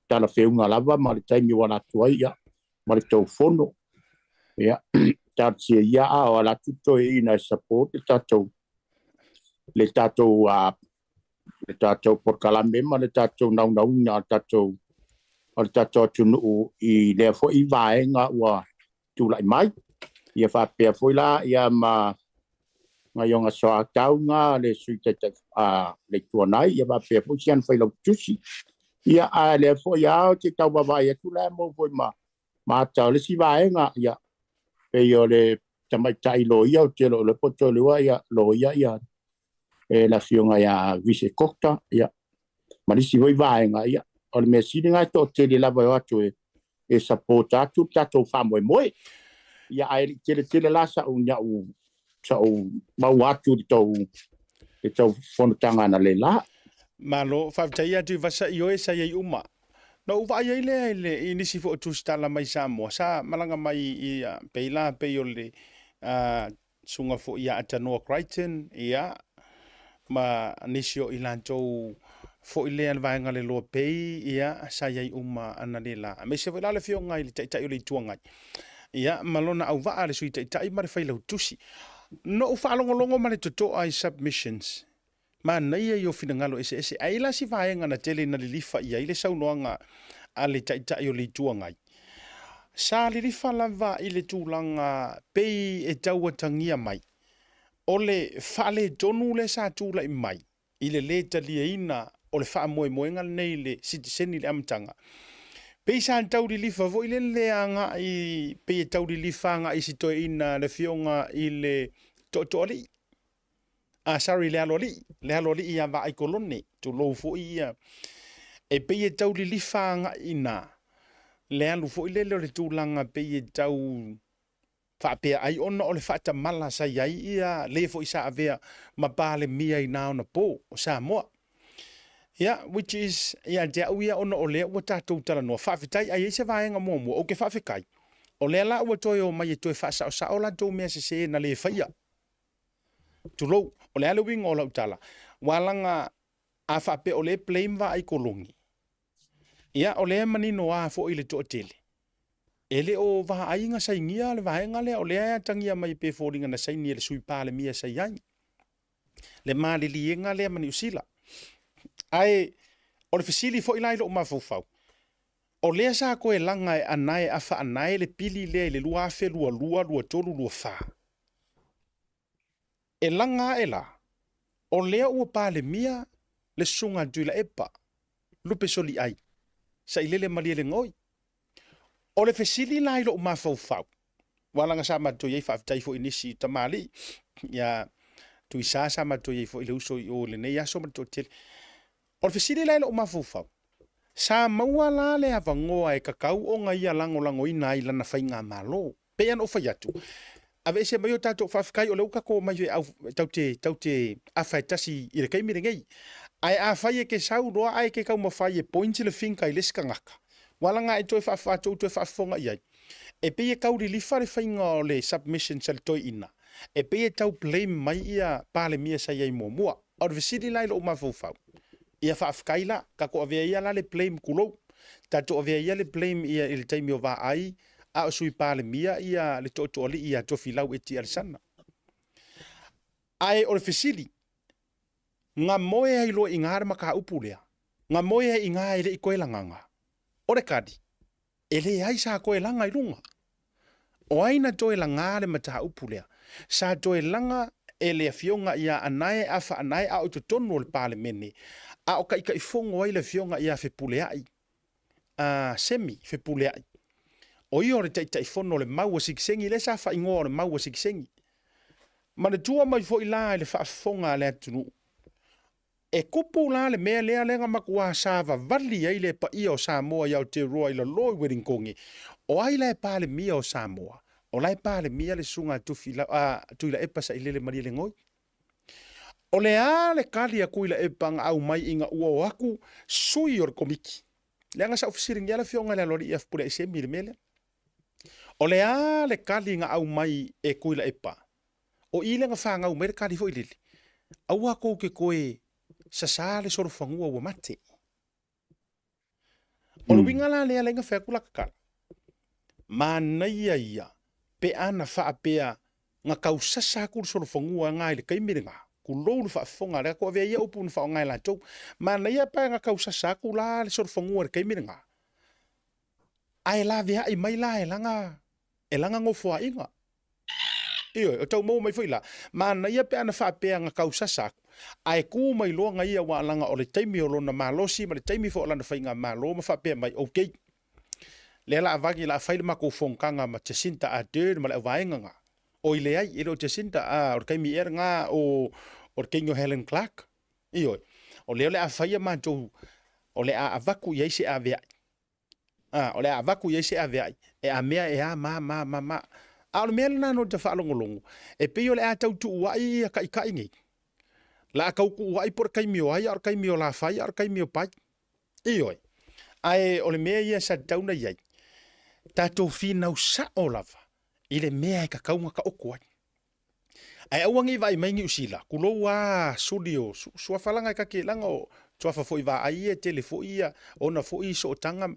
tala feunga lava ma le taimi wana tuai ia ma le tau fono ia tatsia ia a o la tu toina support le tatou porkalame ma le tatou naunauina tatou o le tatou atunuu i lea foʻi vaega ua tulaʻi mai ia faapea foi la ia ma gaioga soatauga le suitaita le tuanai ia faapea foi siana failautusi ia a lea foʻi ao te tauvavai atu la mo foi ma atau le si vaega ia pei o le tamaitaʻi loia o te loo le potolua ia loia ia e la fionga ia vise kokta ia malisi voi vaenga ia o le mesini ngai to tele lava o atu e support atu tatou famoe moe ia ai tele la sa unya u sa u mau atu te tau fonotanga na le la malo faafetai atu i vasa i oe sa iai uma no uva ai le inisi fo tu stala mai Samoa sa malanga mai i peila pei o le sunga fo ia atanoa Crichton ia ma nisio i lantou fo i lea vaenga le loa pei ia sa iai uma ana le la me se vela le fionga i le taʻitaʻi o le ituagai ia malona au vaa le sui tai mare fai lau tusi no u whaalongolongo mare toto ai submissions ma nei e o fina ngalo ese ai la si vaenga na tele na lilifa ia ile saunoanga ale tai o le tuangai sa lilifa lava ile tūlanga pei e taua tangia mai ole fale tonu le sa tūla i mai ile le talia ina ole wha moenga nei le citizen le amtanga pei sa tauri lifa vo ile leanga i pei tauri lifanga i sito ina le fionga ile totoli sorry le aloli ia va ai kolone tu lo fo ia e pei tauri lifanga ina le alu fo ile le tūlanga pei tau fa pe ai ona ole fa ta mala sa ia ia le fo isa avea ma pale mia i na ona po sa mo yeah, which is ja uia ona ole o tatou tala no fa fitai ai se vaenga mo o ke fa fikai o le la o toi o mai toi fa sa o la do me se na le faia tu lo o le ale winga o la tala walanga a fa pe o le blame va ai kolongi ia o le manino a fo ile to tele ele o va ai nga sai ngia le vaenga le o le a tangia mai pe foringa na sai ni le sui pale mia sai ai le mali lienga le mani usila ai o le fisili fo ilai lo mafufau o le sa ko e langa e anai afa anai le pili le lua fe lua tolu lua fa e langa ela o le o pale mia le sunga duila epa lupe soli ai sa ilele mali le ngoi o le fisili lai lo mafufau walanga sa mato ye fa fo inisi tamali ya tu isa sa mato ye fo ile uso o le ne ya so mato tel o fisili lai lo mafufau sa mawala le avangoa e kakau o ngai lango ina ila na fainga malo pe an o faiatu ave se mayo tato fafkai o le uka ko mai au taute afaitasi i le kai mirengei ai a fai ke sau roa ai ke kau mafai e point le finka i le skangaka wala nga e toi fa toi fa fonga ia e pe e kau li fare fainga o le submission sal toi ina e pe e tau blame mai ia pale mia sa ia mo o fisili lai lo mafufau ia fa afkaila ka ko ave ia la le blame kulo tato ave ia le blame ia il taimi o va ai a sui pale mia ia le to ali ia to filau eti alsana ai o fisili nga moe ai lo ingar maka upulea nga moe ai inga ile ikoelanga o le kadi ele ai sa ko elanga ilunga o aina to elanga le mata upulea sa to elanga ele fionga ia anai afa anai a o tonu le pale mene a o kai fongo ai le fionga ia fe puleai semi fe puleai o io re tai fono le mau siksengi le sa fa ingo le mau siksengi ma le tua mai fo ila le fa fonga le tunu e kupu la le mea lea lenga makua sa va vali ai le pa ia o Samoa ia o te roa i la loi wedding kongi o ai le pale mia o Samoa o lai pale mia le sunga tu ila epasa ilele maria le ngoi o le a le kali a kuila e panga au mai inga ua o aku sui or komiki. Le anga sa ofisiri ngia la fionga le lori iaf pule ese mire mele. O le a le kali inga au mai e kuila e pa. O i le nga wha ngau mere kali fo ilili. Au a kou ke koe sa le soro whangua ua mate. O le winga la lea lenga whea kula kakala. Ma naia ia pe ana wha apea nga kau sasa kuru soro whangua ngai le kaimere ngā. Ku lou fa fonga le ko ve ia upu fa ngai la tou ma na ia pa nga kausa sa ku la le sor fonga ke miringa ai la via ai mai la elanga ngo fo inga io o tau mo mai foi la ma na ia pa na fa pe nga kausa sa ai ku mai lo nga ia wa langa o le taimi o lona malosi ma le taimi fo lana fa inga malo ma fa pe mai okay le la vagi la faile ma ko fonkanga ma Jacinta Ardern ma le vaenga o ile ai ilo Jacinta o kai mi nga o Kingo Helen Clark io o le a faia ma to o le a vaku ye se avea o le a vaku ye se avea e a mea e a ma a le mel na no te fa longo e pe o le a tau tu wai kai ngi la ka ku wai por kai mi wai ar kai mi la fai ar kai mi pa io ai o le mea ia sa tauna ye ta to fina usa o lava ile mea ka kaunga ka okua ai awangi vai mai ngi usila kulo wa studio so falanga ka ke lango so fa foi va ai telefo ia ona foi so tanga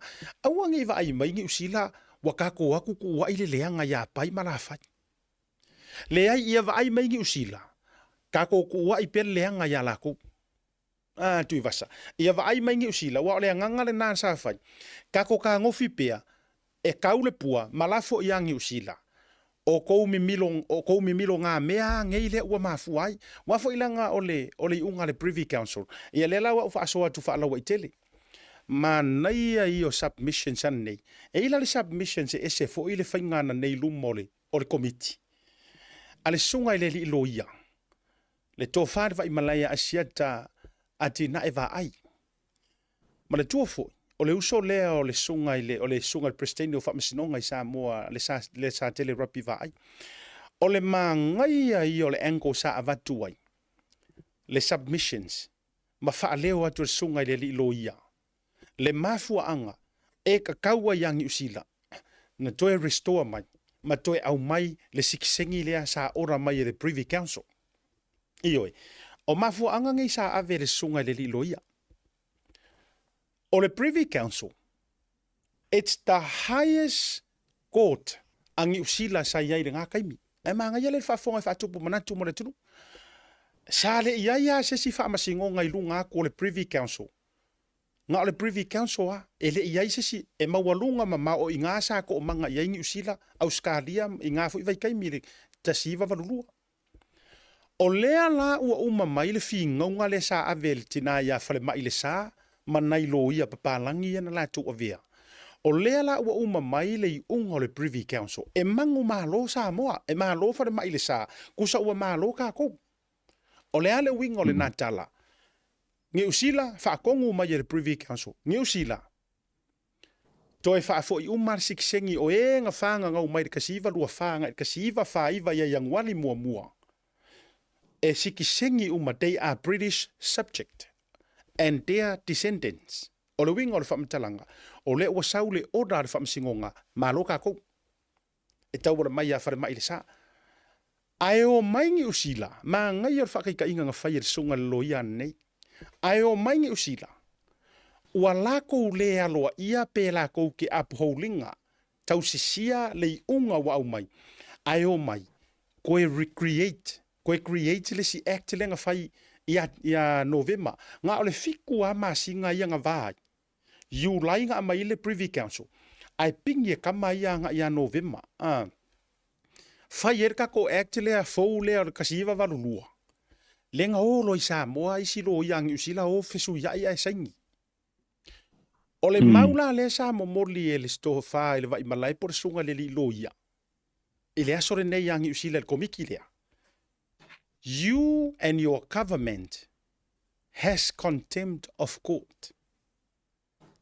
awangi vai mai ngi usila wa kako aku ku wa ile leanga ya pai mala fai le ai ia vai mai ngi usila kako ku wa ipel leanga ya la ku tu vasa ia vai mai ngi usila wa le nganga le na sa fai kako ka ngofi pea e kaule pua malafo yang usila o kou mi milo ngā mea ngeile ua mafu ai wa fo ilanga ole unga le Privy Council ia le lawa fa aso atu fa lawa itele ma nei ai o submission san nei e ila le submission se ese fo ile fainga na nei lumole o le committee ale sunga ile li loia le to fa va imalaya asiata ati na eva ai ma le tuofo o le uso lea o le sunga le presteni o whamasinonga i Samoa le sa tele rapi vai. O le mangai ai o le ango sa avatu ai. Le submissions. Ma whaaleo atu le sunga i le li loia. Le mafua anga. E ka kaua yangi usila. Na toe restore mai. Ma toe au mai le sikisengi lea sa ora mai le Privy Council. Ioi. O mafua anga ngai sa ave le sunga i le li loia. O le Privy Council, it's the highest court angi usila sa iai le ngā kaimi. E maanga ia le whafonga whatupu manatu mo le tunu. Sa le ia se si whaamasingo ngai lunga ko le Privy Council. Ngā o le Privy Council e le ia se si e mawalunga ma o i ngā sa ko o manga iai ngi usila Australia i ngā fu i vai kaimi le tasiva valulua. O lea la ua uma mai le fi ngaunga le sa avel tina ia fale mai le sa manai lo ia papalangi ana la tu avea. O lea la ua uma mai le unga o le Privy Council. E mangu malo sa moa. E malo fare mai le sa. Kusa ua malo ka kou. O lea le winga o le natala. Nge usila whaakongu mai le Privy Council. Nge usila. Toi whaafo i umar sikisengi o e nga whanga ngau mai le kasiva lua whanga. Kasiva whaiva ia yang wali mua mua. E sikisengi uma they are British subject. And their descendants. O le winga o le whamatalanga. O le ua sau le oda le whamasingonga. Malo ka kou. E tau wara mai a whare mai le sa. Ai o maingi usila. Ma ngai ar whakaika inga nga whai le sunga le loia nei. Ai o maingi usila. Ua lako le aloa ia pe lako ke apuhoulinga. Tau sisia le unga wa au mai. Ai o mai. Koe recreate. Koe create le si act le nga whai ia November. Nga ole fiku a masinga ia nga vai. You lai nga mai le Privy Council. Ai pingi e kama ia nga ia November. Fai erka ko act lea fau lea kasiva valulua. Le nga olo i Samoa isi lo yang usila o fesu ia ia saingi. Ole maula le sa momoli e le sto fa ele vai malai por sunga le li lo ia. Ele asore nei yang usila le komiki lea. You and your government has contempt of court.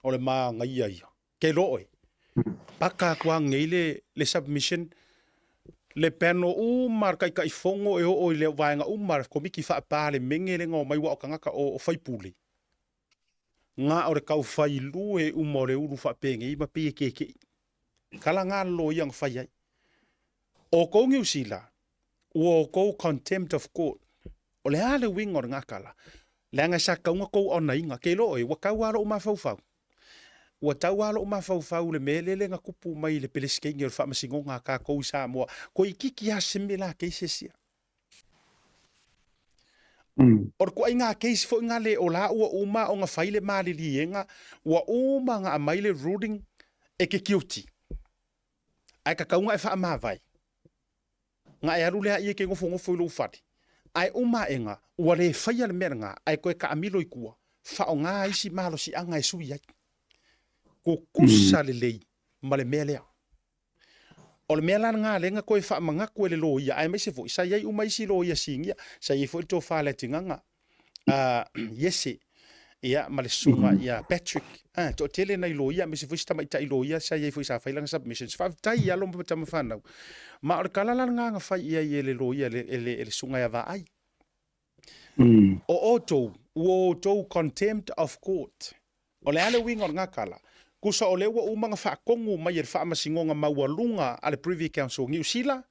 Ole ma ngai ia. Ke loe. Paka kwa ngeile le submission le peno umar kai kai fongo e o le vainga umar komiki fa pale mengele ngo mai wa kanga ka o fai puli. Nga ore kau fai lu e umore uru fa penge i ma pe ke. Kala nga lo yang fai ai. O ko ngi usila. O ko contempt of court. O le ale wing or ngakala. Le nga sa ka nga ko ona inga ke lo e wa ka wa ro ma fau fau. Wa tau ala o mafau le melele nga kupu mai le peleskengi o whamasingo ngā kā kou Samoa. Ko i kiki a simila keisesia. Or ko ai ngā keisi fo ngā le o la ua uma o ngā whaile māli lienga ua uma ngā amaile ruling e ke kiuti. Ai ka kaunga e wha amawai. Ngā e aru lea i e ke ngofo ilu whati. Ai uma e ngā ua le whaia le mera ngā ai koe ka amilo i kua. Wha o ngā isi malo si anga e sui ai. Ko kusa le lei ma le mea lea. O le mea lana ngā lenga koe wha manga koe le loia. Ai mai se fo, sa iei umai si loia singia. Sa iei fo i tō whale tinganga. Yese. Ia, ma le sunga, ia Patrick. Tō tele na i loia, mai se fo i stama i ta i loia, sa iei fo i sa whailanga submissions. Whaftai ia lomba tama whanau. Ma o le kalalana ngā whai ia i le loia, le sunga ia wa ai. O tō contempt of court. O le ale winga o ngā kala. Kusa o lewa umanga whaakongu mai e whaamasingonga maualunga ale Privy Council New Zealand.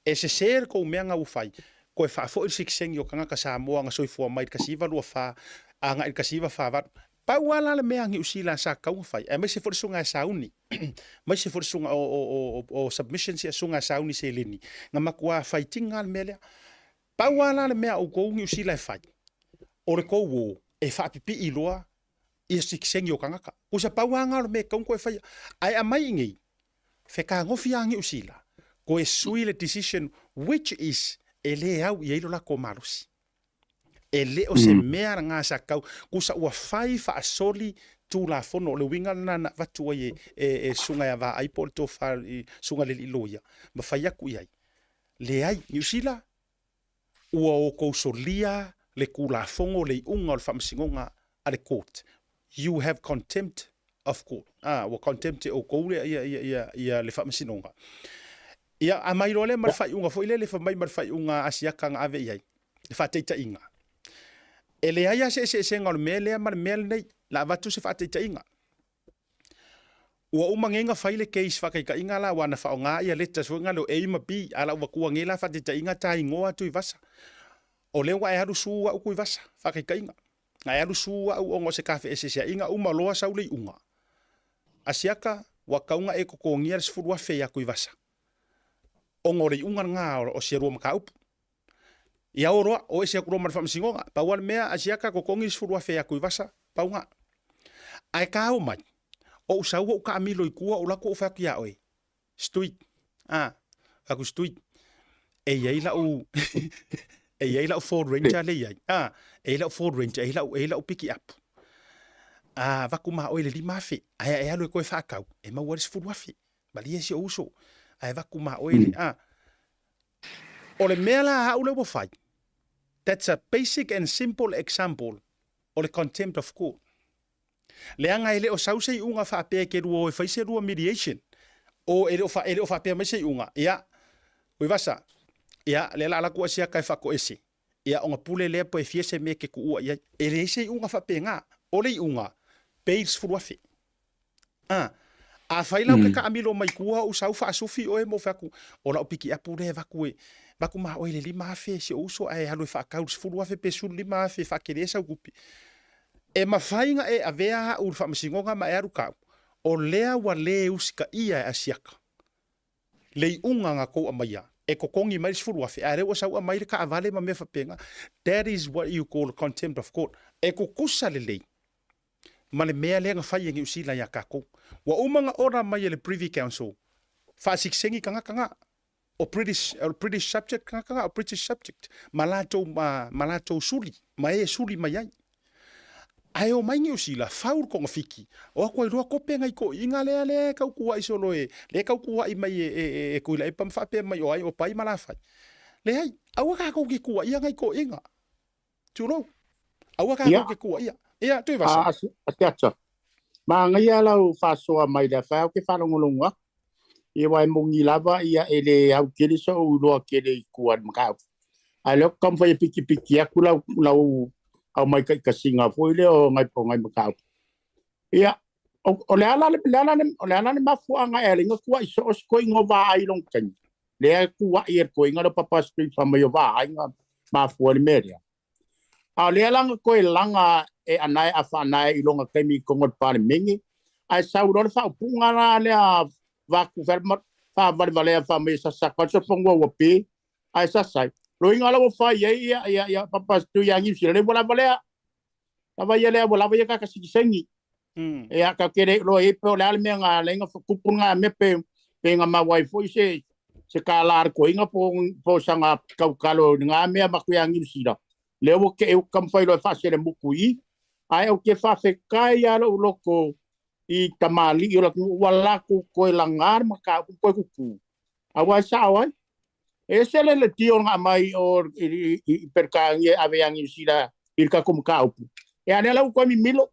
E se ser ko mea ngā uwhai. Ko e whaafo i sikisengi o kanga ka Samoa nga soifua mai kasiva lua wha, a ngā i kasiva wha watu. Pauala le mea ngi usila sa kau fai. E mai se for sunga sauni. Mai se for sunga o submission se sunga sauni se leni. Nga makua fai tinga le mea. Pauala le mea o kou ngi usila fai. O le kou wo e fa pipi i loa i siksengi o kangaka. Kusa pauanga le mea kau koe fai. Ai a mai ngi. Fe ka ngofi ngi usila. Ko e sui le decision which is e le au i eilo la ko marusi. E le o se mea ngā sa kau, kusa ua whai wha asoli tū la fono, le winga na watua e sunga ya wā aipo le tō whai sunga le loia. Ma whai aku i ai. Le ai, New Zealand, ua o kousolia le kula fongo le unga o le whamasingonga a le court. You have contempt of court. Ua contempt o koure ia le whamasingonga. Ia a mai role mar whai unga, fo ile le whamai mar whai unga asiaka ngā ave iai. Le whateita inga. E le aia se ngā le mea lea mar mea nei, la watu se whateita inga. Ua umangenga whaile case whakaika inga la, wana whao ngā ia leta suenga leo eima bi, ala ua kua ngela whateita inga ta ingoa tu i vasa. O leo wa e haru sua uku i vasa, whakaika inga. Nga e haru sua u ongo se kawhi ese inga uma loa saule unga. Asiaka, wa kaunga e koko ngia se furua whea ku i vasa. Ongo rei unga ngā o se rua maka upu. Ia oroa, o ese akuro mar whamasingonga, pauan mea asiaka kokongi se furua whea ku i vasa, pau ngā. Ai ka au mai. O usaua u ka amilo i kua o lako o whaku ia oe. Stuit. Aku stuit. E iei u Ford Ranger le iai. E lau Ford Ranger, e lau piki up. Vaku maa oe le li mawhi. Ai e alu e koe whakau. E mau aris furu wafi. Mali e si o uso. Ai vaku maa oe le. O le mea la hau leo whai. That's a basic and simple example o le contempt of court. Leanga ele o sausei unga whapea ke rua o e whaise rua mediation. O ele o whapea mai sei unga. Ia, ui vasa. Ia, le la kua sia kai whako ese. Ia, onga pule lea po e fiese me ke kuua. Ia, ele sei unga whapea ngā. O le unga, peils furuafe. A whailau ke ka amilo mai kua o sau whaasufi o e mo whaku. O la o piki apu rea vaku e. Vaku maa oe le lima afe se uso ai halu e whakaurus furuafe pe suru lima afe whakeresa ukupi. E mawhainga e avea ur whamasingonga ma e aru kau. O lea wa le usika ia e asiaka. Lei unga ngā kou amaia. E kokongi mai sifuru afe. A rewa sau amaire ka avale ma mea whapenga. That is what you call contempt of court. E kukusa le lei. Ma le mea lea ngā whai ngi usila ia kako. Wa umanga ora mai le Privy Council. Whasiksengi kanga. O British subject kanga. O British subject. Malato suli. Ma e suli mai ai. Ai o mai ngi usila faur ko ngafiki o ko ro ko penga ko inga le ka ku ai solo le ka ku ai mai e ku le pam fa pe mai o ai o pai mala fa le ai awa ka ko ki ku ai ngai ko inga tulo awa ka ko ki ku ia tu va sa ma ngai ala u fa so mai da fa ke fa ngolonga e wai mongi lava ia ele au ke so u lo ke le ku an ka ai lo kam fa piki akula lau au mai kai kasinga foi le o ngai po ngai makau ia o le ala le mafu anga e linga kuai so ko ingo va ai long ken le kuai ko inga lo papa street fa mai va ai nga mafu le media a le ala ko langa e anai afa anai ilonga kemi ko ngot pa le mingi ai sa ro fa punga na le va ku ferma fa vale fa mai sa ko so pongo wo pi ai sa sai lo inga la fa ya papa tu yang i sile bola bola tava ia le bola ia ka sengi ya ka kere lo e pe la me nga le nga kupunga me pe nga ma wifi se ka lar ko inga po sanga ka kalo nga me ma ku yang i sila le wo ke u kam fa lo fa se le mukui ai o ke fa fe kai ya lo loko i tamali yo la wala ku ko langar ma ka ko ku awa sa awa ese le tio nga mai o perkangi ave yang isila ilka kum kaupu e anela ko mi milo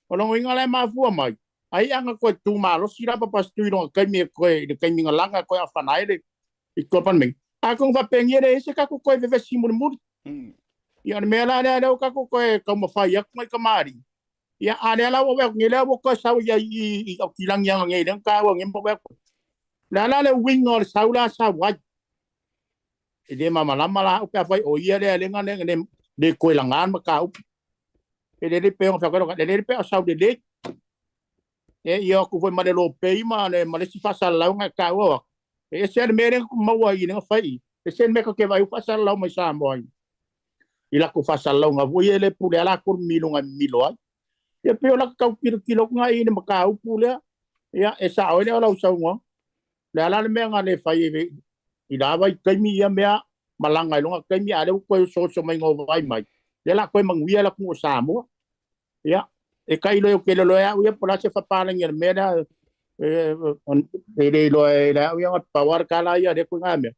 o no inga le mafu mai ai anga ko tu malo sira pa pastu no kai mi ko de kai mi langa ko afanai de i ko pan me a ko va pengere ese ka ko ve simul mur ya me la le ka ko como fa yak mai kamari ya anela wo ngela wo ko sa ya i kilang yang ngai ka wo ngem ba la le wing or saula sa wa e de mama lama la o ka fai o ia le lenga le de ko langan ma ka e le pe on fa ko le pe sa de le e io ku foi male lo pe ma le male si fa sala nga ka wa e se me re ma wa i nga fai e se me ko ke vai fa sala mai sa mo ila ku fa sala nga vo ele pu le ala ku milo nga milo ai e pe ola ka kilo nga i ne ma ka pu le ya e sa o le ola sa ngo le ala me nga le fai i da vai kai mi ya me malanga lo nga kai mi ale ko so mai ngo vai mai le la ko manguia la ku sa mo ya e kai lo ke lo ya u pola se fa pa ngi mera on de lo la u ya power kala ya de ku ngame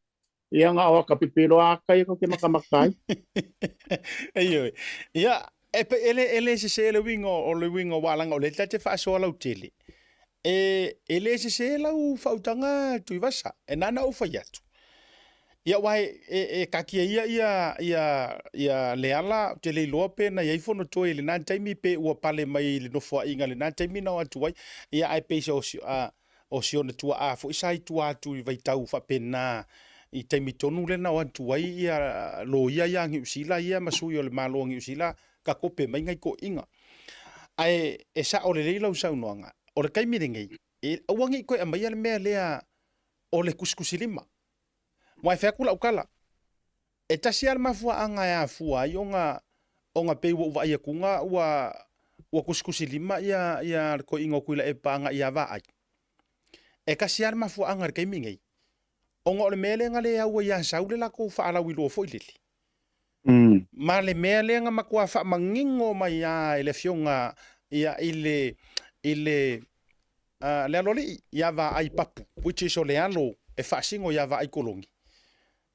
ya nga o kapipilo akai ko ke makamakai Ayo. Ya, ele se le wingo o le wingo walanga o le tate fa so la utili. Ele se la u fautanga tu vasa. E nana u fayatu. Ya wai kakia ia leala te le lope na ia ifono toe le nan taimi pe ua pale mai le no fo inga le nan taimi na watu wai ia ai pe o sio na tua a fo isai tua tu vai tau fa pena i taimi tonu le na watu wai ia lo ia ngi usila ia masu yo le malo ngi usila ka kope mai ngai ko inga ai esa o le leila usau noanga o le kaimi ringi e awangi ko mai le mea lea o le kuskusilima Mai fe kula ukala. E tasi al mafua anga ya fua onga pe wa ia kunga wa kuskusi lima ia ko ingo kuila e panga ia va ai. E kasi al mafua anga ke mingi. Onga ole mele nga le ya ia saule la ko fa ala wilo fo ilili. Ma le mele nga makua fa mangingo mai ya ele fionga ia ile le loli ia va ai papu which is ole alo e fa singo ia va ai kolongi.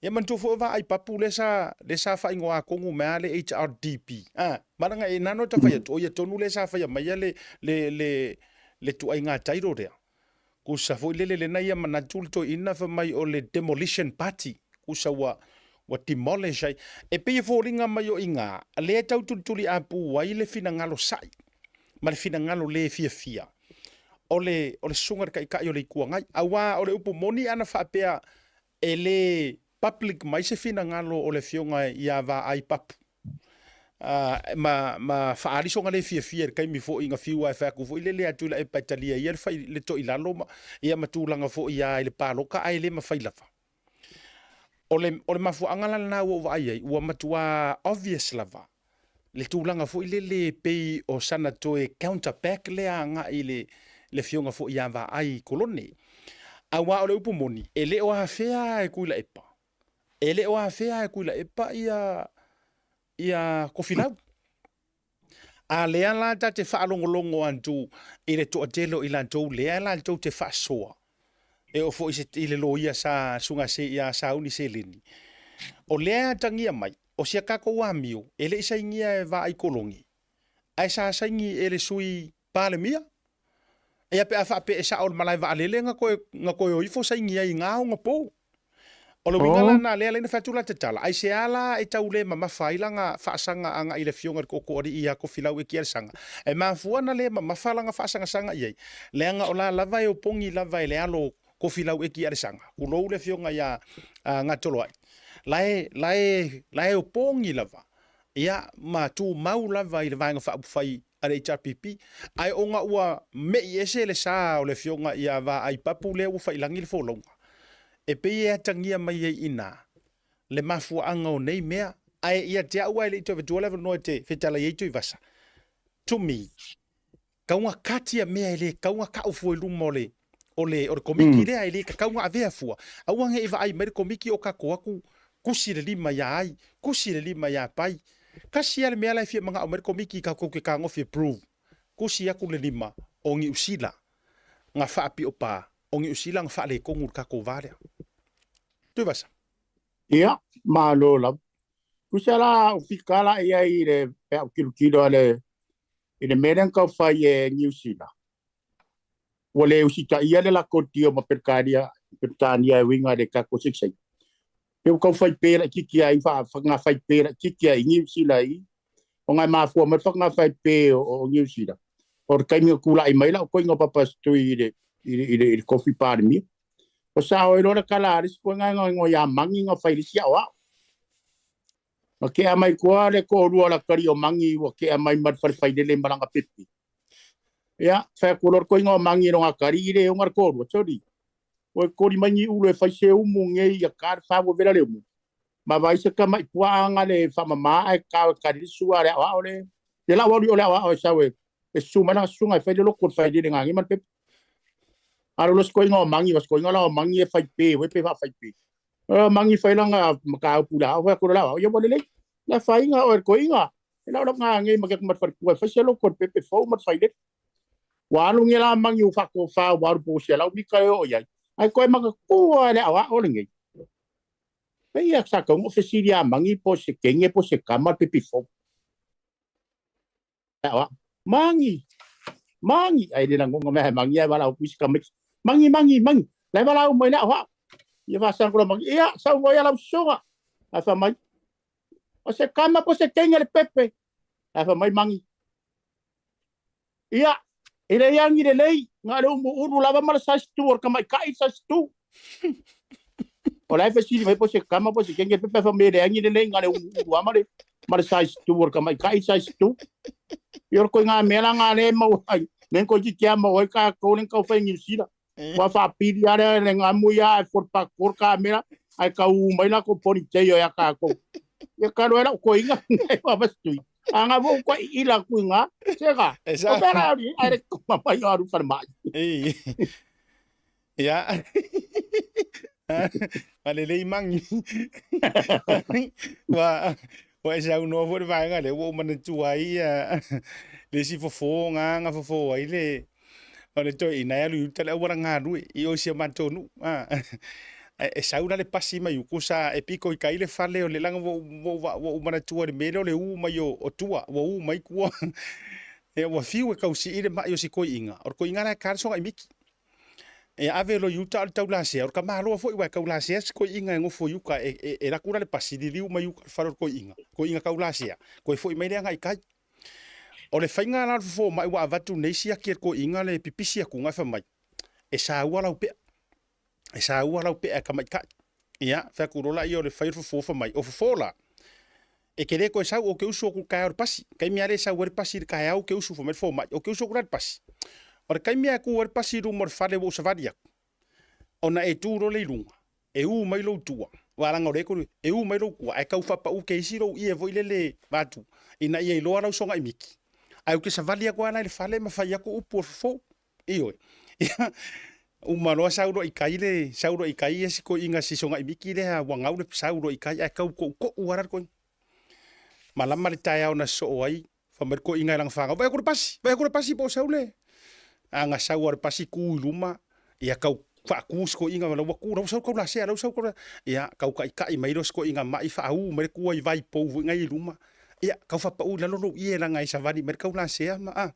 Ia mantu fo va ai papu le sa fa ingoa kongu male HRDP. Maranga e nano ta fai to ia tonu le sa fai mai le tu ai nga tairo rea. Ku sa fo le na ia manatul to ina fa mai o le demolition party. Ku sa wa demolish ai. E pe fo ringa mai o inga. Le tau tuli apu wa ile fina ngalo sai. Ma le fina ngalo le fia. Ole sungar kai o le kuangai. Awa ole upo moni ana fa pea ele public mai se fina ngalo o le fionga ia va ai papu. Ma faari songa le fia kai mi fo inga fiu ai fa ku fo ile le atu la e patalia ia fa le to ilalo ma ia matulanga fo ia ile paloka ai le ma fa ilafa. Ole mafu angala na wo va ai ua matua obvious lava. Le tulanga fo ile le pei o sana to e counter back le anga ile le fionga fo ia va ai koloni. Awa ole upu moni ele o afea e kuila epa. Ele o afea e kuila epa ia kofilau. A lea la ta te whaalongolongo antu i le toa telo i lantou lea lantou te whaasoa. E o fo ile lo ia sa sunga se ia sa uni se lini. O lea tangia mai, o sia kako wamio, ele isa ingia e va ai kolongi. Ai sa ingi ele sui pale mia. E ape a whape e sa ol malai va alele nga koe o ifo sa ingia i ngā nga po. O lo wingala na lea leina whatula te tala. Ai se ala e tau le mawhaila nga whaasanga anga i le fionga ko ori ia ko filau e kia sanga. E mawhua na le mawhaila nga whaasanga sanga iei. Lea nga o la lava e o pongi lava e le alo ko filau e kia sanga. Kulou le fionga ia ngā tolo ai. Lae o pongi lava. Ia ma tu mau lava i le vaenga whaapufai ale HRPP. Ai onga ua mei ese le sa o le fionga ia va ai papu le u whailangi le wholonga. E pe ia tangia mai e ina. Le mafua anga o nei mea. Ai ia te aua ele ito vetua level no te whetala i eito i vasa. To me, kaunga katia mea ele, kaunga kaufu e lumo o le komiki rea ele, kaunga avea fua. Auange iwa ai mere komiki o kako aku, kusi le lima ya ai, kusi le lima ya pai. Kasi ale mea lai fia mga o mere komiki kako ke ka ngofi approve. Kusi aku le lima, o ngi usila. Nga whaapi o pā. O ngi usila nga whaale kongur kako varea. Tui vasa. Ia, malo la. Kusala ufikala ia i le pe kilo ale i le meren ka fai e New Zealand. Wale usita ia le la kotio ma perkania e winga de kako siksai. Pe ka fai pera kiki ai fa nga fai pera kiki ai New Zealand i. O ngai mafua ma nga fai pe o New Zealand. Por kai mi kula i mai la ko nga papa stu i le coffee par mi. O sa o lo kala ris ko nga ngo ya mangi nga fai sia wa. Ma ke a mai koa le ko rua la kari o mangi wa ke a mai mat fai le maranga pipi. Ya, fa ko lor ko inga mangi no ngakari ile o ngar ko rua chori. O ko ri mangi u le fai se umu nge ya kar fa wo vera le mu. Ma vai se ka mai puanga le fa mama ai ka kari suare wa ole. Te la wori ole wa o sawe. E su mana sunga fai le lokor fai le ngangi man pipi. Aro los ko inga mangi was ko inga la mangi e fai pe, we pe fa fai pe. Mangi fai langa maka pula wa ko la yo bole le. La fai nga o ko inga. Ela ro nga ngai maket mat far ko fa se lokor pe pe fo mat fai le. Walu ngela mangi u fa ko fa waru po se la mi ka o ya. Ai ko maka ko ale awa o ngai. Pe ya sa ko mo fe siria mangi po se kenge po se kama pe pe fo. Awa mangi ai de nang ngome mangi ai bala pus kamik mangi lai bala mo ina wa ye va sang ko mangi ya sa mo ya la soga afa mai o se kama po se kenge le pepe afa mai mangi ya ile yang ide lei ngale uru lava mal sa stu or kama kai sa stu o lai fa si mai po se kama po se kenge pepe fa me de yang ide lei ngale uru amale mal sa stu or kama kai sa stu yor ko nga mela nga le mo ai nen ko ji kia mo ka ko len ka fa ngi sila wa fa pi ya le nga mu ya for pa por ka mela ai ka u mai la ko poni te yo ya ka ko ya ka ro era ko inga wa bas tu anga bo ko ila ku nga sega o bera ri ai ko ma yo aru far mai ya ale le mangi wa sa no fo va nga le wo man tu ai le si fo nga fo ai le ole to ina ya lu tele wa nga lu I o si man to nu e sa una le pasi mai ku sa e pico I kai le fale o le langa wo man tu le melo le u mai o tua wo mai ku e wa fiu e ka si ile mai o si ko inga or ko inga na kar so ai miki e ave lo yuta al tau la se or ka malo fo I ka la se ko inga ngo fo yuka e la kura le pasi di liu mai yuka faro ko inga ka la se ko fo mai le ngai kai o le fainga la fo mai wa vatu neisia ki ko inga le pipisi ku nga fa mai e sa ua lau pe ka mai kai ia fa ku rola I o le fai fo mai o fo la e kere ko sa o ke uso ku ka or pasi kai mi ale sa wer pasi ka ya o ke uso fo mai o ke uso ku pasi ora kai mea ku wer pasi ru mor fale wo savadia ona e tu ro le lunga e u mai lo tua wala ngore ko e u mai lo ku ai ka fa pa u ke siro I e vo le batu ina I lo ara so ngai miki ai ke savadia ko ana le fale ma fa ya ku upo fo io u malo sauro I kai e siko inga si so ngai miki le wa ngau le sauro I kai ai ka ko uara ko malama le tai ona so ai fa mer ko inga lang fa ba ko pasi po saule anga sauar pasi ku luma ia kau fa kus ko inga lo ku ro sau ko la se lo sau ko ia kau kai mai ros ko inga mai fa u mer ku ai vai po ngai luma ia kau fa pa u la lo ia la ngai savali mer kau la se ma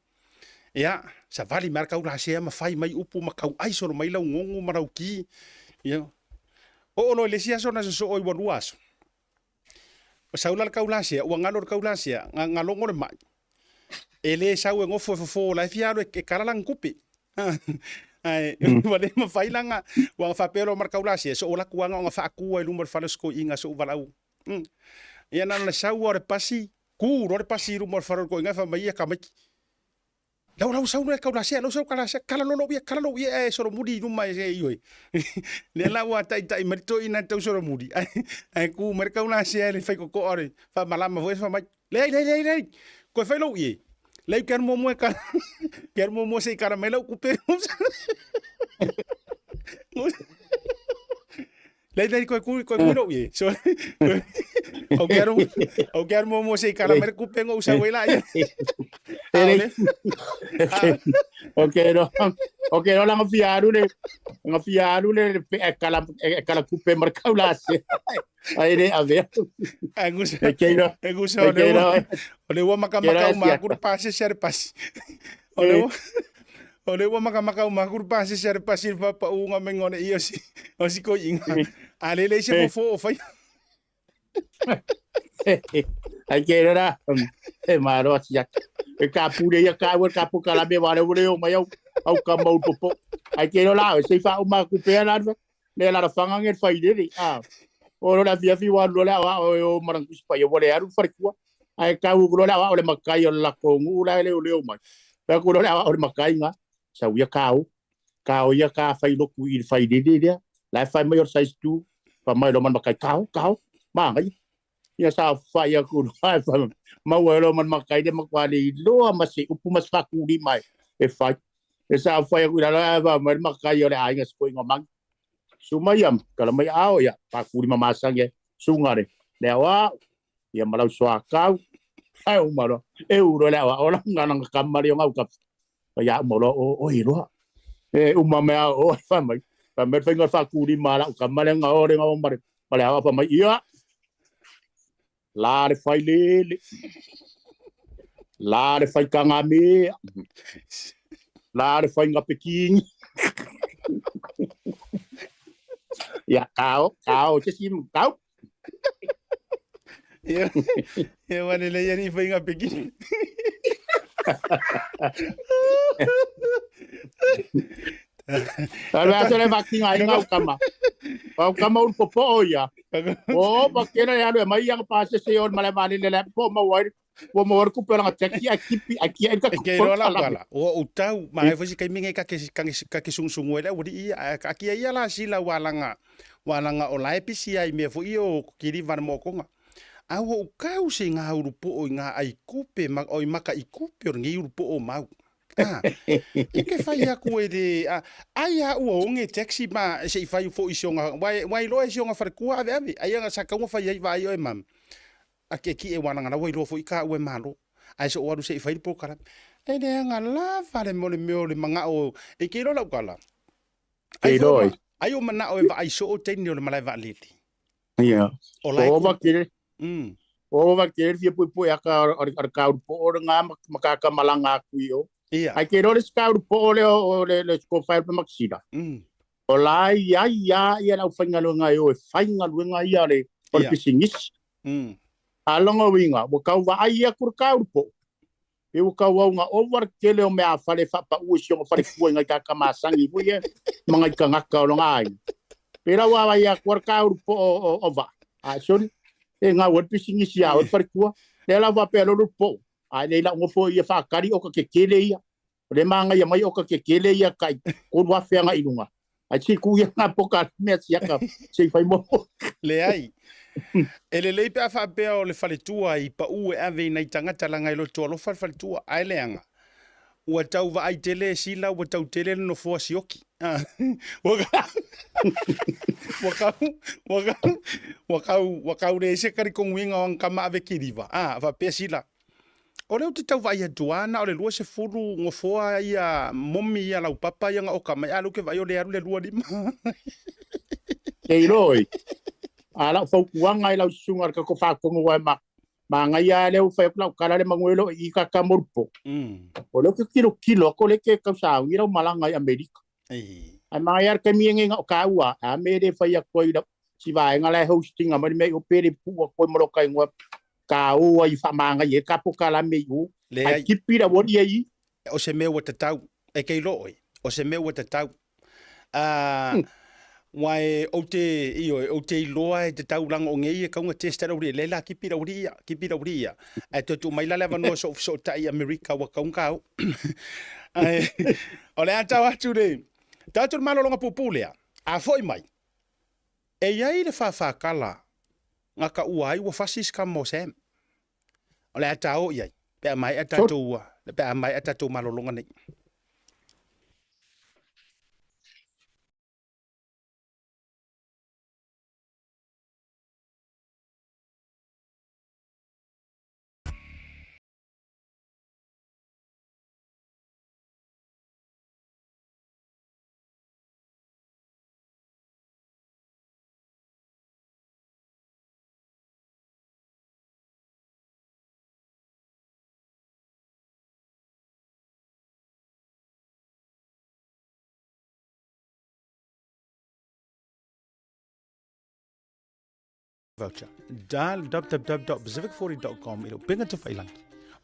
ia savali mer kau la se ma fai mai upu ma kau ai so mai la ngongo marau ki ia o lo le sia so na so oi bonuas o saula kau la se o ngalo kau la se ngalo ngore mai ele sau ngo fo la fialo e karalang kupi ai wale ma failanga wa fa pero marka ula se so la kuanga nga fa ku ai lumor falos ko inga so valau ia na la sau ore pasi ku ore pasi lumor faro ko inga fa mai ka mai la sau le ka ula se lo sau kala lo bia so mudi luma e ioi le la wa tai marito ina tau so mudi ai ku marka ula se le fai ko ore fa malama vo fa mai le ko fai lo ie lei quer momo se caramelo cupe lei ko no ye so o quer momo se caramelo cupe ngo usa wela ya okay no la ngafiaru le kala cupe marcau la se ai de a ver Egusa ole wa makamaka makur pase ser pasi ole wa makamaka makur pase ser pasi pa unga mengone io si o si ko inga ale le se fo fai ai que era e maro sia e kapure ya kapu kala be wale o mai au ka mau popo ai que la se fa uma kupea la le la fanga nge fai dele O la via fi wa lo la wa o marang kuspa yo wale aru far kwa. Ai ka u lo la wa o le makai o la ko ngu la le o mai. Pa ku lo la wa o le makai nga. Sa uia ka ia ka fai lo ku il fai de dia. La fai mai o size 2. Pa mai lo man makai ka ma ngai. Ia sa fai aku lo fa ma wa lo man makai de makwali lo masi upu mas fa ku di mai. E fai. E sa fai aku la va man makai o le ai nga sko ngomang. Sumayam kalau mai ao ya pakuri mamasang ya sungare lewa ya malau suakau ai umaro euro lewa orang nganang kamar yang au kap ya molo o iro umame o famai famai fingor fakuri mala kamar yang au re ngau mare mala apa mai iya la de fai kangami la de fai ngapeking ya kau cesim kau ya wane le yani fai nga pegi Kalau saya vaksin aja ngau kama un popo ya oh bakena ya lo mai yang pas seon malemani le po mau ku pela ngati aki ka ke ro la kala o utau mai fosi kai minge ka ke sung wela wodi aki ia la sila walanga o lai pisi ai me fo io kiri van mokonga au o kau se nga urupo o nga ai kupe mak oi maka i kupe ngi urupo o mau ke fai aku de ai a o nge taxi ma se fai fo isonga wai lo isonga far kuwa ave ai nga saka mo fai ai vai o mam ake ki e wana ngana wai lo fo ika o malo ai so waru se fai po kara e de nga la fale mo le manga o e ke lo la kala ai o mana o ai so o teni o le malai va liti iya o lai o va querer fie po ya ka ar ka po nga makaka malanga ku yo iya ai ke ro le ska po le sko file pe maxida o lai ya la fanga lo nga yo fanga lo nga ya le por pisingis alonga winga bo ka va ai ya kur ka po e o ka wa nga over kele o me a fale fa pa u sio fa ku nga ka masangi bu ye mga ka ngaka lo nga ai pero wa ya kur ka po o va a son e nga wot pisingis ya o par ku le la va pelo lo po a le la ngo fo ye fa kari o ka ke kele ya le manga ya mai o ka ke kele ya kai ko wa fe nga inunga a chi ku ya nga po ka me ya ka se fai mo le ai ele le pe fa pe o le fale tua I pa u e ave nei tangata langa I lo to lo fale tua ai leanga ua tau va ai tele sila ua tau tele no fo sioki wakau re se kari konguinga ang kama ave kiriva va pe sila o leo te tau vai a duana o le lua se furu ngofoa ia momi ia lau papa ia nga o kama ia luke vai o le aru le lua lima kei roi ala fau kuanga I lau sungar ka ko fa kongo wa ma ngai ia leo fa lau kala le manguelo I ka kamorpo o leo ke kilo ko le ke ka sa wi lau malanga I Amerika ai mai ar ke mienge nga ka ua a me de fa ia ko I si vai nga le hosting a me o pere pu ko mo ka ngwa ka o I fa manga ye ka po kala me u ai kipira wodi ai o se me o tatau e ke loi o se me o tatau wai o te loa te tau lang o ngei ka unga testa uri le la kipira uri ai tu mai la leva no so tai America wa ka unga ai o le ata wa tu de tatu malo longa pupulea a foi mai e ai le fa kala nga ka uai wa fasis ka mo sem o le ata o ia pe mai ata tu malo longa nei voucher. Dial www.pacific40.com ilo pinga te whailangi.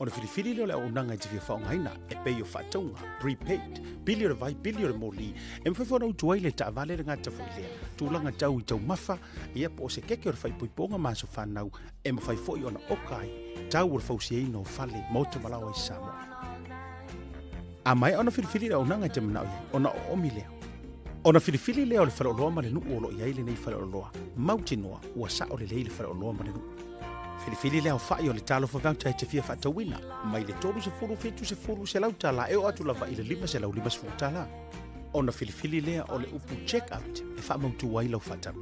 O le filifili leo le unanga te fia whaongaina e pei o whātaunga, prepaid, bili o le vai, bili o le moli, e mwhewhona utuai le ta avale le ngata whailea, tūlanga tau I tau mafa, ia po se keke o le whaipoiponga māso whanau, e mwhai foi ona okai, tau o le whausia ino whale, mauta malawa I Samoa. A mai ona filifili leo unanga te manau ia, ona o omi leo. Ona filifili leo le whaleoloa ma le nuu o lo ia ile nei whaleoloa, mautinoa, ua sa o le leile whaleoloa ma le nuu. Filifili leo whai o le talo whawauta e te fia whatawina, mai le tolu se furu fetu se furu se lautala, e o atu lava I le lima se lau lima se futala. Ona filifili lea o le upu check-out e whamautu wai lau whatau.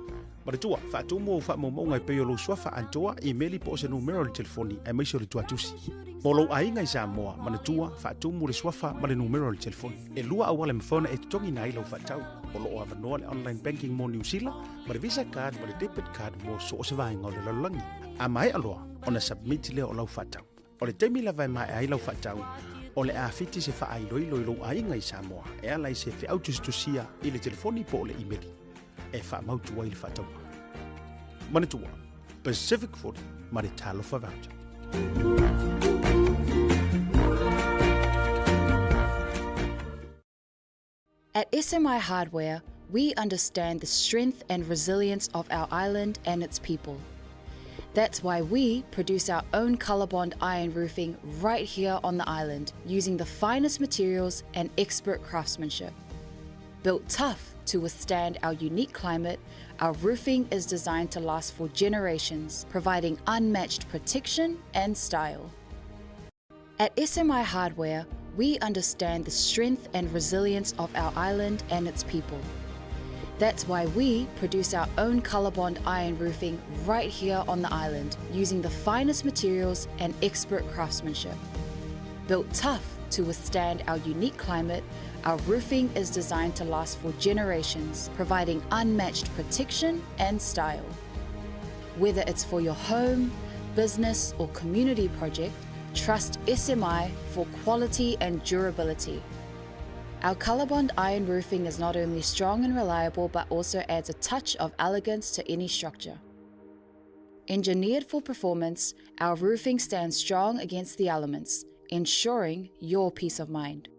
Maritua, whatu mo o whamau ngai peo lo swafa antoa I meli po se numero le telefoni e maisio le tuatusi. Molo ainga I Samoa, manatua, whatu mo le swafa ma le numero le telefoni. E lua awale mfona e tutongi na lau whatau. Olo o avanoa le online banking mo New Zealand, ma le visa card, ma le debit card mo so o se vainga o le lalangi. A mai aloa, ona submit le o lau whatau. O le teimi la vai mai ai lau whatau, o le afiti se wha ai lo ainga I Samoa, e alai se whi autustusia I le telefoni po o le emaili. E wha mautu wai le whatau. Manatua, Pacific Food, ma le talo whawauta. At SMI Hardware, we understand the strength and resilience of our island and its people. That's why we produce our own ColourBond iron roofing right here on the island, using the finest materials and expert craftsmanship. Built tough to withstand our unique climate, our roofing is designed to last for generations, providing unmatched protection and style. At SMI Hardware, we understand the strength and resilience of our island and its people. That's why we produce our own ColourBond iron roofing right here on the island, using the finest materials and expert craftsmanship. Built tough to withstand our unique climate, our roofing is designed to last for generations, providing unmatched protection and style. Whether it's for your home, business, or community project, trust SMI for quality and durability. Our ColourBond iron roofing is not only strong and reliable, but also adds a touch of elegance to any structure. Engineered for performance, our roofing stands strong against the elements, ensuring your peace of mind.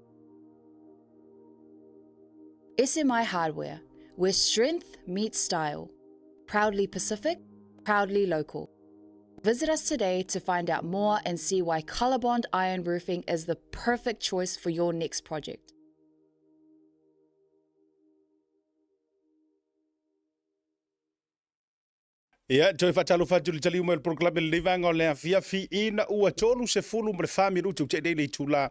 SMI Hardware, where strength meets style. Proudly Pacific, proudly local. Visit us today to find out more and see why ColourBond iron roofing is the perfect choice for your next project. Ia, toi whatalo whatu li tali umel proklame le livanga o lea fia fi ina ua tonu se fulu mre whamiru tu te dei tula.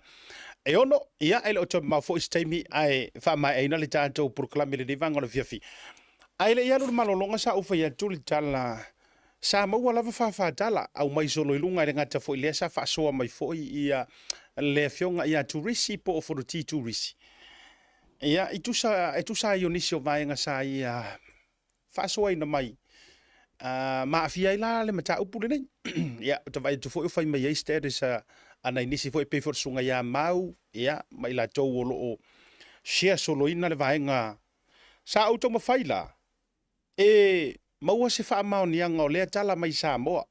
E ono, ia ele o tō mawho istaimi ai whamai eina le tātou proklame le livanga o le fia fi. Ai le ialu malolonga sa ufa ia tuli tala sa maua lava whawhatala au mai solo ilunga le ngata fo ilea sa whasoa mai fo ia le fionga ia turisi po o foruti turisi. Ia, itusa ionisi o vaenga sa ia whasoa ina mai. Ma afia ila le mata upu le nei. Ia, ta vai tu fo fai mai status ana inisi fo pe for sunga ya mau, ia, mai la tau o lo share solo ina le vaenga sa auto ma faila. E maua se fa mau ni anga o le tala mai Samoa.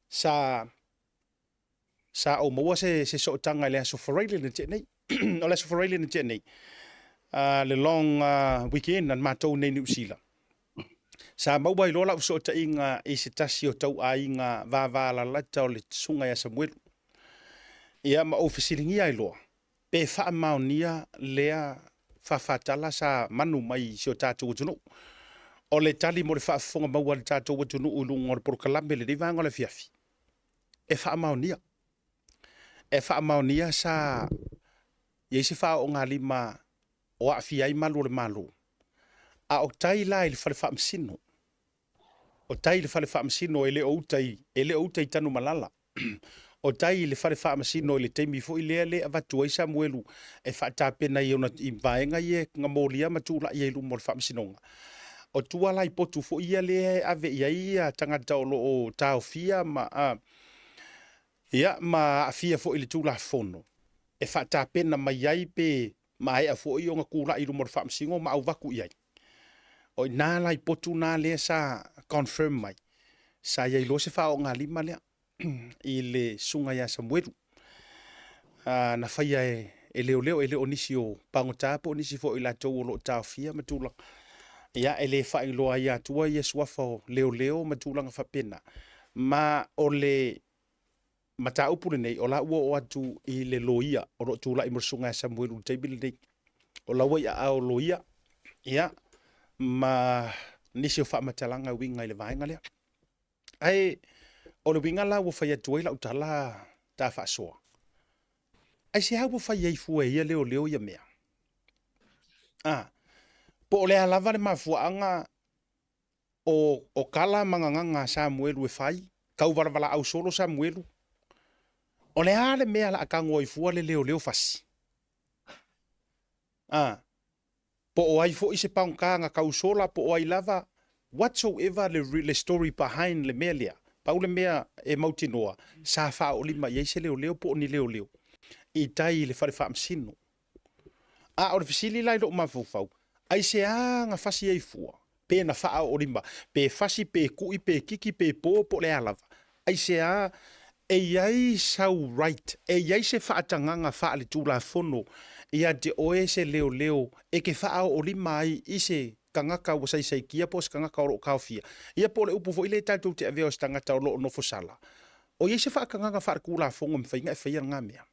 sa o maua se so tanga le so forele ne te nei. O le so forele ne te nei. Le long weekend and matou nei New Zealand. Sa maua I lola uso ta inga I se tasi o tau a inga vāvāla lata o le sunga ya Samuel. Ia ma ofisilingi ai loa. Pe wha maunia lea whawhatala sa manu mai si o tātou watunu. O le tali mo le whaafonga maua le tātou watunu ulunga o le porokalame le rivanga o le fiafi. E wha maunia. E wha maunia sa Iesi wha o ngā lima o a fiai malu le malu. A o tai la le fale whaamsino. O tai le fale whaamsino ele o utai tanu malala. O tai le fale whaamsino ele teimi fo ile le avatu ai Samuelu e whaatapena I ona I vaenga I ngā mōlia matula I elu mo le whaamsinonga. O tua lai potu fo ia le ave ia tangata o lo o tau fia ma fia fo ile tula fono. E whaatapena mai ai pe mai a fo I o ngā kula I lumo le whaamsingo ma au vaku iai. O nā lai potu nā lea sa confirm mai. Sa iai lo se wha o ngā lima lea. i le sunga ia Samuelu. Na whaia e leo e leo nisi o pangota po nisi fo i la tau o lo tawhia matula. Ia e le whai loa ia tua ia suafa o leo matulanga whapena. Ma o le mata upure nei o la ua o atu i le loia o lo tula i mursunga ia Samuelu teibili nei. O la wai a o loia. Ia ma nisi o whamatalanga winga i le vaenga lea. Ai o le winga la ua whai atu i la utala ta whaasoa. Ai se hau whai ei fua ia leo ia mea. Po o le alava le mafuaanga o kala manganganga Samuelu e whai. Kau wala au solo Samuelu. O le ale mea la akango i fua le leo fasi. Po o ai fo i se paungkanga kau sola po o ai lava whatsoever le story behind le mea lea. Pau le mea e mautinoa. Sa wha o lima i se leo po o ni leo. I tai le whare whaamsino. O le fisili lai lo mawhau. Ai se nga fasi ei fua. Pe na wha o lima. Pe fasi, pe kui, pe kiki, pe po le alava. Ai se e iai sau right. E iai se whaatanganga wha le tūla fono. Ia te oe se leo. E ke wha o lima ai i se kangaka o sai kia po se kangaka o lo kaofia. Ia po le upu fo ile tātou te aveo se tangata o lo nofo sala. O iai se wha kanganga wha kūla fongo me whainga e whaia ngā mea.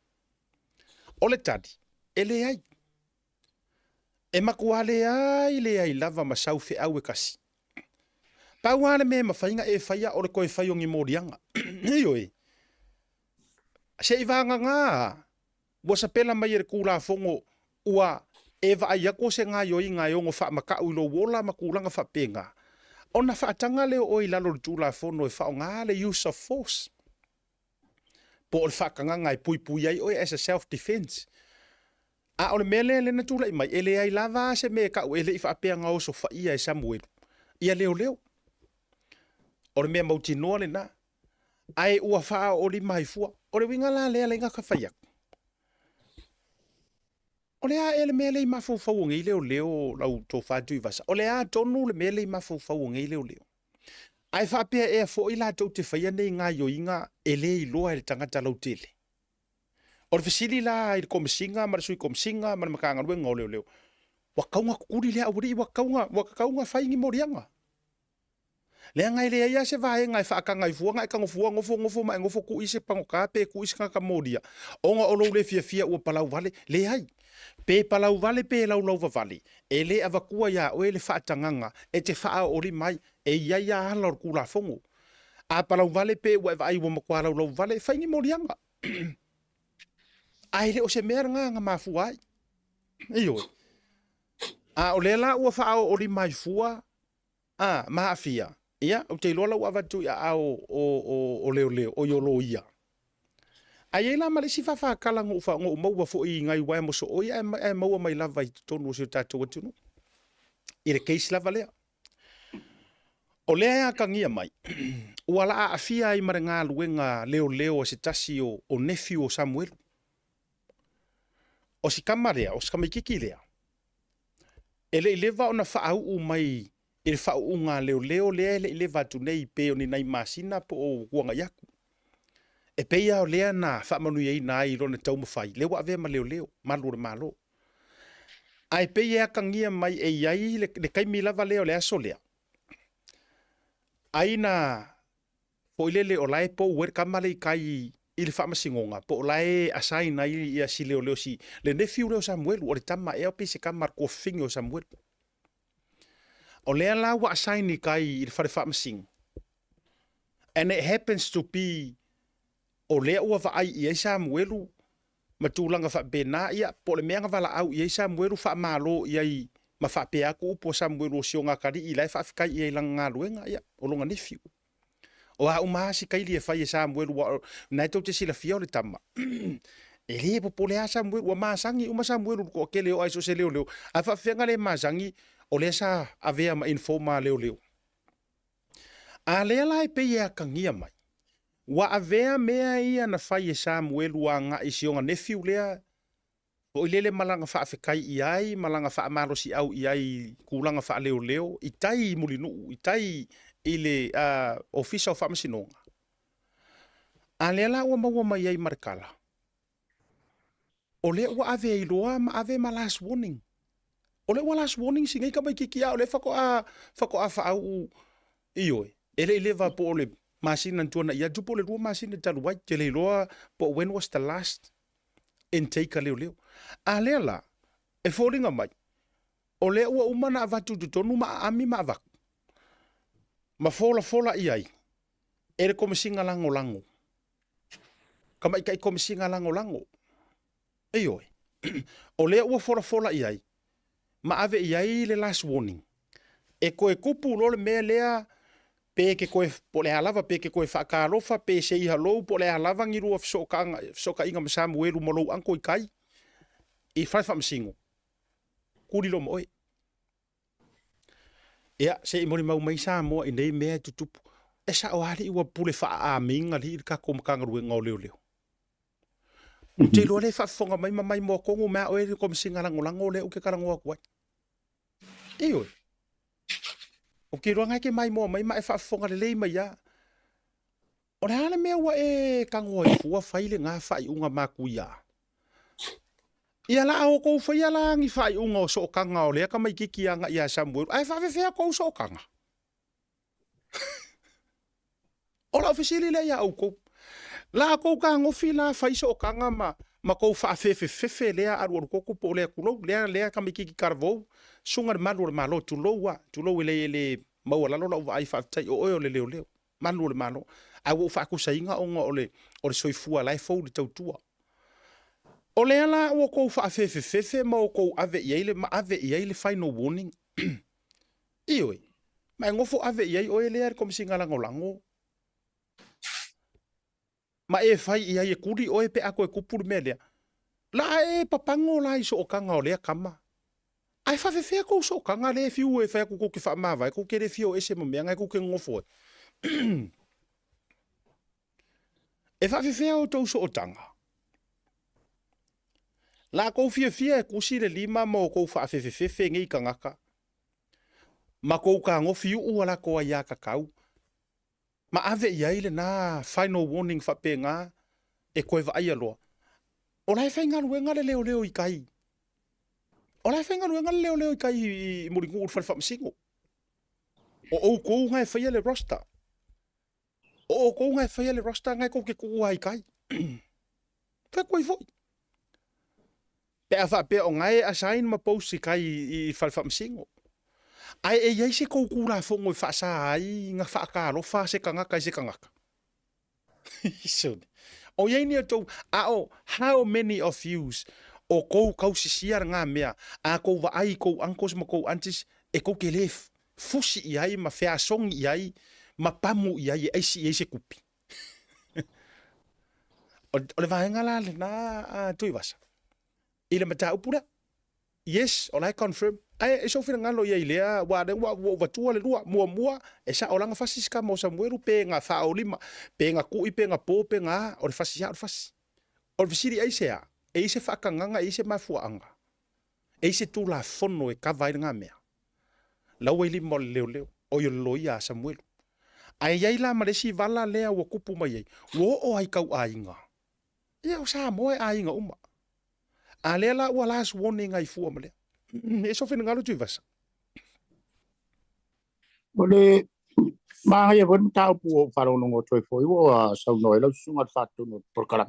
O le tadi, e le ai. E makua le ai lava masau fe au e kasi. Pau ale me mawhainga e whaia o le koe whaiongi morianga. Heo e. Se i vanga ngā, wasa pela mai e kūla fongo ua e wa ai ako se ngā yoi ngā yongo wha makau ilo wola makulanga wha penga. O na whaatanga leo o i lalo le tūla fono e whao ngā le use of force. Po o le whakanganga e pui ai oi as a self-defense. O le mele le na tūla i mai, ele ai lava se me kau ele i whaapea ngā oso whaia e Samuelu. Ia leo. O le mea mautinoa le na. Ai ua whaa o li mai fua. O le winga la lea le ngā ka whaiak. O le a ele mele i mawhau ngi leo lau tō whātui vasa. O le a tonu le mele i mawhau ngi leo. Ai whaapea e fo i la tau te whaia nei ngā yoinga ele i loa e tangata lau tele. O le fisili la i komisinga, ma le sui komisinga, ma le makanga ruenga o leo. Wakaunga kukuri lea awuri, wakaunga whaingi morianga. Lea ngai lea ia se vae ngai whaakanga i fuanga, e kango fua, ngofo, ma e ngofo ku ise pango kape, ku ise kaka moria. Onga o lou le fia ua palau vale, le hai. Pe palau vale, pe lau vale. E le avakua ia oe le whaatanganga, e te whaa ori mai, e ia hala o kula fongo. A palau vale pe ua vai ua makua lau vale, whaingi morianga. Ai le o se mea nga mafu ai. Iyo. O le la ua wha ori mai fua, maa fia. Ia, o te lola ua vatu ia o leo, o yolo ia. Ai e la malisi whakala ngō maua fo i ngai wai moso o ia e maua mai lava i tonu o se tātou atu no. I le keisi lava lea. O lea ea kangia mai. Ua la a fia i mare ngā luenga leo se tasi o nephew o Samuelu. O si kamarea, o si kamaikiki lea. E le lewa o na whaau mai i le whaau ngā leo lea le lewa tu nei pe o ni nai masina po o kuanga yaku. E peia o lea na whaamanu iei nā i rona tau mawhai. Lewa avea ma leo, malo. Ai peia kangia mai e iai le kaimi lava leo le aso lea. Ai na po ilele o lai po uer kamale i kai i le whaamasingonga. Po o lai asai na i a si leo si. Le nephew leo Samuelu, o le tama eo pe se kamar ko fingi o Samuelu. O lea la wa asai ni kai i le whaamasingo. And it happens to be o lea ua vaai i ei Samuelu matulanga whaapena ia po le meanga wala au i ei Samuelu whaamalo i ei ma whaapea ko upo Samuelu o sionga kari i lai whaafikai i ei langa ngā luenga ia o longa nephew. O a umahasi kai li e whai e Samuelu nai tau te sila fia o le tama. E le po le a Samuelu ua maasangi uma Samuelu ko ke leo aiso se leo. A whaafenga le maasangi o le sa avea ma informa leo. A lea lai pe ia kangia mai. Wa avea mea ia na whai e Samuelu a ngā isi o ngā nephew lea. O ilele malanga whaafekai i ai, malanga whaamalosi au i ai, kulanga wha leo. I tai mulinu, i tai i le ofisa o whaamasinonga. A lea la ua maua mai ai marikala. O lea ua ave ai loa ma ave ma last warning. O lea ua last warning si ngai ka mai kikia o lea whako a whaau ioe. Ele i lewa po o le masina tuana ia tupo le rua masina talu wai. Te le loa po when was the last intake a leo leo. A lea la, e fōringa mai. O lea ua umana avatu tutonu ma ami ma avak. Ma fola i ai. Ere komisinga lango lango. Kama ikai komisinga lango lango. Eoi. O lea ua fola i ai. Ma ave i ai le last warning. E koe kupu lo le mea lea pe ke koe po le halava pe ke koe whakalofa pe se iha lou po le halava ngiru of soka inga masamu eru mo lou anko i kai. I whaifa masingo. Kuri lo moe. Ea, se i mori mau mai sa moa i nei mea tutupu. E sa o hali iwa pule wha a minga li i kako makangarue ngau leo leo. Te loa le whaafonga mai mai moa kongo mea oe ri komisinga lango leo ke karangoa kuai. Eoi. O ke roa ngai ke mai moa mai e whaafonga le lei mai ya. O le hana mea ua e kangoa i fua whaile ngā whai unga makuia. Ia la o kou whaia la ngi whai unga o so kanga o lea ka mai kiki anga ia Samuel. Ai whawewhea kou so kanga. O la ofisili le ia au kou. La kou ka ngofi la whai so kanga ma kou whaafefe lea aru koko po lea kulou. Lea ka mai kiki karvou. Sunga le malu le malo tulou wa. Tulou ele maua lalo la uwa ai whaafitai o oe o le leo. Malu le malo. Ai wo whaakusa inga onga o le soifua lai fau le tautua. O lea la o kou whaafefe ma o kou ave i eile final warning. Ioi. Ma ngofo ave i eile oe lea komisinga lango. Ma e whai i ai e kuri oe pe ako e kupuru mea lea. La e papango la i so o kanga o lea kama. Ai whawewhea kou so o kanga lea fiu e whai ako kou ki whaamawa. E kou kere fio ese mamea ngai kou ke ngofo e. E whawewhea o tau so o tanga. La kou fia e kusi le lima mo kou whaafefe ngai ka ngaka. Ma kou ka ngofi ua la koa ia kakau. Ma ave i aile na final warning whape ngā e koe wa aia loa. O lai whainga luenga le leo i kai. O lai whainga luenga le leo i kai i muringu uru whamasingo. O kou ngai whaia le roster. O kou ngai whaia le roster ngai kou ke kua i kai. Whai koe voi. Pea whape o ngai asain ma post i kai i whamasingo. Ai e iai se kou kura fongo i whaasa ai ngā whaakaro wha se kangaka i se kangaka. O iai ni atou, how many of yous o kou kausisiara ngā mea, a kou wa ai kou ankos ma kou antis, e kou ke le fusi i ai, ma whea songi i ai, ma pamu i ai, eisi se kupi. O le vahenga la le nā tui wasa. I le mata upura? Yes, o lai confirm. Ai e so fina ngalo ia ilea wa tua le lua mua e sa olanga fasi ska mo Samuel pe nga fa o lima pe nga ku i pe nga po pe nga o le fasi ya o fasi. O le siri ai sea e se fa kanganga e se mafuanga. E se tu la fono e ka vai nga mea. La we limo leo o yo loia Samuel. Ai ai la malesi vala lea wa kupu mai. Wo o ai kau ainga. Ia o sa mo ai ainga uma. A lea la wa last warning ai fu male. E so fina ngalo tui vasa. Ole ma ia von tau pu faro no toi foi o sa no elo sunga fatu no por kala.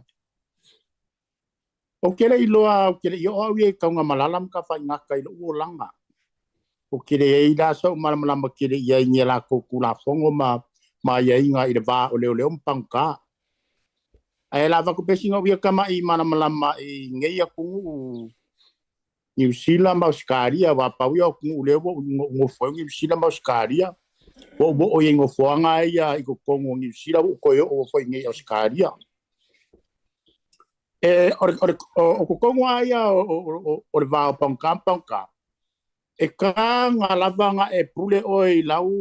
O kele i loa o kele i o ie kaunga malalam ka fai ngaka i lo langa. O kele i la so malalam kele i ai ngela ko kula fongo ma ia inga i le va o leo mpangka. Ai la va ko pesinga ia kama i malalam i ngeia kungu New Zealand ma Australia wa pa wi o lewo ngo fo New Zealand ma Australia o yengo fo anga ia i ko kongo New Zealand ko o fo ngi Australia o ko kongo ia o le va panka e ka nga lavanga e pule oi lau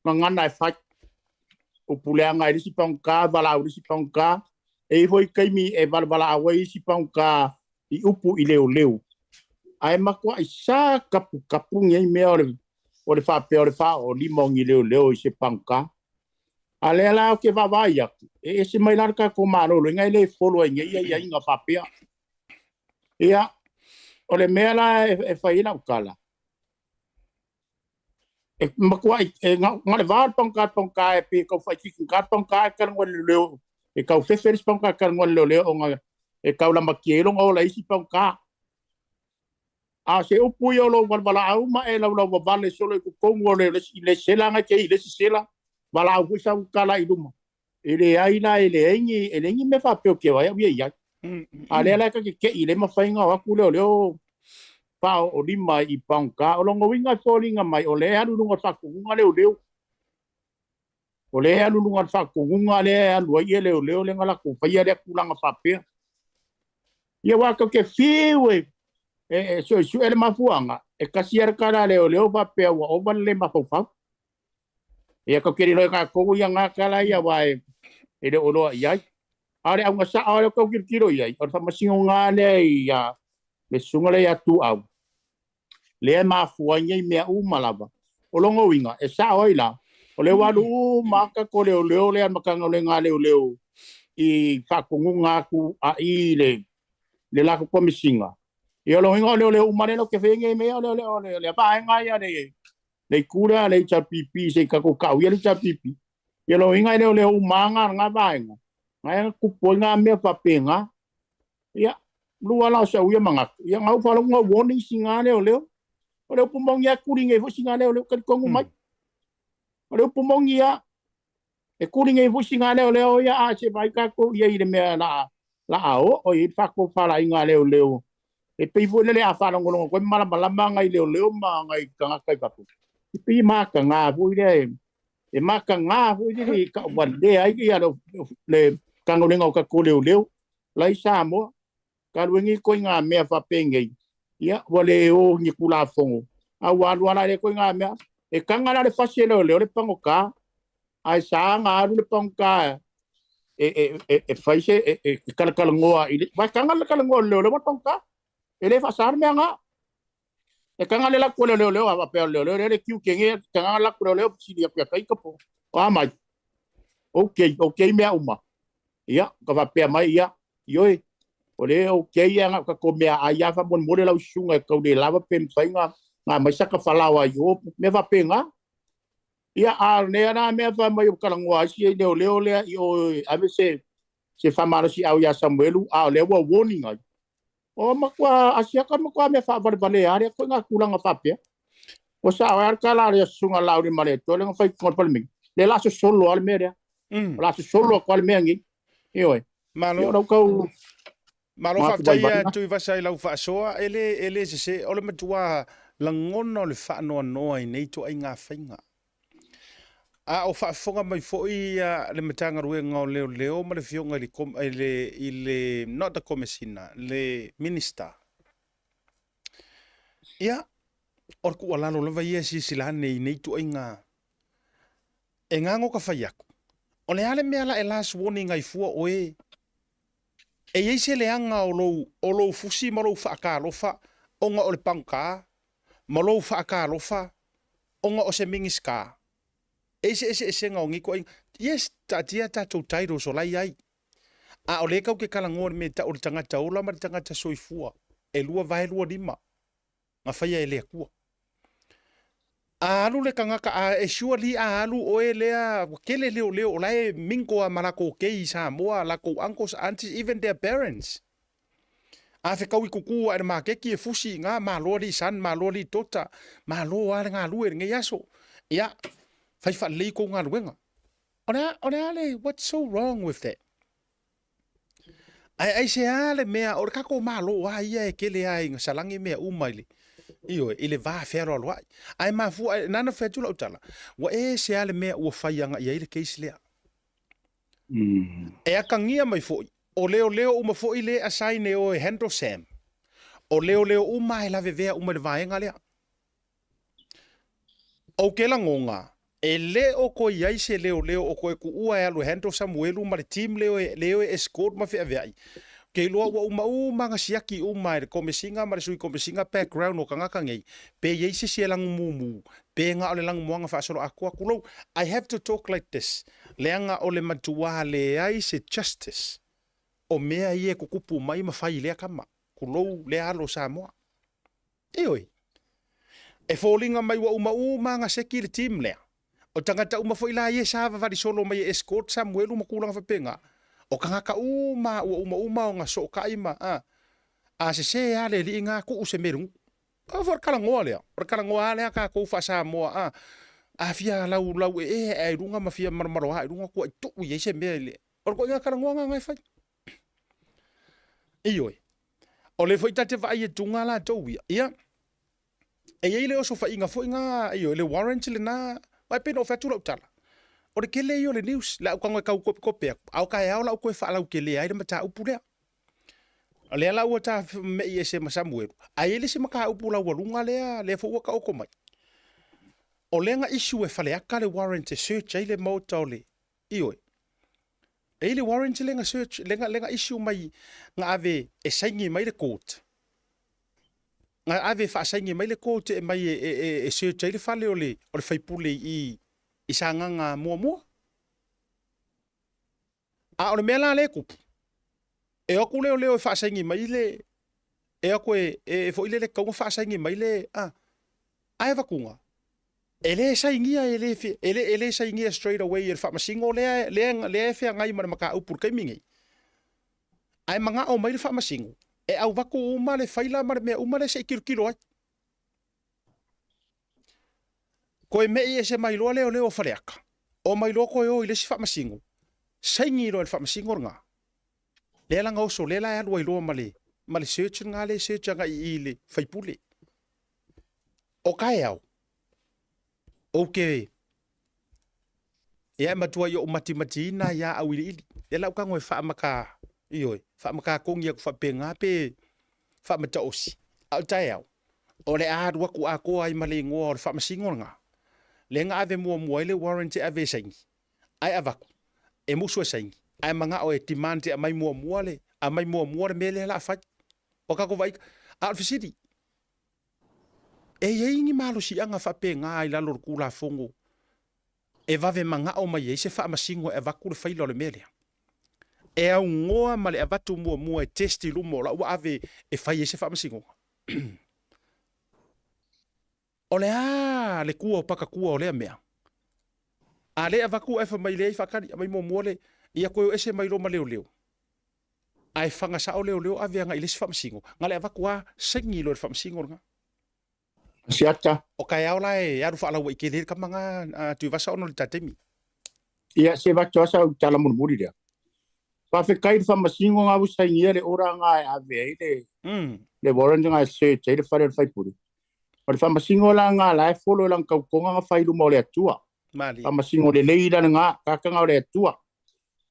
ngana e fa o pule anga i si panka vala o si panka e foi kaimi e vala awai si panka i upu i leo. Ai makua i sa kapu ngai mea o le whape o le wha o limong i leo i se panka. Ale la ke va vai aku. E se mai larka ko mano lo ngai le folo ngai ia inga papia. Ia o le mea la e fai na ukala. E makua e ngale va tonka e pe ko fai ki ka tonka ka ngol leo. E kau feferis tonka ka ngol leo o nga e kau la makielo o la isi tonka. A se upu yo lo wala au ma e la vale solo ku kongo le sela nga ke le sela. Wala au sa ukala i duma. Ele ai na ele engi me fa pe ke vai ia. Ale la ka ke ile ma fa inga wa ku leo pa o lima i panka o longo winga solinga mai o le anu lunga fakunga leo. O le anu lunga fakunga le anu ia leo le ngala ku fa ia le kulanga fa pe. Ia wa ka ke fiwe so ele mafuanga e kasiar kara leo fa pe wa o ban le mafufa. Ia ka kiri no ka ko ia nga kala ia vai e de olo ia ale au ngasa ale ko kiro ia o fa masingo ngale ia le sungale ya tu au le mafuanga me u malava o longo winga e sa oila o le walu maka ko leo le makanga le ngale leo i fa kunga ku a ile le la ko misinga ia lo hinga le umane no ke fenge me le pa nga ia le kura le chapipi se ka ko ka ia le chapipi ia lo hinga le umanga nga baenga nga ku ponga me fa penga ia lu ala sa ia manga ia ngau fa lo warning singa le pumong ia kuringe fo singa le ka ko mai le pumong ia e kuringe fo singa le ia a se vai ka ko ia ile me la o i fa ko fa la inga le e pe vo le a fa ngolo ko mala ngai le ma ngai ka kai pa pu i pe ma ka nga vo ile e ma ka nga vo ile ka wan de ai ia le ka ngolo ka ko le lai sa mo ka luengi ko nga me fa penge ia wale o ni kula fongo a wala le ko nga me e ka nga le fa se le pangoka ai sa nga le pangoka e fai se kala ngoa ile vai ka nga kala ngoa le pangoka ele fa sar me nga e ka nga le la ko le a pe le kiu kenge ka nga la ko le si dia pe kai ko o mai okay me uma ia ka va pe mai ia yoi ole okay nga ka ko me ai fa bon mole la sunga ko de lava pem fai nga mai saka falawa yo me va pe nga ia a ne na me fa mai ka ngoa si le yo ave se fa mara si au ya Samuelu a le wa warning ai o makwa asia ka makwa me fa vale are ko nga kulanga papia o sa ar kala re sunga lauri male to le fa ko palmi le la solo al mere la solo ko al mengi io malo ko malo fa tai tu va sai lau fa soa ele se o le matua langono le fa no ai nei to ai nga fainga a o fa fonga mai foi le matanga ruenga leo ma le fionga ile not the commissioner le minister ia or ku ala no va ia si sila nei tu inga engango ka faiaku o le ale mea la e last warning ai fua oe e ye se le anga o lo fusi ma lo fa ka lo fa onga o le panka ma lo fa ka lo fa onga o se mingiska ese ngongi ko yes tatia to tairo so lai ai a ole ka ke kala ngor me ta o tanga ta ola ma tanga ta soifua e lua vai lua lima nga fai ele ku a lu le kanga ka e surely a lu o ele a kele le o lai minko a malako ke isa moa la ko uncles aunties even their parents a fe kawi kuku a ma ke ki fusi nga ma lo di san ma lo di tota ma lo a nga lu e nge yaso ya fai fa le ko nga luenga ona ale what's so wrong with that ai se ale mea o ka ko malo wa ia e kele ai nga salangi mea umaili io ile va fero lo ai ma fu nana fe tu lo tala wa e se ale mea o fai nga ia ile case le e akangia mai fo o leo uma fo ile asaine o Handle Sam o leo uma la vevea uma le vaenga le o ke la ngonga e le o ko iai se leo o ko ku ua e alu Handle Samuelu ma le team leo escort ma fe avei ke loa wa uma nga siaki uma e komesinga ma sui komesinga background o kanga kangai pe ye se lang mumu pe nga ole lang moanga fa solo aku lo I have to talk like this leanga ole matua le ai se justice o mea ie ko kupu mai ma fai le kama kulo le alo Samoa oi e fallinga mai wa uma nga seki le team le o tangata uma foi la ye sa va di solo mai escort Samuel uma kulang fa penga o kanga ka uma nga so kaima a se ale li nga ku se meru o for kala ngole ka ko fa Samoa a fia lau e runga ma fia marmaro ha runga ko tu ye se mele o ko nga kala ngoa nga fa ioi o le foi tate vai e tunga la to ia e ile o so fa inga foi nga io le warrant le na vai pe no fa tu tala o le kele io le news la ko nga ko pe au ka ya la ko fa la kele ai ma ta upule le la o ta me ye se ma Samuel ai le se ma ka upula wa lunga le fo ka o ko mai o le nga issue e fa le aka le warrant e search ai le motole io e le warrant le nga search le nga issue mai nga ave e saingi mai le court nga ave fa saingi mai le court e mai e search ai le fa le ole o le fai pule i sanga nga mo a o mela le kupu e o kule o fa saingi mai le e o ko e fo ile le ko fa saingi mai le ai va kunga ele saingia straight away e fa masingo le fe ngai ma ka upur kai mingi ai manga o mai fa masingo e au va ko uma le faila ma me uma le se kilo ko me e se mai lo le o faleaka o mai lo ko o ile se fa masingo saingi lo fa masingo nga le langa o so le la ya lo male search nga le search nga ile fai pule o kai au okay ya matua yo mati na ya awili ya la ka ngoi fa maka iyo fa maka kong ya fa penga pe fa mata osi au tayau ole a wa ku ako ai male ngor fa masingo nga le nga ave mo le warranty ave sangi ai avaku e muso sangi ai manga o timante a mai mo le a mai mo mele la fa o ka ko vai al fisidi e yeingi malo si anga fa penga ai la lor kula fongo e vave manga o mai se fa masingo e va kule failo le mele e au ngoa male avatu mo e testi lu mo la wa ave e fa se fa masingo ole le kuo paka kuo le mea ale avaku e fa mai le fa kani mai mo le ia ko ese mai lo maleo ai fanga sa o leo ave nga ile se fa masingo ngale avaku a sengi lo fa masingo nga siata o kai au lai ya rufa la wa ikele ka manga tu va sa ono le tatemi ia se va tosa o tala mun muri dia pa fe kai fa masingo nga busa ngiere ora nga ave le warrant nga se te le fai puri o fa masingo la nga la folo lang ka ko nga fai lu mo le tua mali fa masingo le leila nga ka nga le tua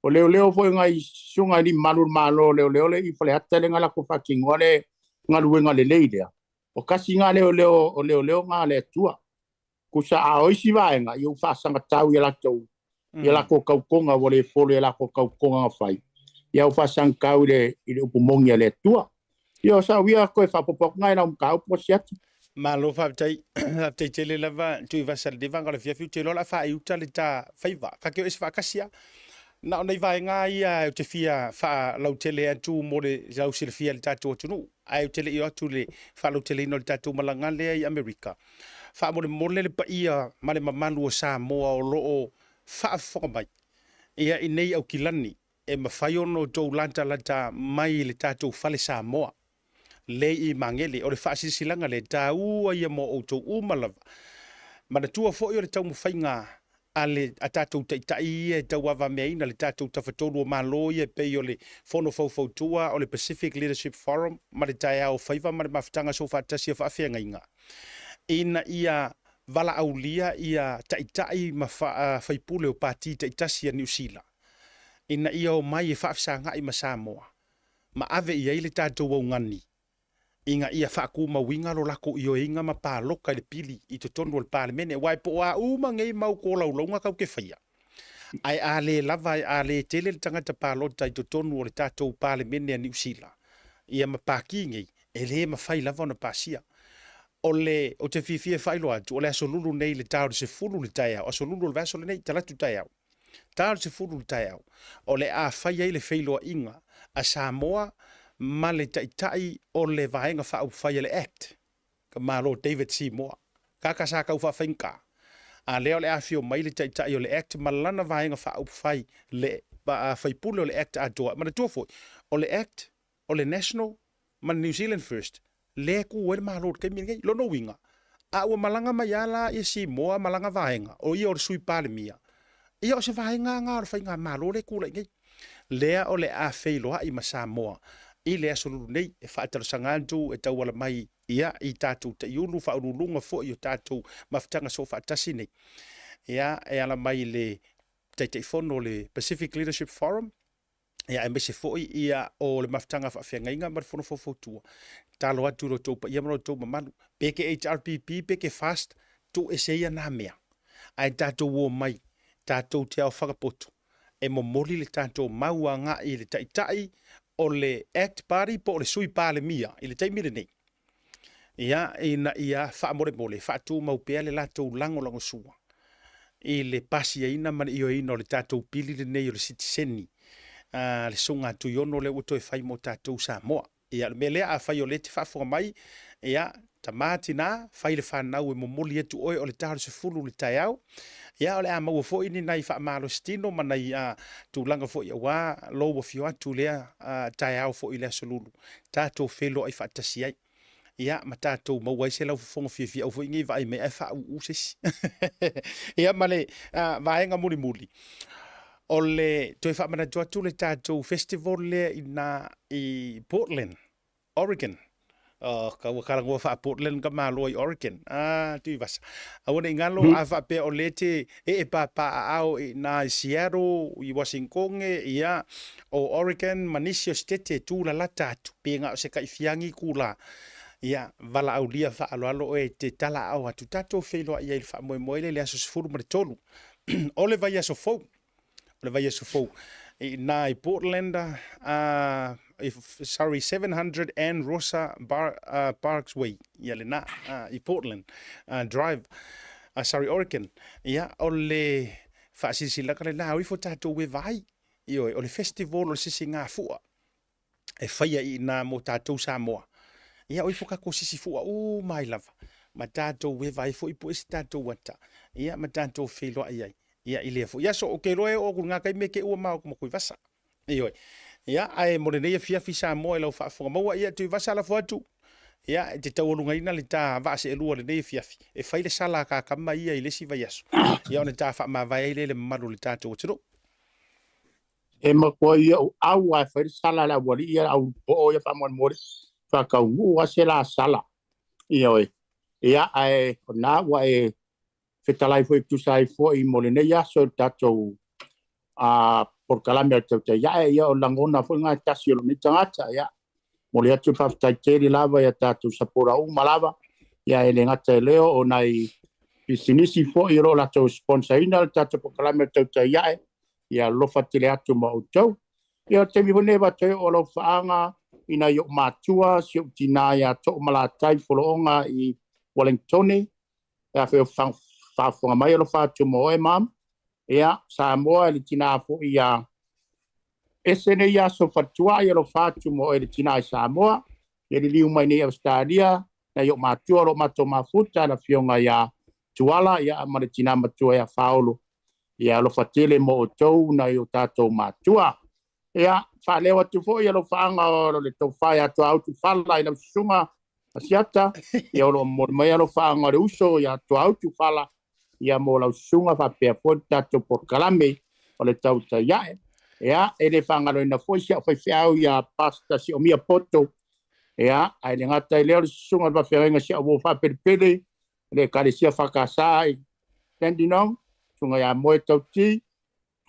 o leo foi nga i sunga ni malo le i fa le hatta le nga la ko fa kingole nga lu nga le leila o kasi nga leo nga le tua ku sa a oisi vai nga eu fa sanga tau ia la ko kaukonga wole folo ia la ko kaukonga fai ia fa sang kau le upumongi le tua ia sa wia ko fa popok nga na ka po siat malo fa tai tele lava tu va sal de vanga le fia fiu lo la fa iuta le ta faiva ka ke es fa kasia na nei vai nga ia te fia fa lau tele atu mo le jau sil fia le tatu tunu ai tele i atu le fa lau tele no le tatu malanga le i America fa mo le pa ia male mamalu o Samoa o lo fa fo mai ia i nei au kilani e mafai ono tou lanta mai le tatu fa le Samoa le i mangele o le fa sisilanga le tau ia mo o tou umalava mana tua fo i le tau mo fainga ale atatou tai e tau ava meina le tatou tafatolu o malo ia pe o le fono fautua o le Pacific Leadership Forum ma le tae au faiva ma le mafutanga so fatasi fa afengainga ina ia vala aulia ia tai ma faipule o pati taitasi a New Zealand ina ia o mai e faafsanga i ma Samoa ma ave ia ile tatou au ngani inga ia faku ma winga lo lako io inga ma paloka le pili i te tonu le parlemene wai po a uma ngei mau ko lau longa kau ke faia ai a le lava ai a le tele le tangata palota i totonu o le tātou pale mene a New Zealand. Ia ma pākingi, e le ma whai lava ona pāsia. O te whiwhia whailo atu, o le aso lulu nei le tāore se fulu le tai au, aso lulu le vaso le nei talatu tai au. Tāore se fulu le tai au. O le a whai ai le whailoa inga, a Samoa, ma le tai o le vaenga wha au whai le act. Ka malo David Seymour. Kaka sa kau wha whainka. A leo le afio mai le tai o le act, ma lana vaenga wha au whai le whaipule o le act a doa. Mana tuafoi, o le act, o le national, ma New Zealand first. Le ku e malo ke mi ngai, lono winga. A ua malanga mai ala i Seymour, malanga vaenga, o ia o le sui pale mia. Ia o se vaenga ngā o whainga malo le kula ngai. Lea o le a whailoa i ma Samoa. I le asolulu nei, e whaataro sangantu, e tau wala mai ia i tātou te iulu, whaurulunga fo i o tātou mawhitanga so whaatasi nei. Ia, e ala mai le teitei fono le Pacific Leadership Forum, ia e mese fo i ia o le mawhitanga whawhianga inga mar fono fofotua. Talo atu ro taupa, ia maro taupa manu, peke HRPP, peke FAST, tu e seia nā mea. Ai tātou o mai, tātou te au whakapoto. E momoli le tātou maua ngā i le taitai, o le Act Party po le sui pale mia i le taimire nei. Ia ia whaamore mole, whaatu maupea le lātou lango sua. I le pasi ina mani i o ina o le tātou pili le nei o le sitiseni. Le sunga tu yono le uto e whai mo tātou Samoa. Ia me lea a whai o le te whafonga mai, ia tamati nā, whai le whanau e momoli etu oe o le tāru se fulu le tai au. Ia ole a maua fo ini nai wha malo stino ma nai tūlanga fo i a wā loa fio atu lea tai au fo i lea solulu. Tātou whelo ai whaatasi ai. Ia ma tātou maua i se lau fonga fia au fo ingi vai me ai wha u usesi. Ia ma le vaenga muli muli. O le toi wha mana tuatu le tātou festival lea i Portland, Oregon. Ka wakala ngua wha Portland ka malo i Oregon. Tui vasa. Awana i ngalo a wha pe o lete e pa au i na Seattle, i Washington, ia o Oregon, manisio stete tūla la tātu. Pe ngā o se kai fiangi kūla. Ia, vala au lia wha alo e te tala au atu tātou wheloa ia i wha moe moele le aso sifuru ma le tolu. O le vai aso fau. O le vai aso fau. Na i Portland, sorry, 700 and Rosa Parkway, ia le na, i Portland Drive, sorry, Oregon. Ia, o le whaasisilaka le nā, uifo tātou we vai, o le festival o le sisi ngā fua, e whaia i nā mo tātou Samoa. Ia, uifo kako sisi fua, mai lava, ma tātou we vai fo ipo isi tātou wata. Ia, ma tātou wheloa iai. Ia ile fo. Ia so o ke roe o ngā kai me ke ua mau kuma kui vasa. Ioi. Ia ai mo nei fia fisa mo e lau fa fo mau ia tu vasa la fotu. Ia te tau lunga ina le ta va se lua le nei fia fi. E fai le sala ka kama ia ile si vai aso. Ia ona ta fa ma vai ile le maru le ta tu tiro. E ma ko ia au ai fai sala la wali ia au po ia fa mo mo fa ka u wa se la sala. Ioi. Ia ai na wa e fetalai foi tu sai foi molene ya so tato por calamia te ya ia o langona foi nga tasio ni tangata ya molia tu fa taiteri lava ya tato sapora u malava ya ele ngata leo o nai pisinisi foi ro la to sponsorina tato por calamia te ya lo fatile atu mo tau ya te mi hone ba te o lo faanga ina yo matua sio tina ya to malatai folonga i Wellington ya fe whafonga mai alo whātu mo e mam. Ia, Samoa e le tina fo ia. Esene ia so whatua i alo whātu mo e le tina i Samoa. E li liu mai nei Australia. Na yo mātua alo mato mafuta na fionga ia tuala. Ia ma le tina matua ia whaolo. Ia alo whatele mo o tau na yo tātou mātua. Ia, whalewa tu fo i alo whaanga o le tau whai atu au tu whala i lau sunga. Asiata, ia alo mo mai alo whaanga le uso ia tu au tu whala. Ia mo lau sunga fa pea fo tato por kalame o le tau ta iae. Ia, e le whangaro ina fo isia fai whiau ia pasta si o mia poto. Ia, ai le ngata i leo le sunga fa whiarenga si o fa peripere. Le kare sia whakasai. Tendinong, sunga ia moe tau ti.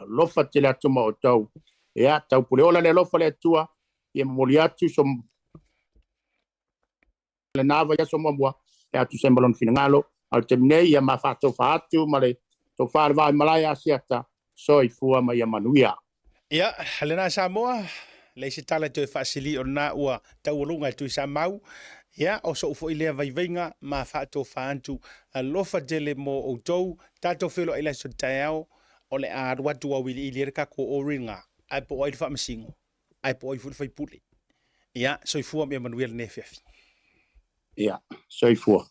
Lofa te le atu ma o tau. Ia, tau pule ola le lofa le atua. Ia moli atu so le nava ia so mamua. Ia atu sembalon finangalo. Al te mnei ia ma whātou whātu, ma le tō whāre vai malai asiata, soifua mai manuia. Ia, halena Samoa, le se tala te fasili o na ua taulunga tu sa mau. Ia, o so ufo ilea vaivenga ma fato faantu a lofa dele mo o tou, tato filo ila so tayao, o le a watu a wili ilirika ko oringa, ai po oidu fa masingo, ai po oidu fa puli. Ia, soifua me manuel nefefi. Ia, soifua.